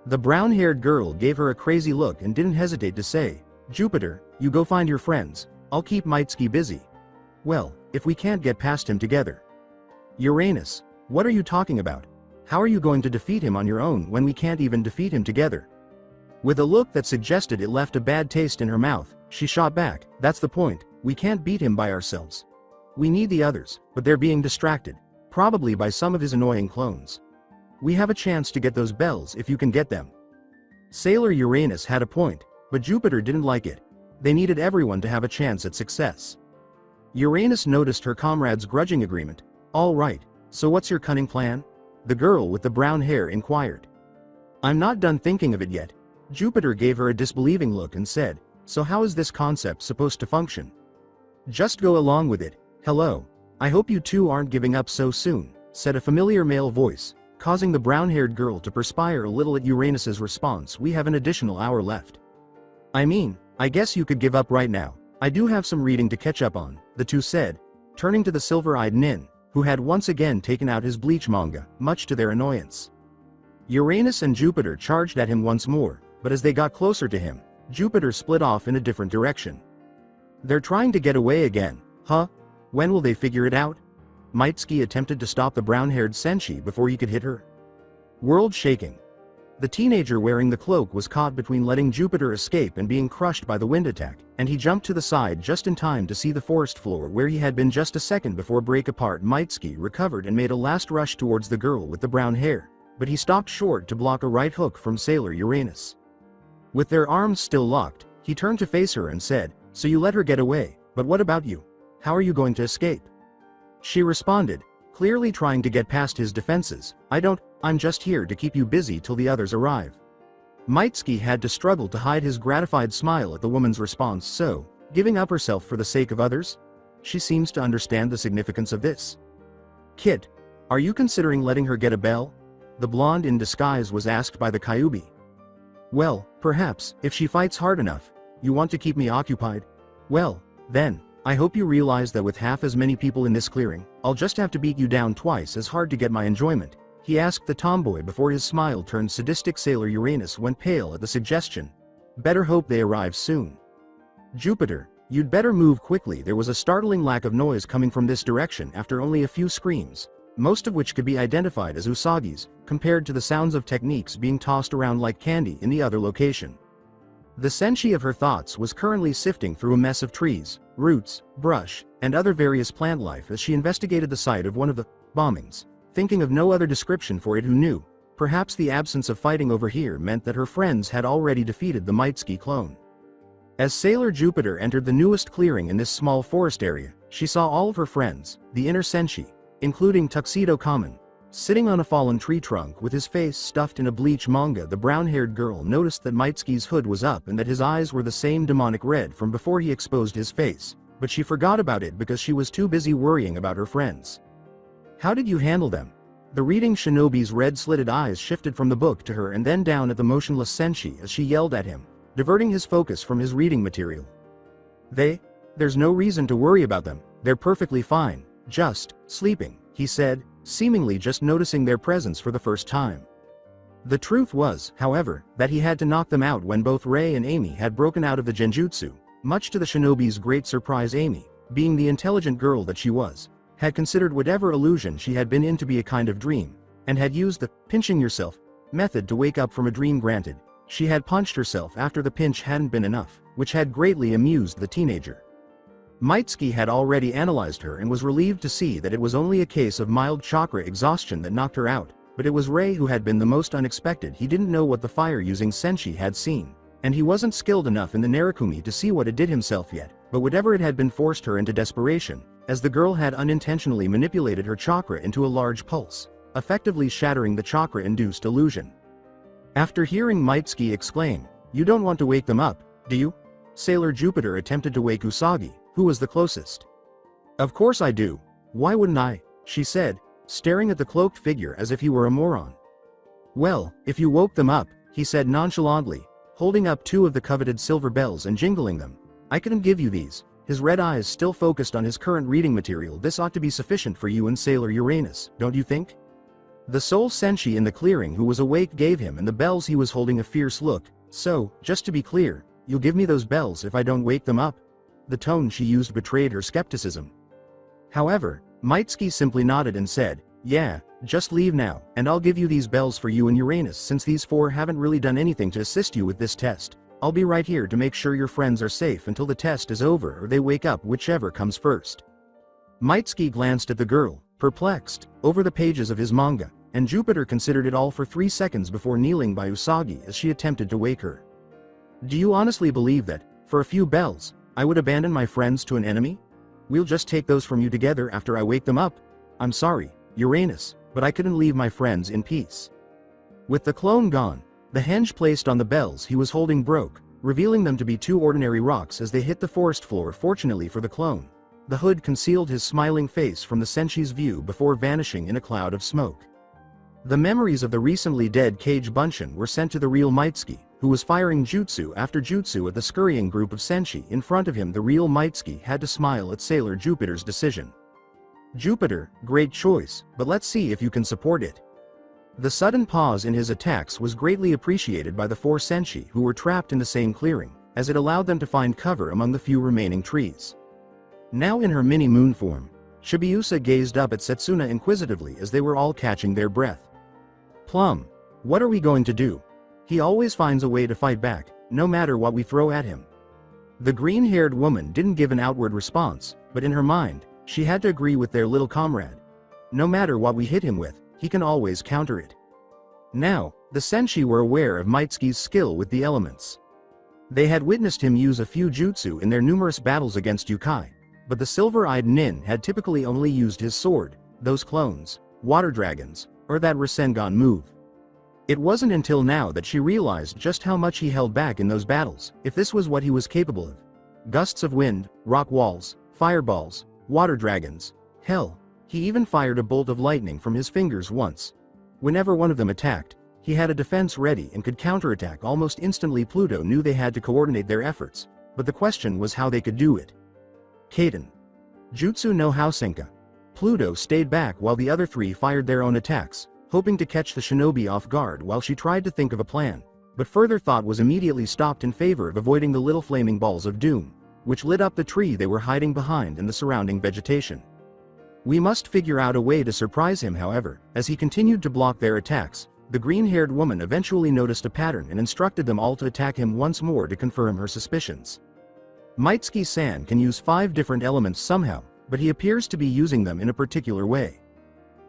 The brown-haired girl gave her a crazy look and didn't hesitate to say, "Jupiter, you go find your friends, I'll keep Mitsuki busy." "Well, if we can't get past him together." "Uranus, what are you talking about? How are you going to defeat him on your own when we can't even defeat him together?" With a look that suggested it left a bad taste in her mouth, she shot back, "That's the point, we can't beat him by ourselves. We need the others, but they're being distracted, probably by some of his annoying clones. We have a chance to get those bells if you can get them." Sailor Uranus had a point, but Jupiter didn't like it. They needed everyone to have a chance at success. Uranus noticed her comrade's grudging agreement. "All right, so what's your cunning plan?" the girl with the brown hair inquired. "I'm not done thinking of it yet." Jupiter gave her a disbelieving look and said, "So how is this concept supposed to function?" "Just go along with it." "Hello. I hope you two aren't giving up so soon," said a familiar male voice, causing the brown-haired girl to perspire a little at Uranus's response. "We have an additional hour left." I guess you could give up right now. I do have some reading to catch up on," the two said, turning to the silver-eyed nin, who had once again taken out his bleach manga, much to their annoyance. Uranus and Jupiter charged at him once more, but as they got closer to him, Jupiter split off in a different direction. "They're trying to get away again, huh? When will they figure it out?" Mitsuki attempted to stop the brown-haired senshi before he could hit her. World shaking. The teenager wearing the cloak was caught between letting Jupiter escape and being crushed by the wind attack, and he jumped to the side just in time to see the forest floor where he had been just a second before break apart. Mitsuki recovered and made a last rush towards the girl with the brown hair, but he stopped short to block a right hook from Sailor Uranus. With their arms still locked, he turned to face her and said, "So you let her get away, but what about you? How are you going to escape?" She responded, clearly trying to get past his defenses, I'm just here to keep you busy till the others arrive." Mitsuki had to struggle to hide his gratified smile at the woman's response. "So, giving up herself for the sake of others? She seems to understand the significance of this." "Kit, are you considering letting her get a bell?" the blonde in disguise was asked by the Kyuubi. "Well, perhaps, if she fights hard enough. You want to keep me occupied? Well, then, I hope you realize that with half as many people in this clearing, I'll just have to beat you down twice as hard to get my enjoyment," he asked the tomboy before his smile turned sadistic. Sailor Uranus went pale at the suggestion. "Better hope they arrive soon." "Jupiter, you'd better move quickly." There was a startling lack of noise coming from this direction after only a few screams, most of which could be identified as Usagi's, compared to the sounds of techniques being tossed around like candy in the other location. The senshi of her thoughts was currently sifting through a mess of trees, roots, brush, and other various plant life as she investigated the site of one of the bombings, thinking of no other description for it. Who knew? Perhaps the absence of fighting over here meant that her friends had already defeated the Mitsuki clone. As Sailor Jupiter entered the newest clearing in this small forest area, she saw all of her friends, the inner Senshi, including Tuxedo Common, sitting on a fallen tree trunk with his face stuffed in a bleach manga. The brown-haired girl noticed that Mitsuki's hood was up and that his eyes were the same demonic red from before he exposed his face, but she forgot about it because she was too busy worrying about her friends. How did you handle them? The reading shinobi's red-slitted eyes shifted from the book to her and then down at the motionless Senshi as she yelled at him, diverting his focus from his reading material. There's no reason to worry about them, they're perfectly fine, just sleeping, he said, seemingly just noticing their presence for the first time. The truth was, however, that he had to knock them out when both Rei and Amy had broken out of the genjutsu, much to the shinobi's great surprise. Amy, being the intelligent girl that she was, had considered whatever illusion she had been in to be a kind of dream, and had used the pinching yourself method to wake up from a dream. Granted, she had punched herself after the pinch hadn't been enough, which had greatly amused the teenager. Mitsuki had already analyzed her and was relieved to see that it was only a case of mild chakra exhaustion that knocked her out, but it was Rei who had been the most unexpected. He didn't know what the fire-using Senshi had seen, and he wasn't skilled enough in the Narukumi to see what it did himself yet, but whatever it had been forced her into desperation, as the girl had unintentionally manipulated her chakra into a large pulse, effectively shattering the chakra-induced illusion. After hearing Mitsuki exclaim, "You don't want to wake them up, do you?" Sailor Jupiter attempted to wake Usagi, who was the closest. "Of course I do. Why wouldn't I?" she said, staring at the cloaked figure as if he were a moron. "Well, if you woke them up," he said nonchalantly, holding up two of the coveted silver bells and jingling them, "I couldn't give you these." His red eyes still focused on his current reading material. "This ought to be sufficient for you and Sailor Uranus, don't you think?" The sole Senshi in the clearing who was awake gave him and the bells he was holding a fierce look. "So, just to be clear, you'll give me those bells if I don't wake them up?" The tone she used betrayed her skepticism. However, Mitsuki simply nodded and said, "Yeah, just leave now, and I'll give you these bells for you and Uranus. Since these four haven't really done anything to assist you with this test, I'll be right here to make sure your friends are safe until the test is over or they wake up, whichever comes first." Mitsuki glanced at the girl, perplexed, over the pages of his manga, and Jupiter considered it all for 3 seconds before kneeling by Usagi as she attempted to wake her. "Do you honestly believe that, for a few bells, I would abandon my friends to an enemy? We'll just take those from you together after I wake them up. I'm sorry, Uranus, but I couldn't leave my friends in peace." With the clone gone, the hinge placed on the bells he was holding broke, revealing them to be two ordinary rocks as they hit the forest floor. Fortunately for the clone, the hood concealed his smiling face from the Senshi's view before vanishing in a cloud of smoke. The memories of the recently dead Kage Bunshin were sent to the real Mitsuki, who was firing jutsu after jutsu at the scurrying group of Senshi in front of him. The real Mitsuki had to smile at Sailor Jupiter's decision. "Jupiter, great choice, but let's see if you can support it." The sudden pause in his attacks was greatly appreciated by the four Senshi who were trapped in the same clearing, as it allowed them to find cover among the few remaining trees. Now in her mini-moon form, Shibuya gazed up at Setsuna inquisitively as they were all catching their breath. "Plum, what are we going to do? He always finds a way to fight back, no matter what we throw at him." The green-haired woman didn't give an outward response, but in her mind, she had to agree with their little comrade. No matter what we hit him with, he can always counter it. Now, the Senshi were aware of Mitsuki's skill with the elements. They had witnessed him use a few jutsu in their numerous battles against Yukai, but the silver-eyed nin had typically only used his sword, those clones, water dragons, or that Rasengan move. It wasn't until now that she realized just how much he held back in those battles. If this was what he was capable of, gusts of wind, rock walls, fireballs, water dragons, hell, he even fired a bolt of lightning from his fingers once. Whenever one of them attacked, he had a defense ready and could counterattack almost instantly. Pluto knew they had to coordinate their efforts, but the question was how they could do it. Kaden. Jutsu no Housenka. Pluto stayed back while the other three fired their own attacks, hoping to catch the shinobi off guard while she tried to think of a plan, but further thought was immediately stopped in favor of avoiding the little flaming balls of doom, which lit up the tree they were hiding behind and the surrounding vegetation. "We must figure out a way to surprise him." However, as he continued to block their attacks, the green-haired woman eventually noticed a pattern and instructed them all to attack him once more to confirm her suspicions. Mitsuki-san can use 5 different elements somehow, but he appears to be using them in a particular way.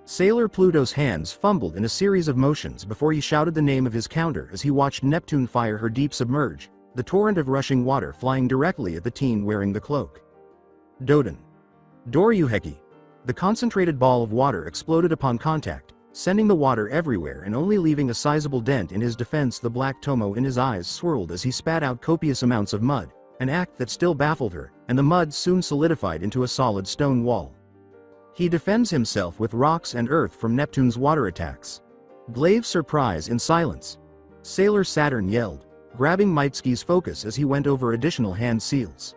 Sailor Pluto's hands fumbled in a series of motions before he shouted the name of his counter as he watched Neptune fire her deep submerge, the torrent of rushing water flying directly at the teen wearing the cloak. Doden. Doryuheki. The concentrated ball of water exploded upon contact, sending the water everywhere and only leaving a sizable dent in his defense. The black tomo in his eyes swirled as he spat out copious amounts of mud, an act that still baffled her, and the mud soon solidified into a solid stone wall. He defends himself with rocks and earth from Neptune's water attacks. Glaive surprise in silence. Sailor Saturn yelled, grabbing Mitsuki's focus as he went over additional hand seals.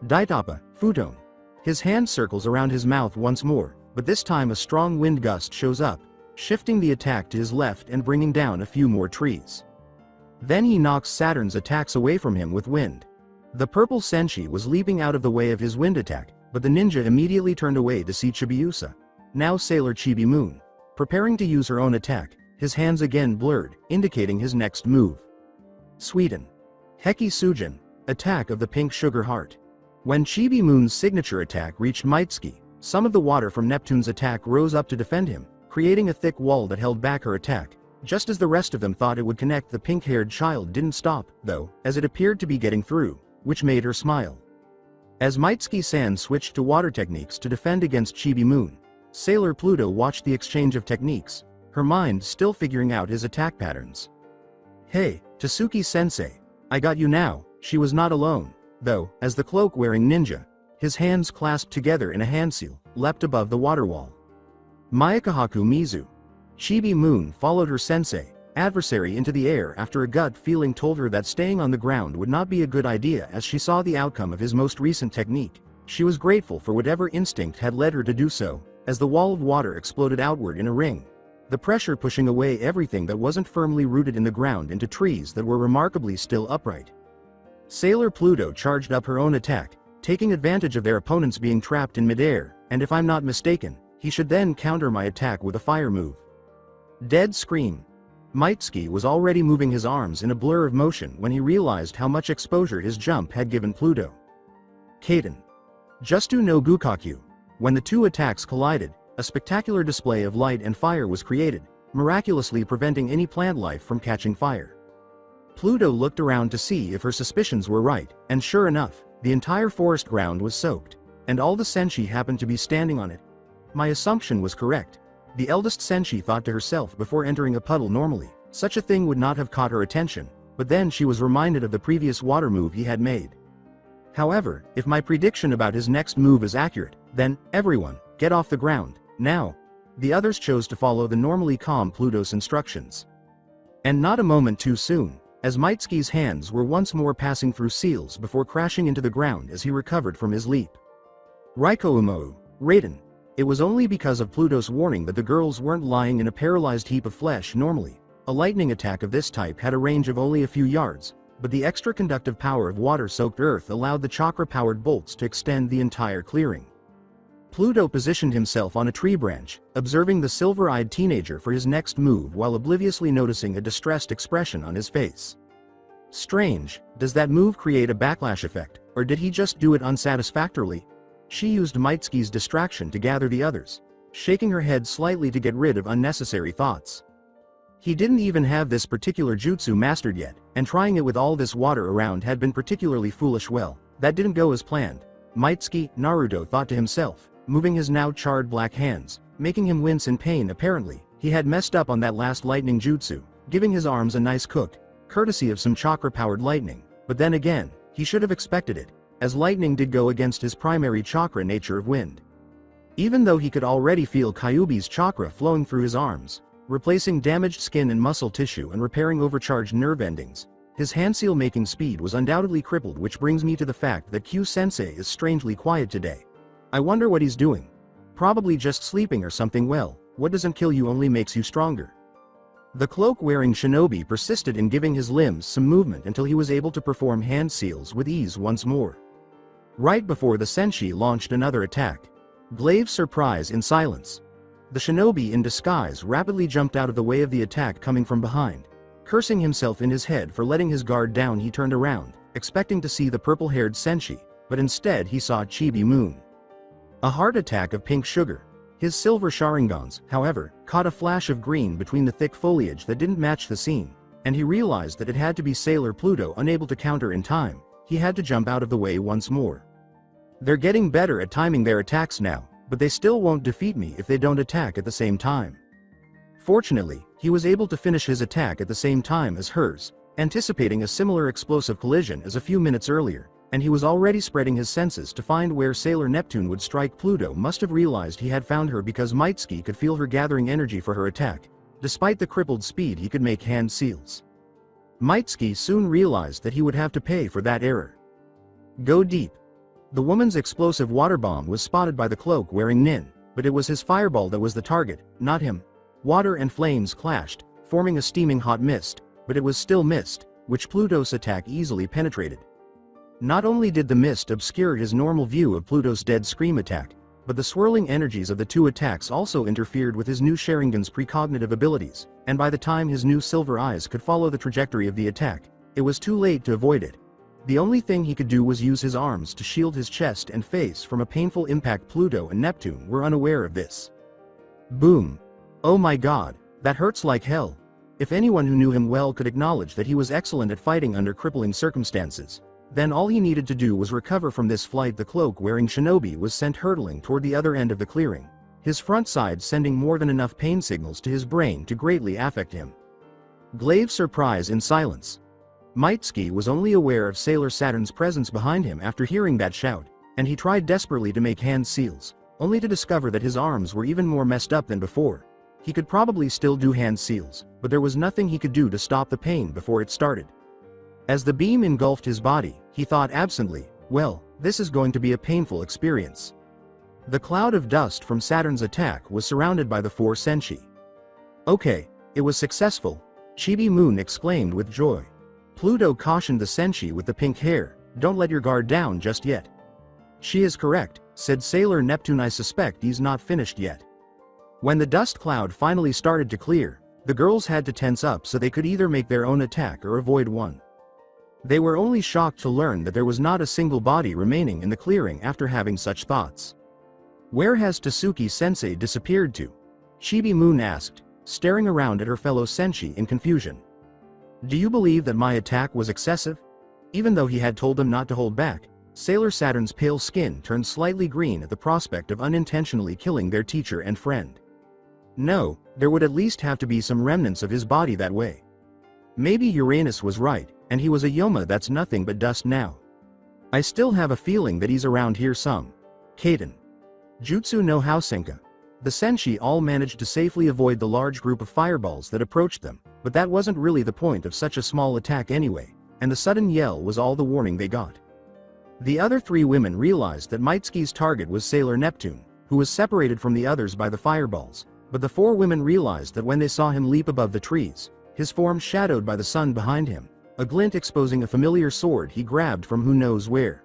Daitapa, Futon. His hand circles around his mouth once more, but this time a strong wind gust shows up, shifting the attack to his left and bringing down a few more trees. Then he knocks Saturn's attacks away from him with wind. The purple Senshi was leaping out of the way of his wind attack, but the ninja immediately turned away to see Chibiusa, now Sailor Chibi Moon, preparing to use her own attack, his hands again blurred, indicating his next move. Sweden. Heki Sujin, attack of the pink sugar heart. When Chibi Moon's signature attack reached Mitsuki, some of the water from Neptune's attack rose up to defend him, creating a thick wall that held back her attack. Just as the rest of them thought it would connect, the pink-haired child didn't stop, though, as it appeared to be getting through, which made her smile. As Mitsuki-san switched to water techniques to defend against Chibi Moon, Sailor Pluto watched the exchange of techniques, her mind still figuring out his attack patterns. Hey, Tasuki-sensei, I got you now. She was not alone, though, as the cloak-wearing ninja, his hands clasped together in a handseal, leapt above the water wall. Mayakahaku Mizu. Chibi Moon followed her sensei, adversary into the air after a gut feeling told her that staying on the ground would not be a good idea as she saw the outcome of his most recent technique. She was grateful for whatever instinct had led her to do so, as the wall of water exploded outward in a ring, the pressure pushing away everything that wasn't firmly rooted in the ground into trees that were remarkably still upright. Sailor Pluto charged up her own attack, taking advantage of their opponents being trapped in midair, and if I'm not mistaken, he should then counter my attack with a fire move. Dead scream. Mitsuki was already moving his arms in a blur of motion when he realized how much exposure his jump had given Pluto. Kaden. Justu no Gukakyu. When the two attacks collided, a spectacular display of light and fire was created, miraculously preventing any plant life from catching fire. Pluto looked around to see if her suspicions were right, and sure enough, the entire forest ground was soaked, and all the senshi happened to be standing on it. My assumption was correct. The eldest senshi thought to herself before entering a puddle normally, such a thing would not have caught her attention, but then she was reminded of the previous water move he had made. However, if my prediction about his next move is accurate, then, everyone, get off the ground, now. The others chose to follow the normally calm Pluto's instructions. And not a moment too soon, as Mitsuki's hands were once more passing through seals before crashing into the ground as he recovered from his leap. Raiko Umou, Raiden. It was only because of Pluto's warning that the girls weren't lying in a paralyzed heap of flesh normally. A lightning attack of this type had a range of only a few yards, but the extra conductive power of water-soaked earth allowed the chakra-powered bolts to extend the entire clearing. Pluto positioned himself on a tree branch, observing the silver-eyed teenager for his next move while obliviously noticing a distressed expression on his face. Strange, does that move create a backlash effect, or did he just do it unsatisfactorily? She used Mitsuki's distraction to gather the others, shaking her head slightly to get rid of unnecessary thoughts. He didn't even have this particular jutsu mastered yet, and trying it with all this water around had been particularly foolish. Well, that didn't go as planned. Mitsuki, Naruto thought to himself, moving his now charred black hands, making him wince in pain. Apparently, he had messed up on that last lightning jutsu, giving his arms a nice cook, courtesy of some chakra-powered lightning, but then again, he should have expected it, as lightning did go against his primary chakra nature of wind. Even though he could already feel Kyuubi's chakra flowing through his arms, replacing damaged skin and muscle tissue and repairing overcharged nerve endings, his handseal making speed was undoubtedly crippled, which brings me to the fact that Q-sensei is strangely quiet today. I wonder what he's doing. Probably just sleeping or something. Well, what doesn't kill you only makes you stronger. The cloak-wearing shinobi persisted in giving his limbs some movement until he was able to perform hand seals with ease once more. Right before the senshi launched another attack. Glaive surprise in silence. The shinobi in disguise rapidly jumped out of the way of the attack coming from behind. Cursing himself in his head for letting his guard down, he turned around, expecting to see the purple-haired senshi, but instead he saw Chibi Moon. A heart attack of pink sugar. His silver sharingans, however, caught a flash of green between the thick foliage that didn't match the scene, and he realized that it had to be Sailor Pluto unable to counter in time. He had to jump out of the way once more. They're getting better at timing their attacks now, but they still won't defeat me if they don't attack at the same time. Fortunately, he was able to finish his attack at the same time as hers, anticipating a similar explosive collision as a few minutes earlier, and he was already spreading his senses to find where Sailor Neptune would strike. Pluto must have realized he had found her because Mitsuki could feel her gathering energy for her attack. Despite the crippled speed, he could make hand seals. Mitsuki soon realized that he would have to pay for that error. Go deep. The woman's explosive water bomb was spotted by the cloak-wearing Nin, but it was his fireball that was the target, not him. Water and flames clashed, forming a steaming hot mist, but it was still mist, which Pluto's attack easily penetrated. Not only did the mist obscure his normal view of Pluto's dead scream attack, but the swirling energies of the two attacks also interfered with his new Sharingan's precognitive abilities, and by the time his new silver eyes could follow the trajectory of the attack, it was too late to avoid it. The only thing he could do was use his arms to shield his chest and face from a painful impact. Pluto and Neptune were unaware of this. Boom. Oh my god, that hurts like hell. If anyone who knew him well could acknowledge that he was excellent at fighting under crippling circumstances, then all he needed to do was recover from this flight. The cloak-wearing shinobi was sent hurtling toward the other end of the clearing, his front side sending more than enough pain signals to his brain to greatly affect him. Glaive surprise in silence. Mitsuki was only aware of Sailor Saturn's presence behind him after hearing that shout, and he tried desperately to make hand seals, only to discover that his arms were even more messed up than before. He could probably still do hand seals, but there was nothing he could do to stop the pain before it started. As the beam engulfed his body, he thought absently, well, this is going to be a painful experience. The cloud of dust from Saturn's attack was surrounded by the four senshi. Okay, it was successful, Chibi Moon exclaimed with joy. Pluto cautioned the senshi with the pink hair, don't let your guard down just yet. She is correct, said Sailor Neptune. I suspect he's not finished yet. When the dust cloud finally started to clear, the girls had to tense up so they could either make their own attack or avoid one. They were only shocked to learn that there was not a single body remaining in the clearing after having such thoughts. Where has Tasuki-sensei disappeared to? Chibi Moon asked, staring around at her fellow senshi in confusion. Do you believe that my attack was excessive? Even though he had told them not to hold back, Sailor Saturn's pale skin turned slightly green at the prospect of unintentionally killing their teacher and friend. No, there would at least have to be some remnants of his body that way. Maybe Uranus was right, and he was a Yoma. That's nothing but dust now. I still have a feeling that he's around here some. Kaden. Jutsu no Housenka. The senshi all managed to safely avoid the large group of fireballs that approached them, but that wasn't really the point of such a small attack anyway, and the sudden yell was all the warning they got. The other three women realized that Mitsuki's target was Sailor Neptune, who was separated from the others by the fireballs, but the four women realized that when they saw him leap above the trees, his form shadowed by the sun behind him, a glint exposing a familiar sword he grabbed from who knows where.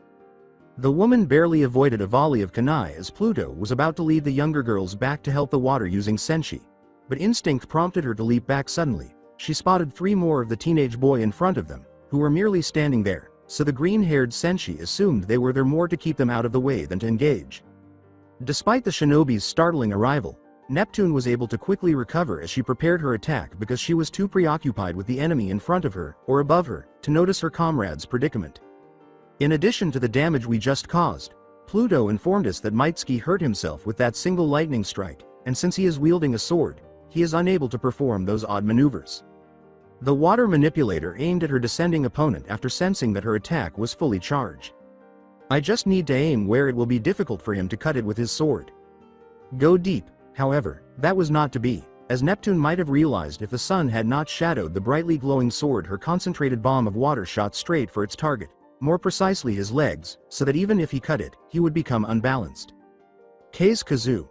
The woman barely avoided a volley of kunai as Pluto was about to lead the younger girls back to help the water using senshi. But instinct prompted her to leap back suddenly. She spotted three more of the teenage boy in front of them, who were merely standing there, so the green-haired senshi assumed they were there more to keep them out of the way than to engage. Despite the shinobi's startling arrival, Neptune was able to quickly recover as she prepared her attack because she was too preoccupied with the enemy in front of her, or above her, to notice her comrade's predicament. In addition to the damage we just caused, Pluto informed us that Mitsuki hurt himself with that single lightning strike, and since he is wielding a sword, he is unable to perform those odd maneuvers. The water manipulator aimed at her descending opponent after sensing that her attack was fully charged. I just need to aim where it will be difficult for him to cut it with his sword. Go deep. However, that was not to be, as Neptune might have realized if the sun had not shadowed the brightly glowing sword. Her concentrated bomb of water shot straight for its target, more precisely his legs, so that even if he cut it, he would become unbalanced. Kei's Kazoo.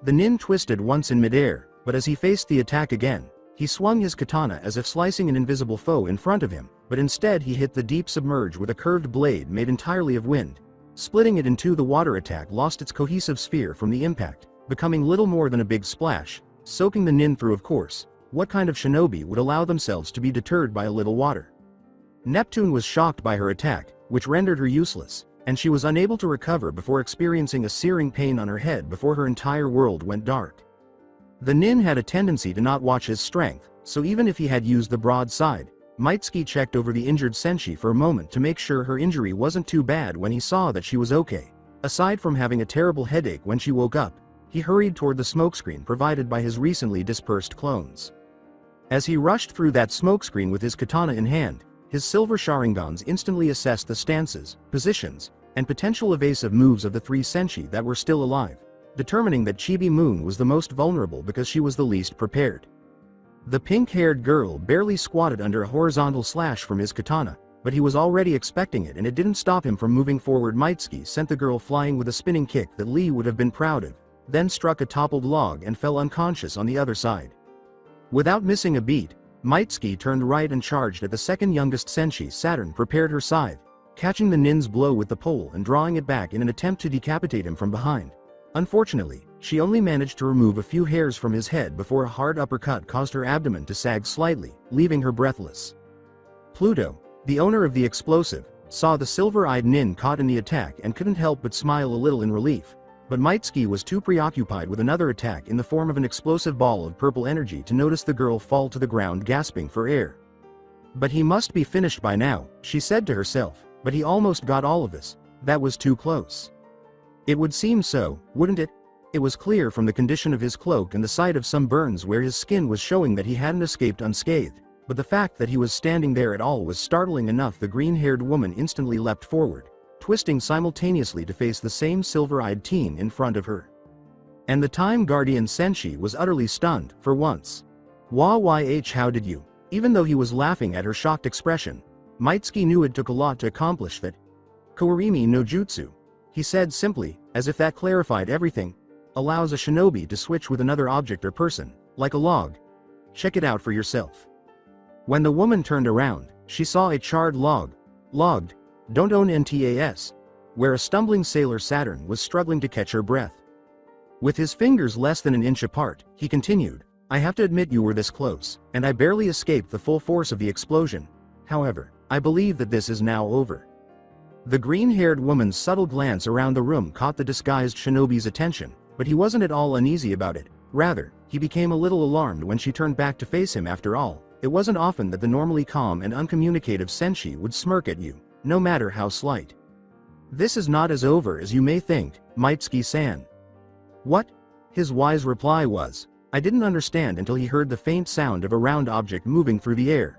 The nin twisted once in midair, but as he faced the attack again, he swung his katana as if slicing an invisible foe in front of him, but instead he hit the deep submerge with a curved blade made entirely of wind. Splitting it in two, the water attack lost its cohesive sphere from the impact, becoming little more than a big splash, soaking the nin through. Of course, what kind of shinobi would allow themselves to be deterred by a little water? Neptune was shocked by her attack, which rendered her useless, and she was unable to recover before experiencing a searing pain on her head before her entire world went dark. The nin had a tendency to not watch his strength, so even if he had used the broadside, Mitsuki checked over the injured Senshi for a moment to make sure her injury wasn't too bad. When he saw that she was okay, aside from having a terrible headache when she woke up, he hurried toward the smokescreen provided by his recently dispersed clones. As he rushed through that smokescreen with his katana in hand, his silver Sharingans instantly assessed the stances, positions, and potential evasive moves of the 3 Senshi that were still alive, determining that Chibi Moon was the most vulnerable because she was the least prepared. The pink-haired girl barely squatted under a horizontal slash from his katana, but he was already expecting it, and it didn't stop him from moving forward. Mitsuki sent the girl flying with a spinning kick that Lee would have been proud of, then struck a toppled log and fell unconscious on the other side. Without missing a beat, Mitsuki turned right and charged at the second youngest Senshi. Saturn prepared her scythe, catching the nin's blow with the pole and drawing it back in an attempt to decapitate him from behind. Unfortunately, she only managed to remove a few hairs from his head before a hard uppercut caused her abdomen to sag slightly, leaving her breathless. Pluto, the owner of the explosive, saw the silver-eyed nin caught in the attack and couldn't help but smile a little in relief, but Mitsuki was too preoccupied with another attack in the form of an explosive ball of purple energy to notice the girl fall to the ground gasping for air. But he must be finished by now, she said to herself, but he almost got all of this. That was too close. It would seem so, wouldn't it? It was clear from the condition of his cloak and the sight of some burns where his skin was showing that he hadn't escaped unscathed, but the fact that he was standing there at all was startling enough. The green-haired woman instantly leapt forward, twisting simultaneously to face the same silver-eyed teen in front of her. And the Time Guardian Senshi was utterly stunned, for once. YH, how did you? Even though he was laughing at her shocked expression, Mitsuki knew it took a lot to accomplish that. Kawarimi no Jutsu, he said simply, as if that clarified everything. Allows a shinobi to switch with another object or person, like a log. Check it out for yourself. When the woman turned around, she saw a charred log. Logged. Don't own NTAS. Where a stumbling sailor Saturn was struggling to catch her breath. With his fingers less than an inch apart, he continued, I have to admit you were this close, and I barely escaped the full force of the explosion. However, I believe that this is now over. The green-haired woman's subtle glance around the room caught the disguised shinobi's attention, but he wasn't at all uneasy about it. Rather, he became a little alarmed when she turned back to face him. After all, it wasn't often that the normally calm and uncommunicative Senshi would smirk at you, no matter how slight. This is not as over as you may think, Mitsuki-san. What? His wise reply was, I didn't understand until he heard the faint sound of a round object moving through the air.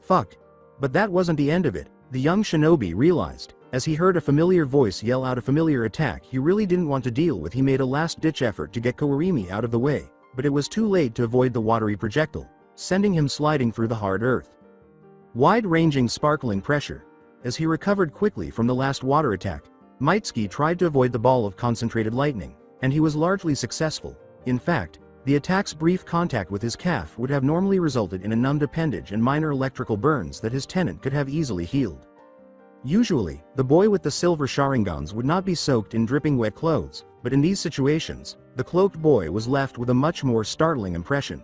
Fuck. But that wasn't the end of it, the young shinobi realized. As he heard a familiar voice yell out a familiar attack he really didn't want to deal with. He made a last-ditch effort to get Kawarimi out of the way, but it was too late to avoid the watery projectile, sending him sliding through the hard earth. Wide-ranging sparkling pressure. As he recovered quickly from the last water attack, Mitsuki tried to avoid the ball of concentrated lightning, and he was largely successful. In fact, the attack's brief contact with his calf would have normally resulted in a numbed appendage and minor electrical burns that his tenant could have easily healed. Usually, the boy with the silver Sharingans would not be soaked in dripping wet clothes, but in these situations, the cloaked boy was left with a much more startling impression.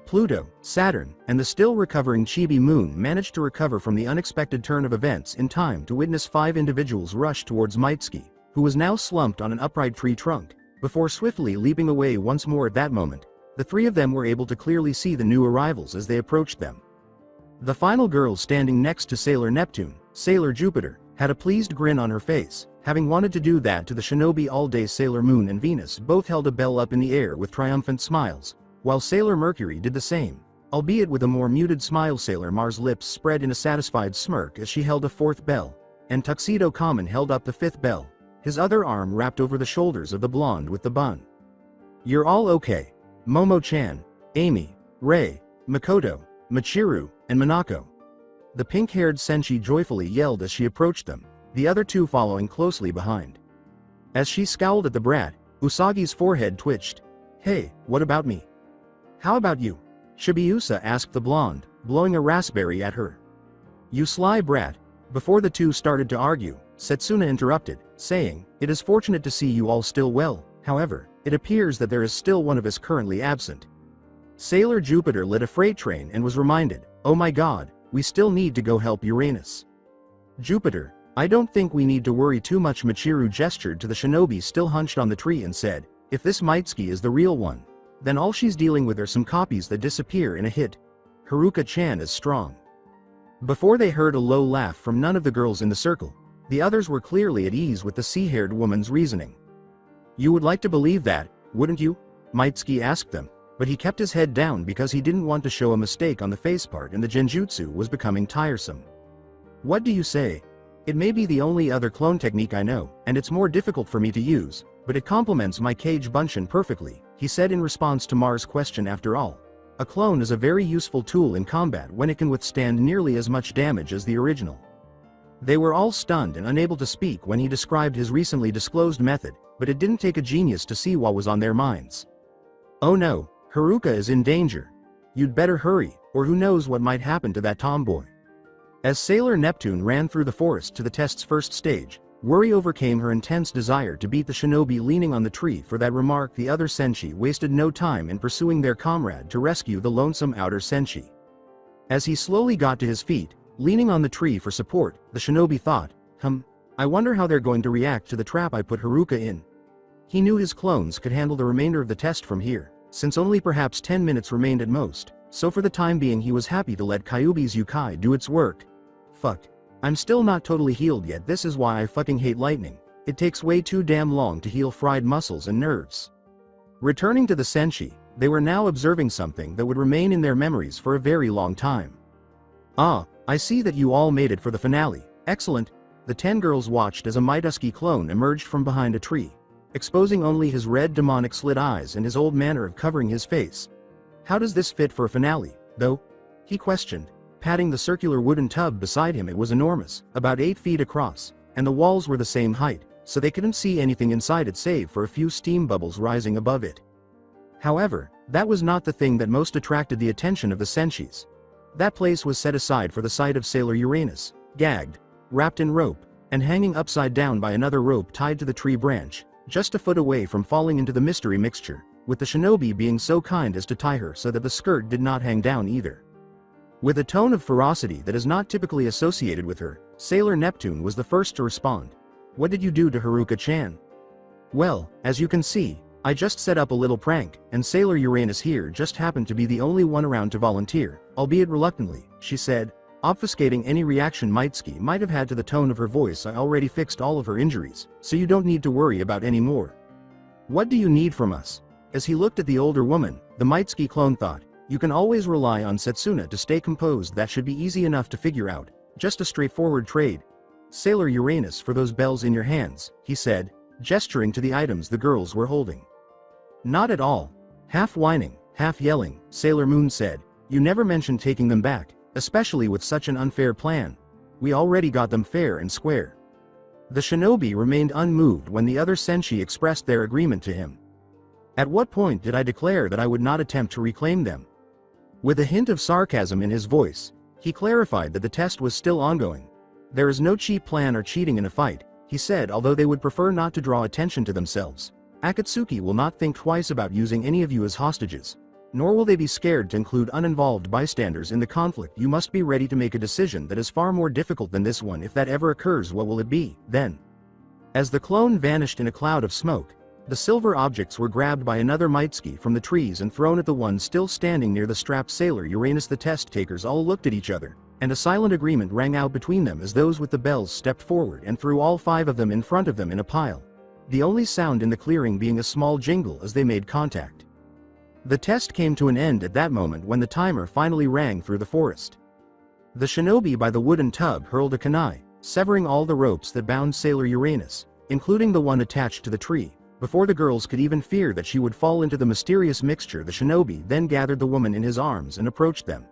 Pluto, Saturn, and the still recovering Chibi Moon managed to recover from the unexpected turn of events in time to witness 5 individuals rush towards Mitsuki, who was now slumped on an upright tree trunk, before swiftly leaping away once more. At that moment, the 3 of them were able to clearly see the new arrivals as they approached them. The final girl standing next to Sailor Neptune, Sailor Jupiter, had a pleased grin on her face, having wanted to do that to the shinobi all day. Sailor Moon and Venus both held a bell up in the air with triumphant smiles, while Sailor Mercury did the same, albeit with a more muted smile. Sailor Mars' lips spread in a satisfied smirk as she held a 4th bell, and Tuxedo Common held up the 5th bell, his other arm wrapped over the shoulders of the blonde with the bun. You're all okay. Momo-chan, Amy, Rei, Makoto, Michiru, and Minako. The pink-haired Senshi joyfully yelled as she approached them, the other 2 following closely behind. As she scowled at the brat, Usagi's forehead twitched. Hey, what about me? How about you? Shibiusa asked the blonde, blowing a raspberry at her. You sly brat. Before the 2 started to argue, Setsuna interrupted, saying, It is fortunate to see you all still well. However, it appears that there is still one of us currently absent. Sailor Jupiter lit a freight train and was reminded, oh my god, we still need to go help Uranus. Jupiter, I don't think we need to worry too much. Michiru gestured to the shinobi still hunched on the tree and said, if this Mitsuki is the real one, Then all she's dealing with are some copies that disappear in a hit. Haruka-chan is strong. Before they heard a low laugh from none of the girls in the circle, the others were clearly at ease with the sea-haired woman's reasoning. You would like to believe that, wouldn't you? Mitsuki asked them, but he kept his head down because he didn't want to show a mistake on the face part and the genjutsu was becoming tiresome. What do you say? It may be the only other clone technique I know, and it's more difficult for me to use, but it complements my Kage Bunshin perfectly, he said in response to Mars' question. After all, a clone is a very useful tool in combat when it can withstand nearly as much damage as the original. They were all stunned and unable to speak when he described his recently disclosed method, but it didn't take a genius to see what was on their minds. Oh no, Haruka is in danger. You'd better hurry, or who knows what might happen to that tomboy. As Sailor Neptune ran through the forest to the test's first stage, worry overcame her intense desire to beat the shinobi leaning on the tree. For that remark, the other senshi wasted no time in pursuing their comrade to rescue the lonesome outer senshi. As he slowly got to his feet, leaning on the tree for support, the shinobi thought, I wonder how they're going to react to the trap I put Haruka in. He knew his clones could handle the remainder of the test from here, since only perhaps 10 minutes remained at most, so for the time being he was happy to let Kyuubi's Yukai do its work. Fuck. I'm still not totally healed yet. This is why I fucking hate lightning. It takes way too damn long to heal fried muscles and nerves. Returning to the senshi, they were now observing something that would remain in their memories for a very long time. Ah, I see that you all made it for the finale. Excellent. The 10 girls watched as a Miduski clone emerged from behind a tree, exposing only his red demonic slit eyes and his old manner of covering his face. How does this fit for a finale, though? He questioned, patting the circular wooden tub beside him. It was enormous, about 8 feet across, and the walls were the same height, so they couldn't see anything inside it save for a few steam bubbles rising above it. However, that was not the thing that most attracted the attention of the senshis. That place was set aside for the sight of Sailor Uranus, gagged, wrapped in rope, and hanging upside down by another rope tied to the tree branch, just a foot away from falling into the mystery mixture, with the shinobi being so kind as to tie her so that the skirt did not hang down either. With a tone of ferocity that is not typically associated with her, Sailor Neptune was the first to respond. What did you do to Haruka-chan? Well, as you can see, I just set up a little prank, and Sailor Uranus here just happened to be the only one around to volunteer, albeit reluctantly, she said, obfuscating any reaction Mitsuki might have had to the tone of her voice. I already fixed all of her injuries, so you don't need to worry about any more. What do you need from us? As he looked at the older woman, the Mitsuki clone thought, you can always rely on Setsuna to stay composed. That should be easy enough to figure out, just a straightforward trade. Sailor Uranus, for those bells in your hands, he said, gesturing to the items the girls were holding. Not at all. Half whining, half yelling, Sailor Moon said, you never mentioned taking them back, especially with such an unfair plan. We already got them fair and square. The shinobi remained unmoved when the other senshi expressed their agreement to him. At what point did I declare that I would not attempt to reclaim them? With a hint of sarcasm in his voice, he clarified that the test was still ongoing. There is no cheap plan or cheating in a fight, he said, although they would prefer not to draw attention to themselves. Akatsuki will not think twice about using any of you as hostages. Nor will they be scared to include uninvolved bystanders in the conflict. You must be ready to make a decision that is far more difficult than this one. If that ever occurs, what will it be, then? As the clone vanished in a cloud of smoke, the silver objects were grabbed by another Mitsuki from the trees and thrown at the one still standing near the strapped Sailor Uranus. The test takers all looked at each other, and a silent agreement rang out between them as those with the bells stepped forward and threw all 5 of them in front of them in a pile. The only sound in the clearing being a small jingle as they made contact. The test came to an end at that moment when the timer finally rang through the forest. The shinobi by the wooden tub hurled a kunai, severing all the ropes that bound Sailor Uranus, including the one attached to the tree. Before the girls could even fear that she would fall into the mysterious mixture, the shinobi then gathered the woman in his arms and approached them.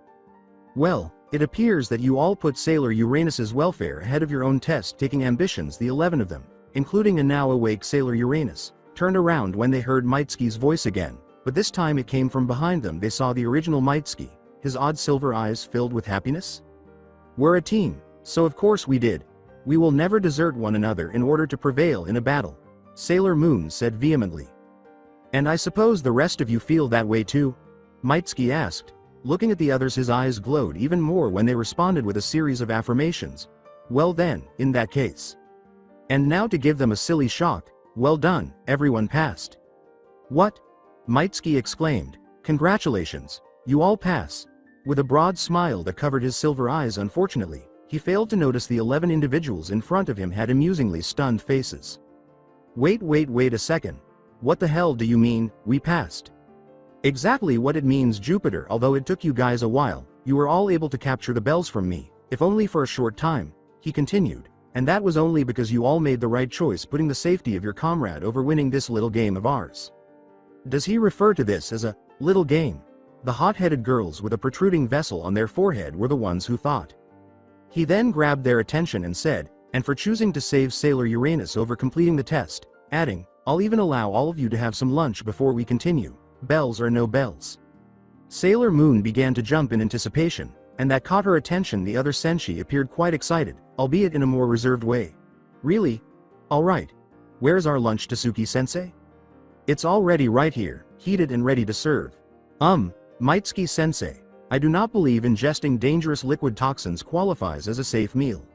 Well, it appears that you all put Sailor Uranus's welfare ahead of your own test-taking ambitions. The 11 of them, including a now awake Sailor Uranus, turned around when they heard Mitsuki's voice again, but this time it came from behind them. They saw the original Mitsuki, his odd silver eyes filled with happiness. We're a team, so of course we did. We will never desert one another in order to prevail in a battle, Sailor Moon said vehemently. And I suppose the rest of you feel that way too? Mitsuki asked. Looking at the others, his eyes glowed even more when they responded with a series of affirmations. Well then, in that case. And now to give them a silly shock, well done, everyone passed. What? Mitsuki exclaimed. Congratulations. You all pass. With a broad smile that covered his silver eyes, unfortunately, he failed to notice the 11 individuals in front of him had amusingly stunned faces. Wait a second. What the hell do you mean, we passed? Exactly what it means, Jupiter. Although it took you guys a while, you were all able to capture the bells from me, if only for a short time, he continued, and that was only because you all made the right choice, putting the safety of your comrade over winning this little game of ours. Does he refer to this as a little game? The hot-headed girls with a protruding vessel on their forehead were the ones who thought. He then grabbed their attention and said, and for choosing to save Sailor Uranus over completing the test, adding, I'll even allow all of you to have some lunch before we continue, bells or no bells. Sailor Moon began to jump in anticipation, and that caught her attention. The other senshi appeared quite excited, albeit in a more reserved way. Really? Alright. Where's our lunch, Tasuki-sensei? It's already right here, heated and ready to serve. Mitsuki-sensei, I do not believe ingesting dangerous liquid toxins qualifies as a safe meal.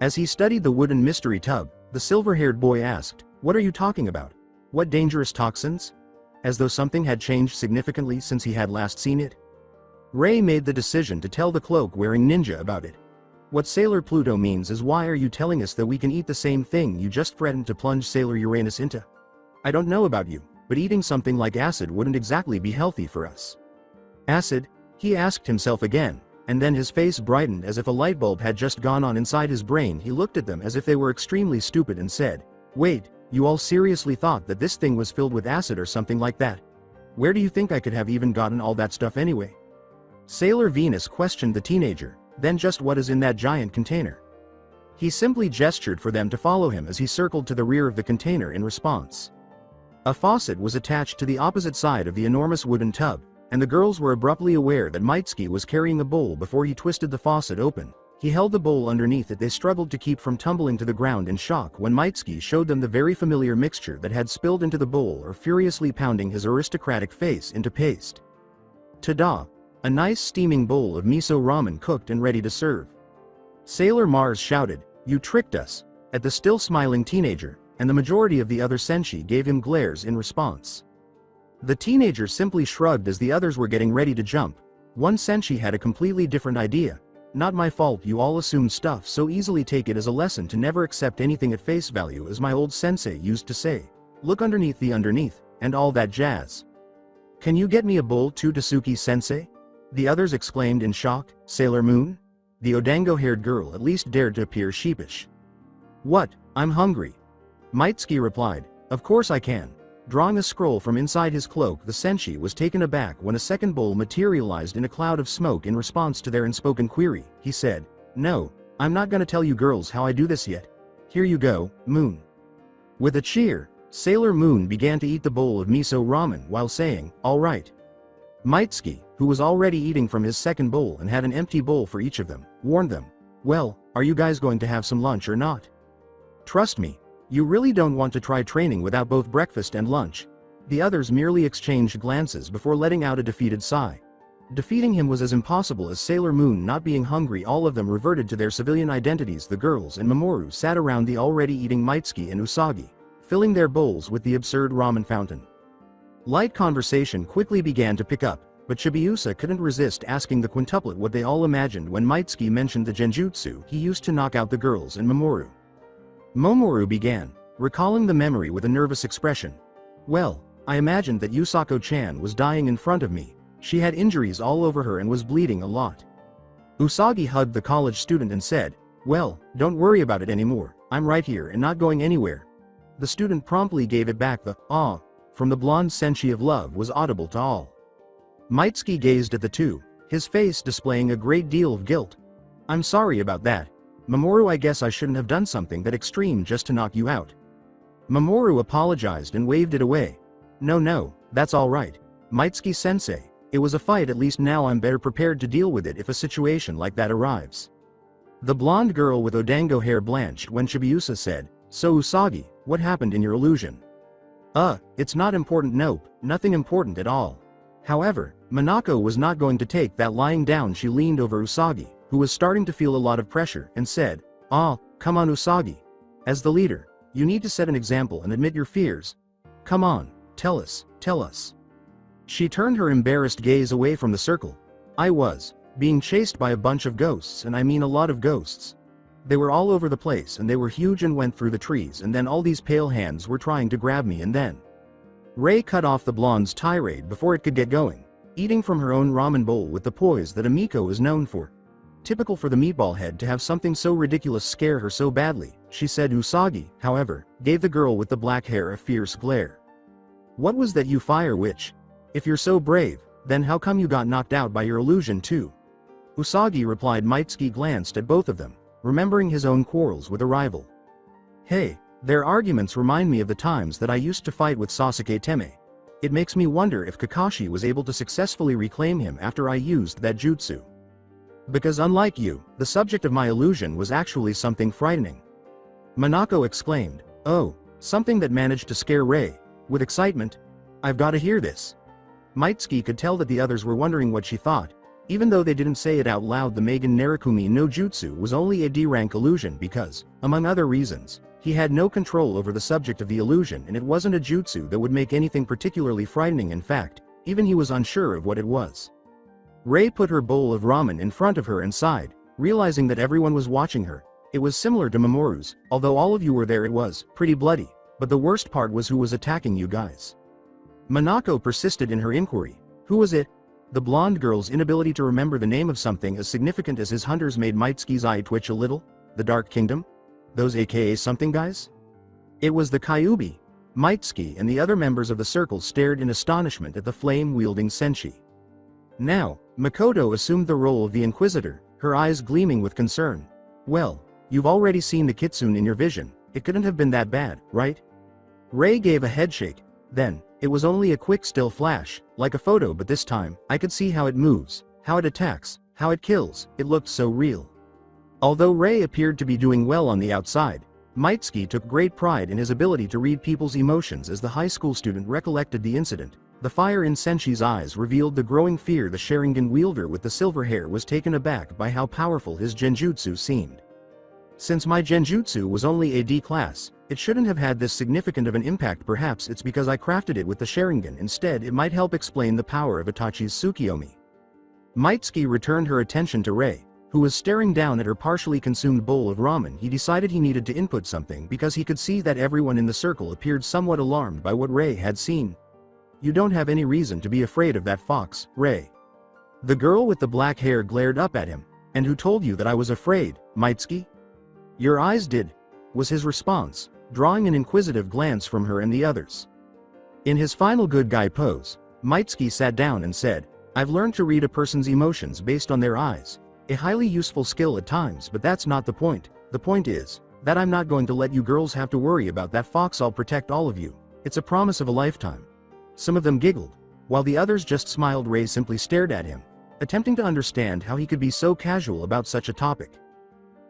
As he studied the wooden mystery tub, the silver-haired boy asked, What are you talking about? What dangerous toxins? As though something had changed significantly since he had last seen it. Ray made the decision to tell the cloak-wearing ninja about it. What Sailor Pluto means is, why are you telling us that we can eat the same thing you just threatened to plunge Sailor Uranus into? I don't know about you, but eating something like acid wouldn't exactly be healthy for us. Acid? He asked himself again, and then his face brightened as if a light bulb had just gone on inside his brain. He looked at them as if they were extremely stupid and said, Wait, you all seriously thought that this thing was filled with acid or something like that? Where do you think I could have even gotten all that stuff anyway? Sailor Venus questioned the teenager, then just what is in that giant container? He simply gestured for them to follow him as he circled to the rear of the container in response. A faucet was attached to the opposite side of the enormous wooden tub, and the girls were abruptly aware that Mitsuki was carrying a bowl before he twisted the faucet open. He held the bowl underneath it. They struggled to keep from tumbling to the ground in shock when Mitsuki showed them the very familiar mixture that had spilled into the bowl, or furiously pounding his aristocratic face into paste. Ta-da! A nice steaming bowl of miso ramen cooked and ready to serve. Sailor Mars shouted, You tricked us, at the still smiling teenager, and the majority of the other senshi gave him glares in response. The teenager simply shrugged as the others were getting ready to jump. One senshi had a completely different idea. Not my fault you all assumed stuff so easily. Take it as a lesson to never accept anything at face value, as my old sensei used to say. Look underneath the underneath, and all that jazz. Can you get me a bowl too, Tasuki-sensei? The others exclaimed in shock. Sailor Moon? The Odango-haired girl at least dared to appear sheepish. What? I'm hungry. Mitsuki replied, Of course I can. Drawing a scroll from inside his cloak, the senshi was taken aback when a second bowl materialized in a cloud of smoke in response to their unspoken query. He said, No, I'm not gonna tell you girls how I do this yet. Here you go, Moon. With a cheer, Sailor Moon began to eat the bowl of miso ramen while saying, All right. Mitsuki, who was already eating from his second bowl and had an empty bowl for each of them, warned them, Well, are you guys going to have some lunch or not? Trust me, you really don't want to try training without both breakfast and lunch. The others merely exchanged glances before letting out a defeated sigh. Defeating him was as impossible as Sailor Moon not being hungry. All of them reverted to their civilian identities. The girls and Mamoru sat around the already eating Mitsuki and Usagi, filling their bowls with the absurd ramen fountain. Light conversation quickly began to pick up, but Chibiusa couldn't resist asking the quintuplet what they all imagined when Mitsuki mentioned the genjutsu he used to knock out the girls and Mamoru. Momoru began, recalling the memory with a nervous expression. Well, I imagined that Yusako-chan was dying in front of me. She had injuries all over her and was bleeding a lot. Usagi hugged the college student and said, Well, don't worry about it anymore, I'm right here and not going anywhere. The student promptly gave it back. The "ah" from the blonde senshi of love was audible to all. Mitsuki gazed at the two, his face displaying a great deal of guilt. I'm sorry about that. Mamoru, I guess I shouldn't have done something that extreme just to knock you out. Mamoru apologized and waved it away. No, that's alright. Mitsuki-sensei, it was a fight. At least now I'm better prepared to deal with it if a situation like that arrives. The blonde girl with Odango hair blanched when Chibiusa said, So Usagi, what happened in your illusion? It's not important. Nope, nothing important at all. However, Minako was not going to take that lying down. She leaned over Usagi, who was starting to feel a lot of pressure, and said, Come on Usagi. As the leader, you need to set an example and admit your fears. Come on, tell us. She turned her embarrassed gaze away from the circle. I was being chased by a bunch of ghosts, and I mean a lot of ghosts. They were all over the place and they were huge and went through the trees, and then all these pale hands were trying to grab me, and then Rei cut off the blonde's tirade before it could get going, eating from her own ramen bowl with the poise that Amiko is known for. Typical for the meatball head to have something so ridiculous scare her so badly, she said. Usagi, however, gave the girl with the black hair a fierce glare. What was that, you fire witch? If you're so brave, then how come you got knocked out by your illusion too? Usagi replied. Mitsuki glanced at both of them, remembering his own quarrels with a rival. Hey, their arguments remind me of the times that I used to fight with Sasuke Teme. It makes me wonder if Kakashi was able to successfully reclaim him after I used that jutsu. Because unlike you, the subject of my illusion was actually something frightening. Minako exclaimed. Oh, something that managed to scare Rei. With excitement. I've got to hear this. Mitsuki could tell that the others were wondering what she thought. Even though they didn't say it out loud, the Magen Narukumi no Jutsu was only a D-rank illusion because, among other reasons, he had no control over the subject of the illusion, and it wasn't a jutsu that would make anything particularly frightening. In fact, even he was unsure of what it was. Rei put her bowl of ramen in front of her and sighed, realizing that everyone was watching her. It was similar to Mamoru's, although all of you were there. It was pretty bloody, but the worst part was who was attacking you guys. Minako persisted in her inquiry. Who was it? The blonde girl's inability to remember the name of something as significant as his hunters made Mitsuki's eye twitch a little. The Dark Kingdom? Those aka something guys? It was the Kyuubi. Mitsuki and the other members of the circle stared in astonishment at the flame-wielding senshi. Now, Makoto assumed the role of the Inquisitor, her eyes gleaming with concern. Well, you've already seen the kitsune in your vision. It couldn't have been that bad, right? Rei gave a headshake. Then, it was only a quick still flash, like a photo, but this time, I could see how it moves, how it attacks, how it kills. It looked so real. Although Rei appeared to be doing well on the outside, Mitsuki took great pride in his ability to read people's emotions. As the high school student recollected the incident, the fire in Senshi's eyes revealed the growing fear. The Sharingan wielder with the silver hair was taken aback by how powerful his genjutsu seemed. Since my genjutsu was only a D class, it shouldn't have had this significant of an impact. Perhaps it's because I crafted it with the Sharingan instead. It might help explain the power of Itachi's Tsukiyomi. Mitsuki returned her attention to Rei, who was staring down at her partially consumed bowl of ramen. He decided he needed to input something because he could see that everyone in the circle appeared somewhat alarmed by what Rei had seen. You don't have any reason to be afraid of that fox, Rei. The girl with the black hair glared up at him. And who told you that I was afraid, Mitsuki? Your eyes did, was his response, drawing an inquisitive glance from her and the others. In his final good guy pose, Mitsuki sat down and said, I've learned to read a person's emotions based on their eyes. A highly useful skill at times, but that's not the point. The point is that I'm not going to let you girls have to worry about that fox. I'll protect all of you. It's a promise of a lifetime. Some of them giggled, while the others just smiled. Rei simply stared at him, attempting to understand how he could be so casual about such a topic.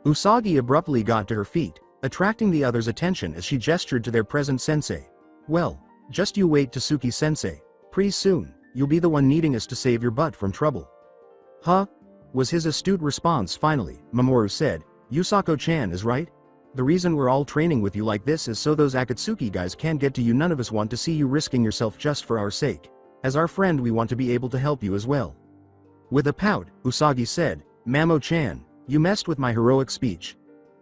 Usagi abruptly got to her feet, attracting the others' attention as she gestured to their present sensei. Well, just you wait, Tsuki-sensei. Pretty soon, you'll be the one needing us to save your butt from trouble. Huh? Was his astute response. Finally, Mamoru said, Yusako-chan is right. The reason we're all training with you like this is so those Akatsuki guys can't get to you. None of us want to see you risking yourself just for our sake. As our friend, we want to be able to help you as well. With a pout, Usagi said, Mamo-chan, you messed with my heroic speech.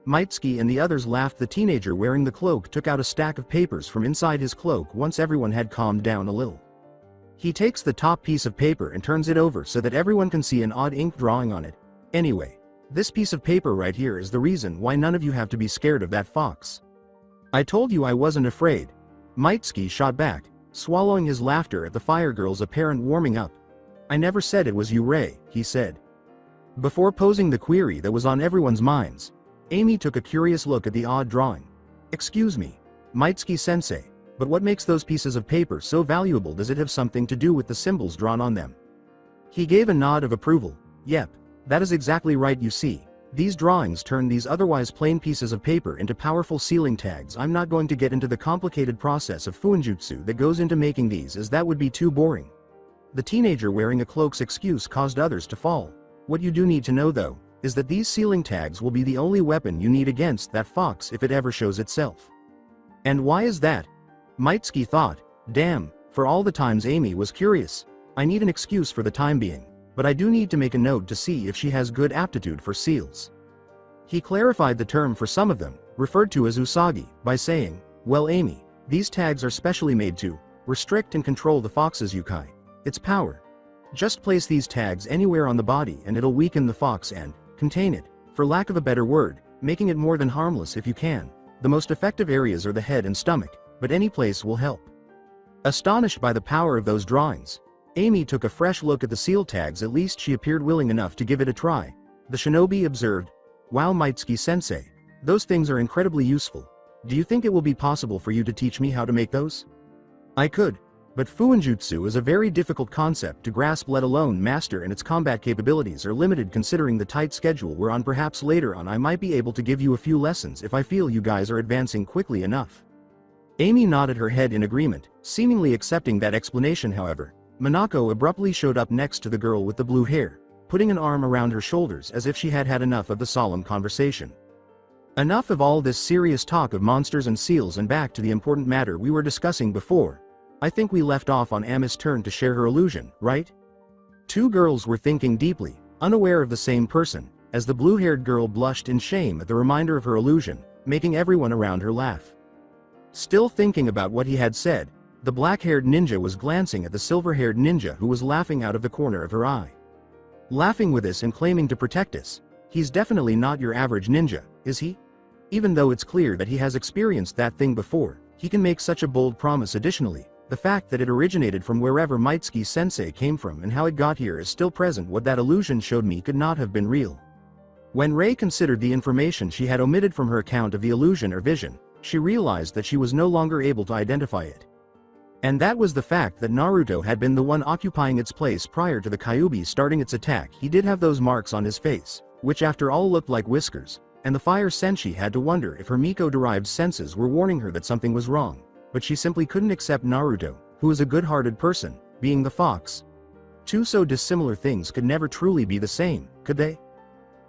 Mitsuki and the others laughed. The teenager wearing the cloak took out a stack of papers from inside his cloak once everyone had calmed down a little. He takes the top piece of paper and turns it over so that everyone can see an odd ink drawing on it. Anyway, this piece of paper right here is the reason why none of you have to be scared of that fox. I told you I wasn't afraid. Mitsuki shot back, swallowing his laughter at the fire girl's apparent warming up. I never said it was you, Rei, he said. Before posing the query that was on everyone's minds, Amy took a curious look at the odd drawing. Excuse me, Mitsuki-sensei, but what makes those pieces of paper so valuable? Does it have something to do with the symbols drawn on them? He gave a nod of approval. Yep, that is exactly right. You see, these drawings turn these otherwise plain pieces of paper into powerful sealing tags. I'm not going to get into the complicated process of fuinjutsu that goes into making these, as that would be too boring. The teenager wearing a cloak's excuse caused others to fall. What you do need to know though, is that these sealing tags will be the only weapon you need against that fox if it ever shows itself. And why is that? Mitsuki thought, damn, for all the times Amy was curious. I need an excuse for the time being, but I do need to make a note to see if she has good aptitude for seals. He clarified the term for some of them, referred to as usagi, by saying, well Amy, these tags are specially made to restrict and control the fox's yukai. Its power. Just place these tags anywhere on the body and it'll weaken the fox and contain it, for lack of a better word, making it more than harmless if you can. The most effective areas are the head and stomach, but any place will help. Astonished by the power of those drawings, Amy took a fresh look at the seal tags. At least she appeared willing enough to give it a try. The shinobi observed, wow Mitsuki-sensei, those things are incredibly useful. Do you think it will be possible for you to teach me how to make those? I could, but Fuinjutsu is a very difficult concept to grasp, let alone master, and its combat capabilities are limited considering the tight schedule we're on. Perhaps later on I might be able to give you a few lessons if I feel you guys are advancing quickly enough. Amy nodded her head in agreement, seemingly accepting that explanation. However, Minako abruptly showed up next to the girl with the blue hair, putting an arm around her shoulders as if she had had enough of the solemn conversation. Enough of all this serious talk of monsters and seals and back to the important matter we were discussing before. I think we left off on Ami's turn to share her illusion, right? Two girls were thinking deeply, unaware of the same person, as the blue-haired girl blushed in shame at the reminder of her illusion, making everyone around her laugh. Still thinking about what he had said, the black-haired ninja was glancing at the silver-haired ninja who was laughing out of the corner of her eye. Laughing with us and claiming to protect us. He's definitely not your average ninja, is he? Even though it's clear that he has experienced that thing before, he can make such a bold promise. Additionally, the fact that it originated from wherever Mitsuki-sensei came from and how it got here is still present. What that illusion showed me could not have been real. When Rei considered the information she had omitted from her account of the illusion or vision, she realized that she was no longer able to identify it. And that was the fact that Naruto had been the one occupying its place prior to the Kyuubi starting its attack. He did have those marks on his face, which after all looked like whiskers, and the fire senshi had to wonder if her Miko-derived senses were warning her that something was wrong, but she simply couldn't accept Naruto, who is a good-hearted person, being the fox. Two so dissimilar things could never truly be the same, could they?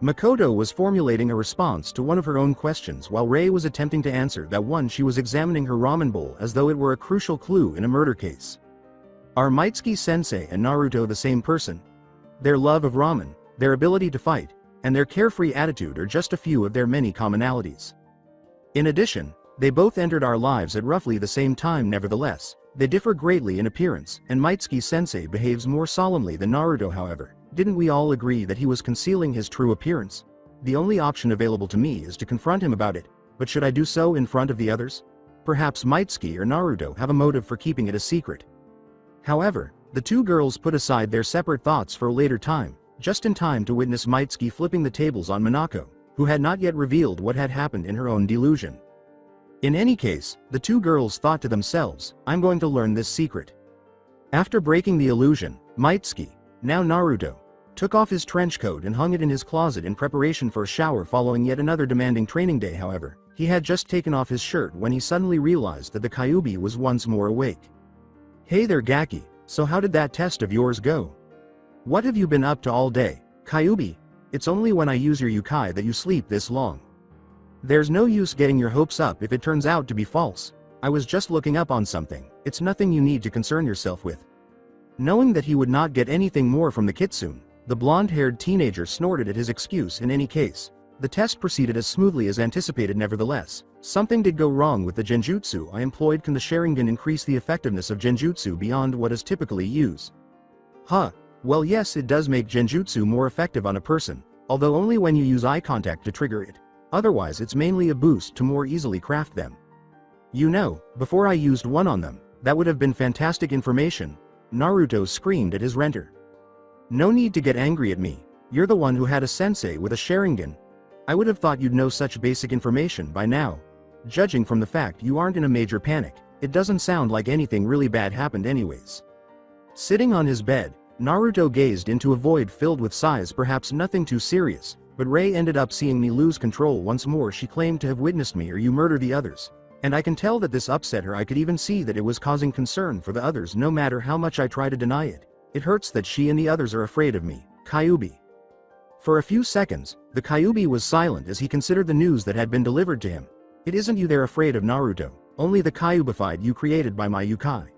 Makoto was formulating a response to one of her own questions while Rei was attempting to answer that one. She was examining her ramen bowl as though it were a crucial clue in a murder case. Are Mitsuki-sensei and Naruto the same person? Their love of ramen, their ability to fight, and their carefree attitude are just a few of their many commonalities. In addition, they both entered our lives at roughly the same time. Nevertheless, they differ greatly in appearance, and Mitsuki-sensei behaves more solemnly than Naruto. However, didn't we all agree that he was concealing his true appearance? The only option available to me is to confront him about it, but should I do so in front of the others? Perhaps Mitsuki or Naruto have a motive for keeping it a secret. However, the two girls put aside their separate thoughts for a later time, just in time to witness Mitsuki flipping the tables on Minako, who had not yet revealed what had happened in her own delusion. In any case, the two girls thought to themselves, I'm going to learn this secret. After breaking the illusion, Mitsuki, now Naruto, took off his trench coat and hung it in his closet in preparation for a shower following yet another demanding training day. However, he had just taken off his shirt when he suddenly realized that the Kyuubi was once more awake. Hey there Gaki, so how did that test of yours go? What have you been up to all day, Kyuubi? It's only when I use your yukai that you sleep this long. There's no use getting your hopes up if it turns out to be false. I was just looking up on something. It's nothing you need to concern yourself with. Knowing that he would not get anything more from the kitsune, the blonde-haired teenager snorted at his excuse. In any case, the test proceeded as smoothly as anticipated. Nevertheless, something did go wrong with the genjutsu I employed. Can the Sharingan increase the effectiveness of genjutsu beyond what is typically used? Huh, well yes, it does make genjutsu more effective on a person, although only when you use eye contact to trigger it. Otherwise it's mainly a boost to more easily craft them. You know, before I used one on them, that would have been fantastic information. Naruto screamed at his renter. No need to get angry at me, you're the one who had a sensei with a Sharingan. I would have thought you'd know such basic information by now. Judging from the fact you aren't in a major panic, it doesn't sound like anything really bad happened anyways. Sitting on his bed, Naruto gazed into a void filled with sighs. Perhaps nothing too serious, but Rei ended up seeing me lose control once more. She claimed to have witnessed me or you murder the others. And I can tell that this upset her. I could even see that it was causing concern for the others. No matter how much I try to deny it, it hurts that she and the others are afraid of me, Kyuubi. For a few seconds, the Kyuubi was silent as he considered the news that had been delivered to him. It isn't you they're afraid of, Naruto, only the Kyuubified you created by my yukai.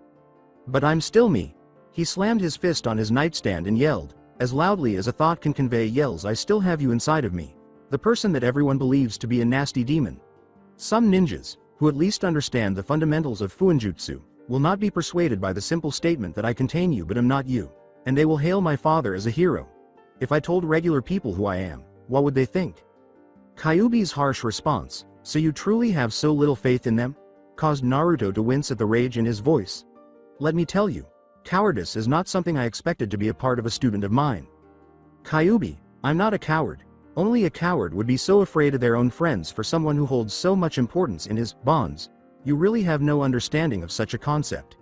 But I'm still me. He slammed his fist on his nightstand and yelled, as loudly as a thought can convey yells, I still have you inside of me. The person that everyone believes to be a nasty demon. Some ninjas, who at least understand the fundamentals of Fuinjutsu, will not be persuaded by the simple statement that I contain you but am not you, and they will hail my father as a hero. If I told regular people who I am, what would they think? Kyuubi's harsh response, so you truly have so little faith in them, caused Naruto to wince at the rage in his voice. Let me tell you, cowardice is not something I expected to be a part of a student of mine. Kyuubi, I'm not a coward. Only a coward would be so afraid of their own friends for someone who holds so much importance in his bonds. You really have no understanding of such a concept.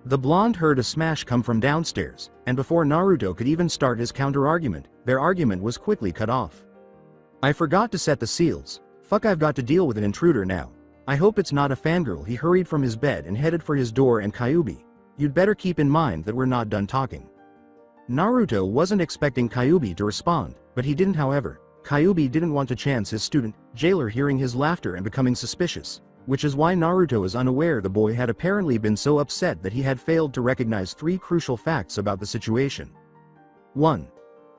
The blonde heard a smash come from downstairs, and before Naruto could even start his counter-argument, their argument was quickly cut off. I forgot to set the seals. Fuck, I've got to deal with an intruder now. I hope it's not a fangirl. He hurried from his bed and headed for his door. And Kyuubi, you'd better keep in mind that we're not done talking. Naruto wasn't expecting Kyuubi to respond, but he didn't. However, Kyuubi didn't want to chance his student, jailer, hearing his laughter and becoming suspicious, which is why Naruto is unaware the boy had apparently been so upset that he had failed to recognize three crucial facts about the situation. 1.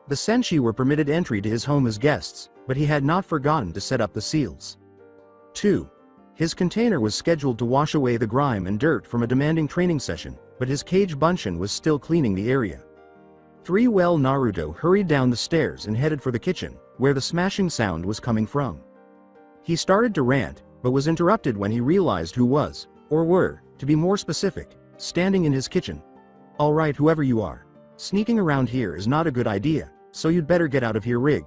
The senshi were permitted entry to his home as guests, but he had not forgotten to set up the seals. 2. His container was scheduled to wash away the grime and dirt from a demanding training session, but his cage bunshin was still cleaning the area. 3. Well, Naruto hurried down the stairs and headed for the kitchen, where the smashing sound was coming from. He started to rant, but was interrupted when he realized who was, or were, to be more specific, standing in his kitchen. Alright, whoever you are. Sneaking around here is not a good idea, so you'd better get out of here, Rig.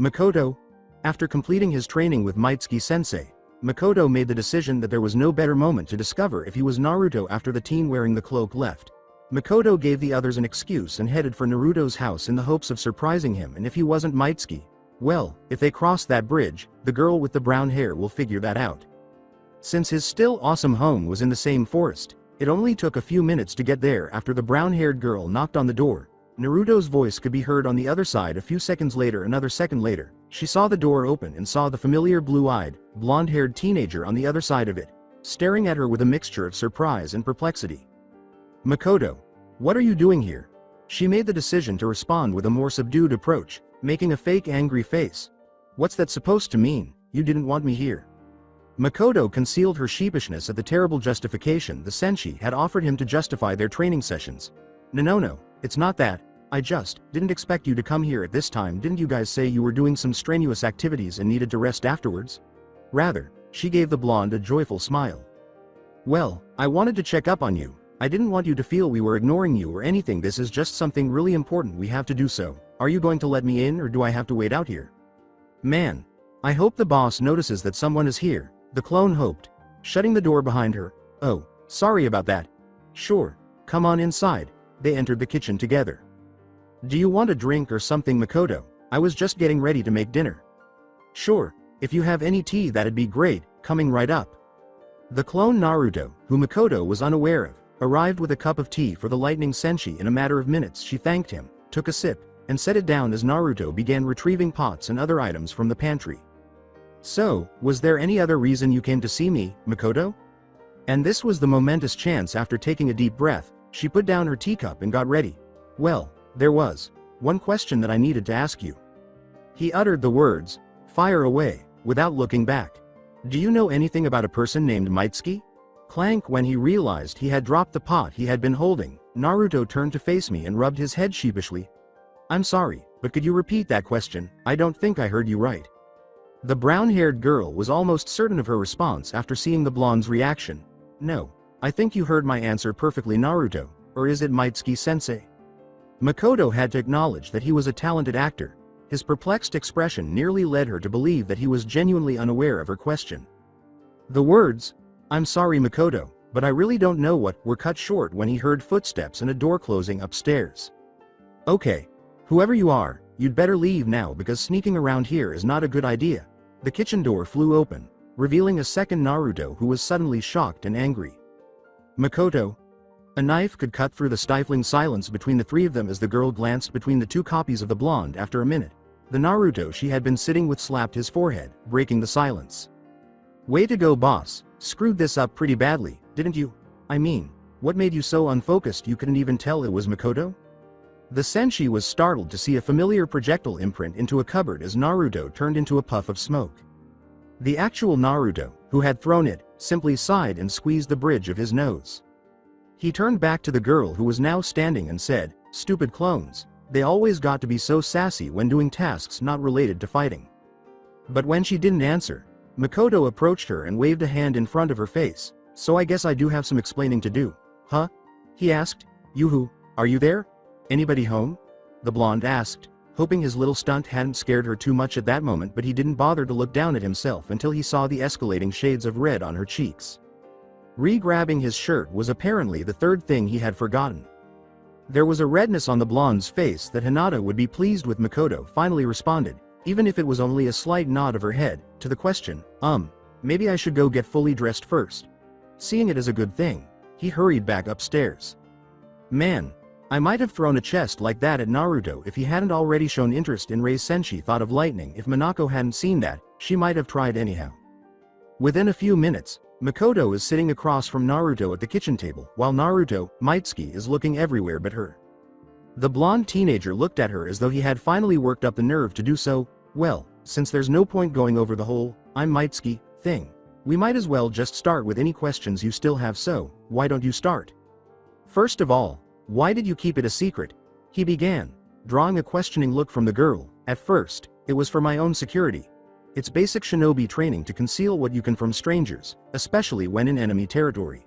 Makoto. After completing his training with Mitsuki-sensei, Makoto made the decision that there was no better moment to discover if he was Naruto after the teen wearing the cloak left. Makoto gave the others an excuse and headed for Naruto's house in the hopes of surprising him, and if he wasn't Mitsuki, well, if they cross that bridge, the girl with the brown hair will figure that out. Since his still awesome home was in the same forest, it only took a few minutes to get there. After the brown-haired girl knocked on the door, Naruto's voice could be heard on the other side. A few seconds later, another second later, she saw the door open and saw the familiar blue-eyed, blonde-haired teenager on the other side of it, staring at her with a mixture of surprise and perplexity. Makoto, what are you doing here? She made the decision to respond with a more subdued approach, making a fake angry face. What's that supposed to mean? You didn't want me here. Makoto concealed her sheepishness at the terrible justification the senshi had offered him to justify their training sessions. No, it's not that. I just didn't expect you to come here at this time. Didn't you guys say you were doing some strenuous activities and needed to rest afterwards? Rather, she gave the blonde a joyful smile. Well, I wanted to check up on you. I didn't want you to feel we were ignoring you or anything. This is just something really important we have to do. So, are you going to let me in or do I have to wait out here? Man, I hope the boss notices that someone is here, the clone hoped, shutting the door behind her. Oh, sorry about that. Sure, come on inside. They entered the kitchen together. Do you want a drink or something, Makoto? I was just getting ready to make dinner. Sure, if you have any tea that'd be great, coming right up. The clone Naruto, who Makoto was unaware of, arrived with a cup of tea for the lightning senshi in a matter of minutes. She thanked him, took a sip, and set it down as Naruto began retrieving pots and other items from the pantry. So, was there any other reason you came to see me, Makoto? And this was the momentous chance. After taking a deep breath, she put down her teacup and got ready. Well, there was one question that I needed to ask you. He uttered the words, fire away, without looking back. Do you know anything about a person named Mitsuki? Clank. When he realized he had dropped the pot he had been holding, Naruto turned to face me and rubbed his head sheepishly. I'm sorry, but could you repeat that question? I don't think I heard you right. The brown-haired girl was almost certain of her response after seeing the blonde's reaction. No, I think you heard my answer perfectly, Naruto, or is it Mitsuki-sensei? Makoto had to acknowledge that he was a talented actor. His perplexed expression nearly led her to believe that he was genuinely unaware of her question. The words, I'm sorry, Makoto, but I really don't know what, were cut short when he heard footsteps and a door closing upstairs. Okay. Whoever you are, you'd better leave now because sneaking around here is not a good idea. The kitchen door flew open, revealing a second Naruto who was suddenly shocked and angry. Makoto. A knife could cut through the stifling silence between the three of them as the girl glanced between the two copies of the blonde. After a minute, the Naruto she had been sitting with slapped his forehead, breaking the silence. Way to go, boss. Screwed this up pretty badly, didn't you? I mean, What made you so unfocused you couldn't even tell it was Makoto? The Senshi was startled to see a familiar projectile imprint into a cupboard as Naruto turned into a puff of smoke. The actual Naruto, who had thrown it, simply sighed and squeezed the bridge of his nose. He turned back to the girl who was now standing and said, "Stupid clones. They always got to be so sassy when doing tasks not related to fighting." But when she didn't answer, Makoto approached her and waved a hand in front of her face. "So I guess I do have some explaining to do. Huh?" he asked. "Yoo-hoo, are you there? Anybody home?" the blonde asked, hoping his little stunt hadn't scared her too much at that moment, but he didn't bother to look down at himself until he saw the escalating shades of red on her cheeks. Re-grabbing his shirt was apparently the third thing he had forgotten. There was a redness on the blonde's face that Hinata would be pleased with. Makoto finally responded, even if it was only a slight nod of her head, to the question, maybe I should go get fully dressed first." Seeing it as a good thing, he hurried back upstairs. Man, I might have thrown a chest like that at Naruto if he hadn't already shown interest in Rei's Senshi thought of lightning. If Minako hadn't seen that, she might have tried anyhow. Within a few minutes, Makoto is sitting across from Naruto at the kitchen table, while Naruto, Mitsuki, is looking everywhere but her. The blonde teenager looked at her as though he had finally worked up the nerve to do so. "Well, since there's no point going over the whole, I'm Mitsuki, thing, we might as well just start with any questions you still have, so, why don't you start? First of all, why did you keep it a secret?" he began, drawing a questioning look from the girl. "At first, it was for my own security. It's basic shinobi training to conceal what you can from strangers, especially when in enemy territory.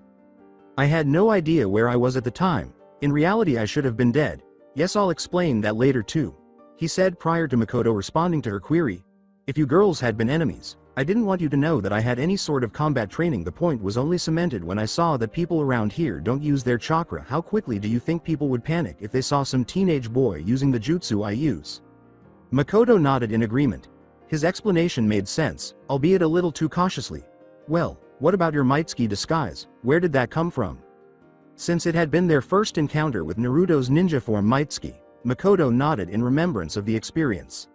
I had no idea where I was at the time. In reality I should have been dead. Yes, I'll explain that later too," he said prior to Makoto responding to her query. "If you girls had been enemies, I didn't want you to know that I had any sort of combat training. The point was only cemented when I saw that people around here don't use their chakra. How quickly do you think people would panic if they saw some teenage boy using the jutsu I use?" Makoto nodded in agreement. His explanation made sense, albeit a little too cautiously. "Well, what about your Mitsuki disguise? Where did that come from?" Since it had been their first encounter with Naruto's ninja form Mitsuki, Makoto nodded in remembrance of the experience.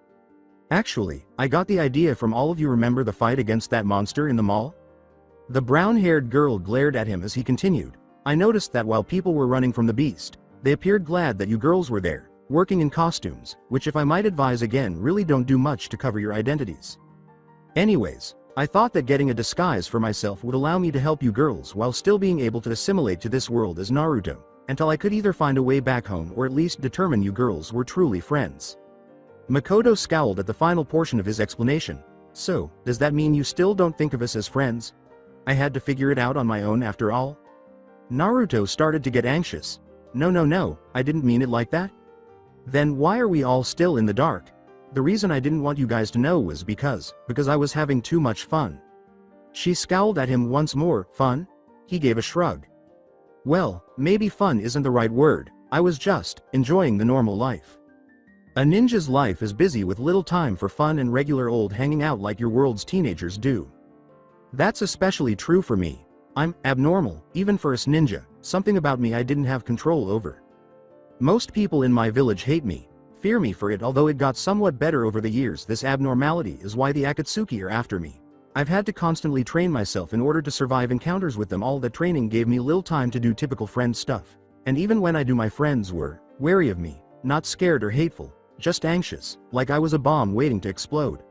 "Actually, I got the idea from all of you. Remember the fight against that monster in the mall?" The brown-haired girl glared at him as he continued. "I noticed that while people were running from the beast, they appeared glad that you girls were there, working in costumes, which, if I might advise again, really don't do much to cover your identities. Anyways, I thought that getting a disguise for myself would allow me to help you girls while still being able to assimilate to this world as Naruto, until I could either find a way back home or at least determine you girls were truly friends." Makoto scowled at the final portion of his explanation. "So, does that mean you still don't think of us as friends? I had to figure it out on my own after all?" Naruto started to get anxious. No, I didn't mean it like that." "Then why are we all still in the dark?" "The reason I didn't want you guys to know was because I was having too much fun." She scowled at him once more. "Fun?" He gave a shrug. "Well, maybe fun isn't the right word. I was just enjoying the normal life. A ninja's life is busy with little time for fun and regular old hanging out like your world's teenagers do. That's especially true for me. I'm abnormal, even for us ninja, something about me I didn't have control over. Most people in my village hate me, fear me for it, although it got somewhat better over the years. This abnormality is why the Akatsuki are after me. I've had to constantly train myself in order to survive encounters with them. All that training gave me little time to do typical friend stuff. And even when I do, my friends were wary of me, not scared or hateful, just anxious, like I was a bomb waiting to explode."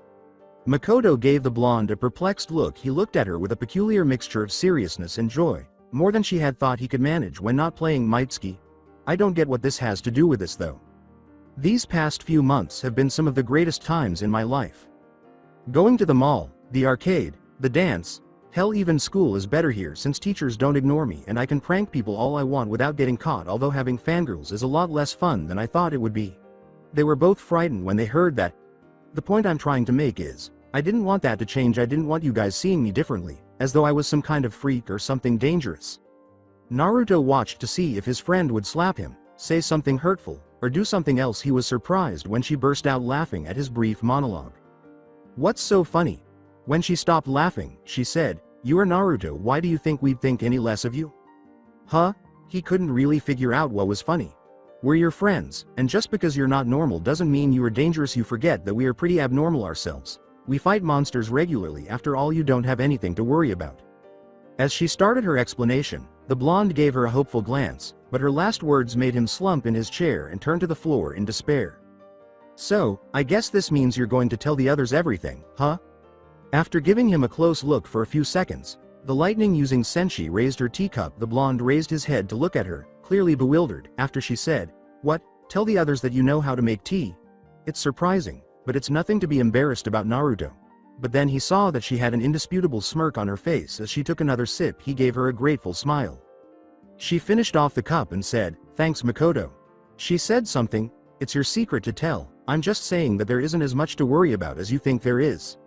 Makoto gave the blonde a perplexed look. He looked at her with a peculiar mixture of seriousness and joy, more than she had thought he could manage when not playing Mitsuki. "I don't get what this has to do with this though. These past few months have been some of the greatest times in my life. Going to the mall, the arcade, the dance, hell, even school is better here since teachers don't ignore me and I can prank people all I want without getting caught, although having fangirls is a lot less fun than I thought it would be." They were both frightened when they heard that. "The point I'm trying to make is, I didn't want that to change. I didn't want you guys seeing me differently, as though I was some kind of freak or something dangerous." Naruto watched to see if his friend would slap him, say something hurtful, or do something else. He was surprised when she burst out laughing at his brief monologue. "What's so funny?" When she stopped laughing, she said, "You are Naruto. Why do you think we'd think any less of you?" Huh? He couldn't really figure out what was funny. "We're your friends, and just because you're not normal doesn't mean you are dangerous. You forget that we are pretty abnormal ourselves. We fight monsters regularly. After all, you don't have anything to worry about." As she started her explanation, the blonde gave her a hopeful glance, but her last words made him slump in his chair and turn to the floor in despair. So, I guess this means you're going to tell the others everything, huh? After giving him a close look for a few seconds, the lightning-using senshi raised her teacup. The blonde raised his head to look at her, clearly bewildered, after she said, "What? Tell the others that you know how to make tea? It's surprising, but it's nothing to be embarrassed about, Naruto." But then he saw that she had an indisputable smirk on her face. As she took another sip, he gave her a grateful smile. She finished off the cup and said, "Thanks, Makoto." She said something, "It's your secret to tell. I'm just saying that there isn't as much to worry about as you think there is."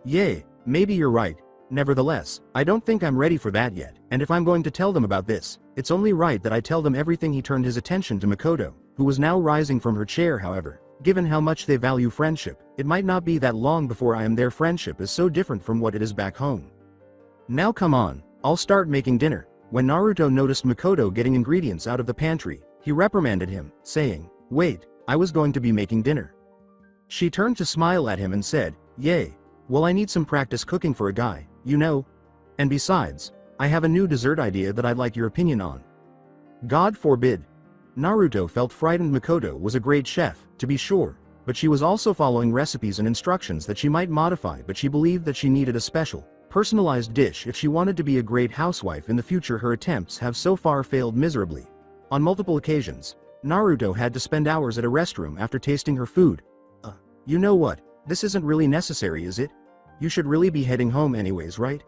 Yay, maybe you're right. Nevertheless, I don't think I'm ready for that yet, and if I'm going to tell them about this, it's only right that I tell them everything. He turned his attention to Makoto, who was now rising from her chair. However, given how much they value friendship, it might not be that long before I am their friendship is so different from what it is back home. Now come on, I'll start making dinner. When Naruto noticed Makoto getting ingredients out of the pantry, he reprimanded him, saying, "Wait, I was going to be making dinner." She turned to smile at him and said, "Yay. Well, I need some practice cooking for a guy, you know. And besides, I have a new dessert idea that I'd like your opinion on." God forbid. Naruto felt frightened. Makoto was a great chef, to be sure, but she was also following recipes and instructions that she might modify. But she believed that she needed a special, personalized dish if she wanted to be a great housewife in the future. Her attempts have so far failed miserably. On multiple occasions, Naruto had to spend hours at a restroom after tasting her food. You know what? This isn't really necessary, is it? You should really be heading home anyways, right?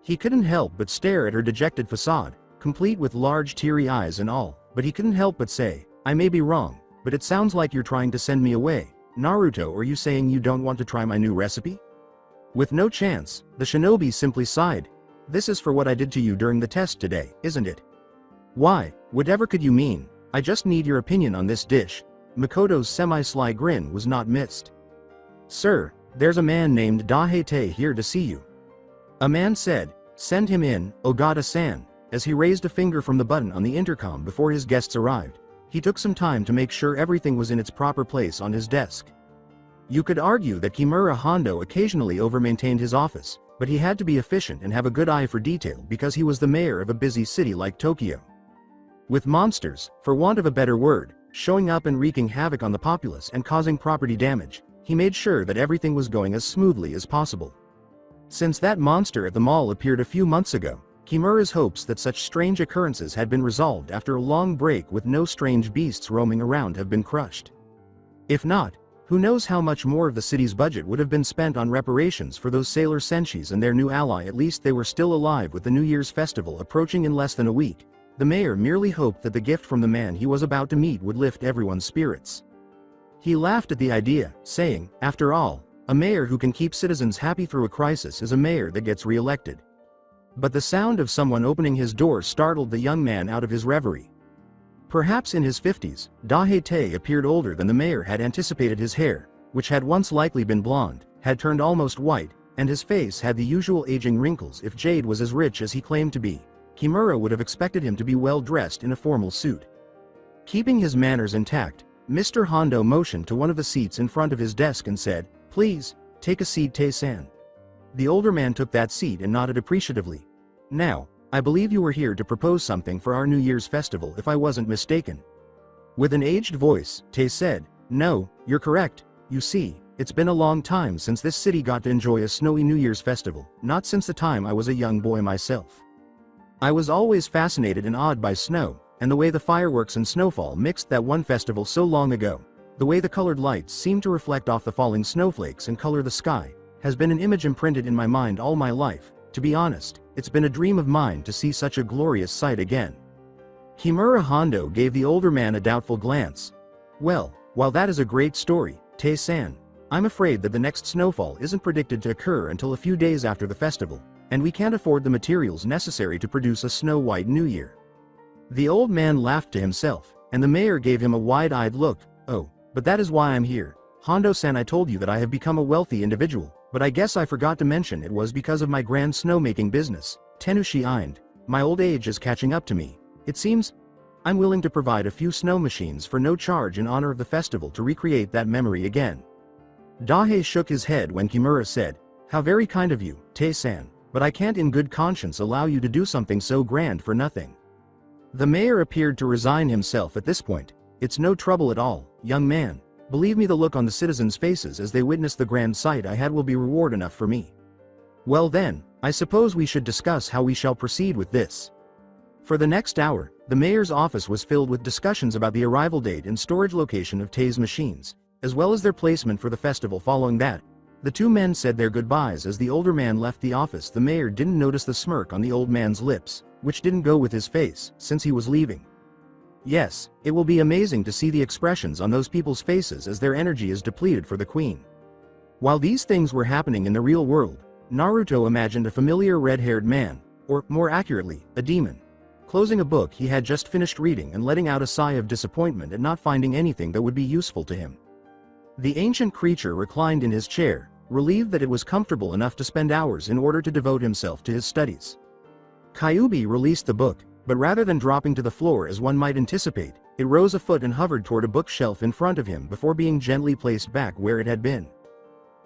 He couldn't help but stare at her dejected facade, complete with large teary eyes and all, but he couldn't help but say, "I may be wrong, but it sounds like you're trying to send me away. Naruto, are you saying you don't want to try my new recipe?" With no chance, the shinobi simply sighed. "This is for what I did to you during the test today, isn't it?" "Why, whatever could you mean? I just need your opinion on this dish." Makoto's semi-sly grin was not missed. "Sir, there's a man named Dahete here to see you." A man said, "Send him in, Ogata-san," as he raised a finger from the button on the intercom before his guests arrived. He took some time to make sure everything was in its proper place on his desk. You could argue that Kimura Hondo occasionally over-maintained his office, but he had to be efficient and have a good eye for detail because he was the mayor of a busy city like Tokyo. With monsters, for want of a better word, showing up and wreaking havoc on the populace and causing property damage, he made sure that everything was going as smoothly as possible. Since that monster at the mall appeared a few months ago, Kimura's hopes that such strange occurrences had been resolved after a long break with no strange beasts roaming around have been crushed. If not, who knows how much more of the city's budget would have been spent on reparations for those sailor senshis and their new ally. At least they were still alive with the New Year's festival approaching in less than a week. The mayor merely hoped that the gift from the man he was about to meet would lift everyone's spirits. He laughed at the idea, saying, "After all, a mayor who can keep citizens happy through a crisis is a mayor that gets re-elected." But the sound of someone opening his door startled the young man out of his reverie. Perhaps in his 50s, Dahete appeared older than the mayor had anticipated. His hair, which had once likely been blonde, had turned almost white, and his face had the usual aging wrinkles. If Jade was as rich as he claimed to be, Kimura would have expected him to be well dressed in a formal suit. Keeping his manners intact, Mr. Hondo motioned to one of the seats in front of his desk and said, "Please, take a seat, Tae-san." The older man took that seat and nodded appreciatively. "Now, I believe you were here to propose something for our New Year's festival, if I wasn't mistaken." With an aged voice, Tae said, "No, you're correct. You see, it's been a long time since this city got to enjoy a snowy New Year's festival, not since the time I was a young boy myself. I was always fascinated and awed by snow, and the way the fireworks and snowfall mixed that one festival so long ago. The way the colored lights seemed to reflect off the falling snowflakes and color the sky, has been an image imprinted in my mind all my life. To be honest, it's been a dream of mine to see such a glorious sight again." Kimura Hondo gave the older man a doubtful glance. "Well, while that is a great story, Tae-san, I'm afraid that the next snowfall isn't predicted to occur until a few days after the festival, and we can't afford the materials necessary to produce a snow-white New Year." The old man laughed to himself, and the mayor gave him a wide-eyed look. "Oh, but that is why I'm here. Hondo-san, I told you that I have become a wealthy individual, but I guess I forgot to mention it was because of my grand snowmaking business. Tenushi Eind, my old age is catching up to me. It seems I'm willing to provide a few snow machines for no charge in honor of the festival to recreate that memory again." Dahe shook his head when Kimura said, "How very kind of you, Tae-san. but I can't in good conscience allow you to do something so grand for nothing." The mayor appeared to resign himself at this point. "It's no trouble at all, young man. Believe me, the look on the citizens' faces as they witness the grand sight I had will be reward enough for me. Well then, I suppose we should discuss how we shall proceed with this." For the next hour, the mayor's office was filled with discussions about the arrival date and storage location of Tay's machines, as well as their placement for the festival. Following that, the two men said their goodbyes. As the older man left the office, the mayor didn't notice the smirk on the old man's lips, which didn't go with his face, since he was leaving. Yes, it will be amazing to see the expressions on those people's faces as their energy is depleted for the queen. While these things were happening in the real world, Naruto imagined a familiar red-haired man, or, more accurately, a demon, closing a book he had just finished reading and letting out a sigh of disappointment at not finding anything that would be useful to him. The ancient creature reclined in his chair, relieved that it was comfortable enough to spend hours in order to devote himself to his studies. Kyuubi released the book, but rather than dropping to the floor as one might anticipate, it rose a foot and hovered toward a bookshelf in front of him before being gently placed back where it had been.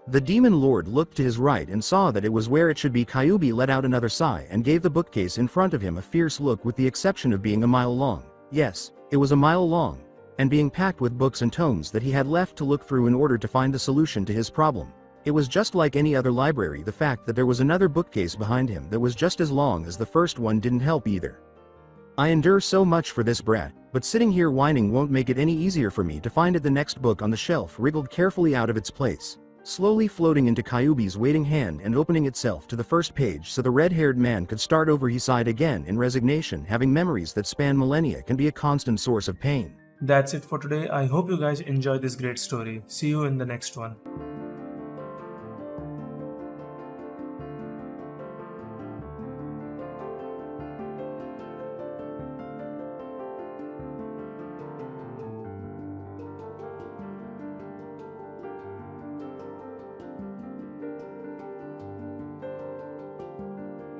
The demon lord looked to his right and saw that it was where it should be. Kyuubi let out another sigh and gave the bookcase in front of him a fierce look, with the exception of being a mile long. Yes, it was a mile long, and being packed with books and tomes that he had left to look through in order to find the solution to his problem. It was just like any other library. The fact that there was another bookcase behind him that was just as long as the first one didn't help either. "I endure so much for this brat, but sitting here whining won't make it any easier for me to find it." The next book on the shelf wriggled carefully out of its place, slowly floating into Kyuubi's waiting hand and opening itself to the first page so the red-haired man could start over. He sighed again in resignation. Having memories that span millennia can be a constant source of pain. That's it for today. I hope you guys enjoyed this great story. See you in the next one.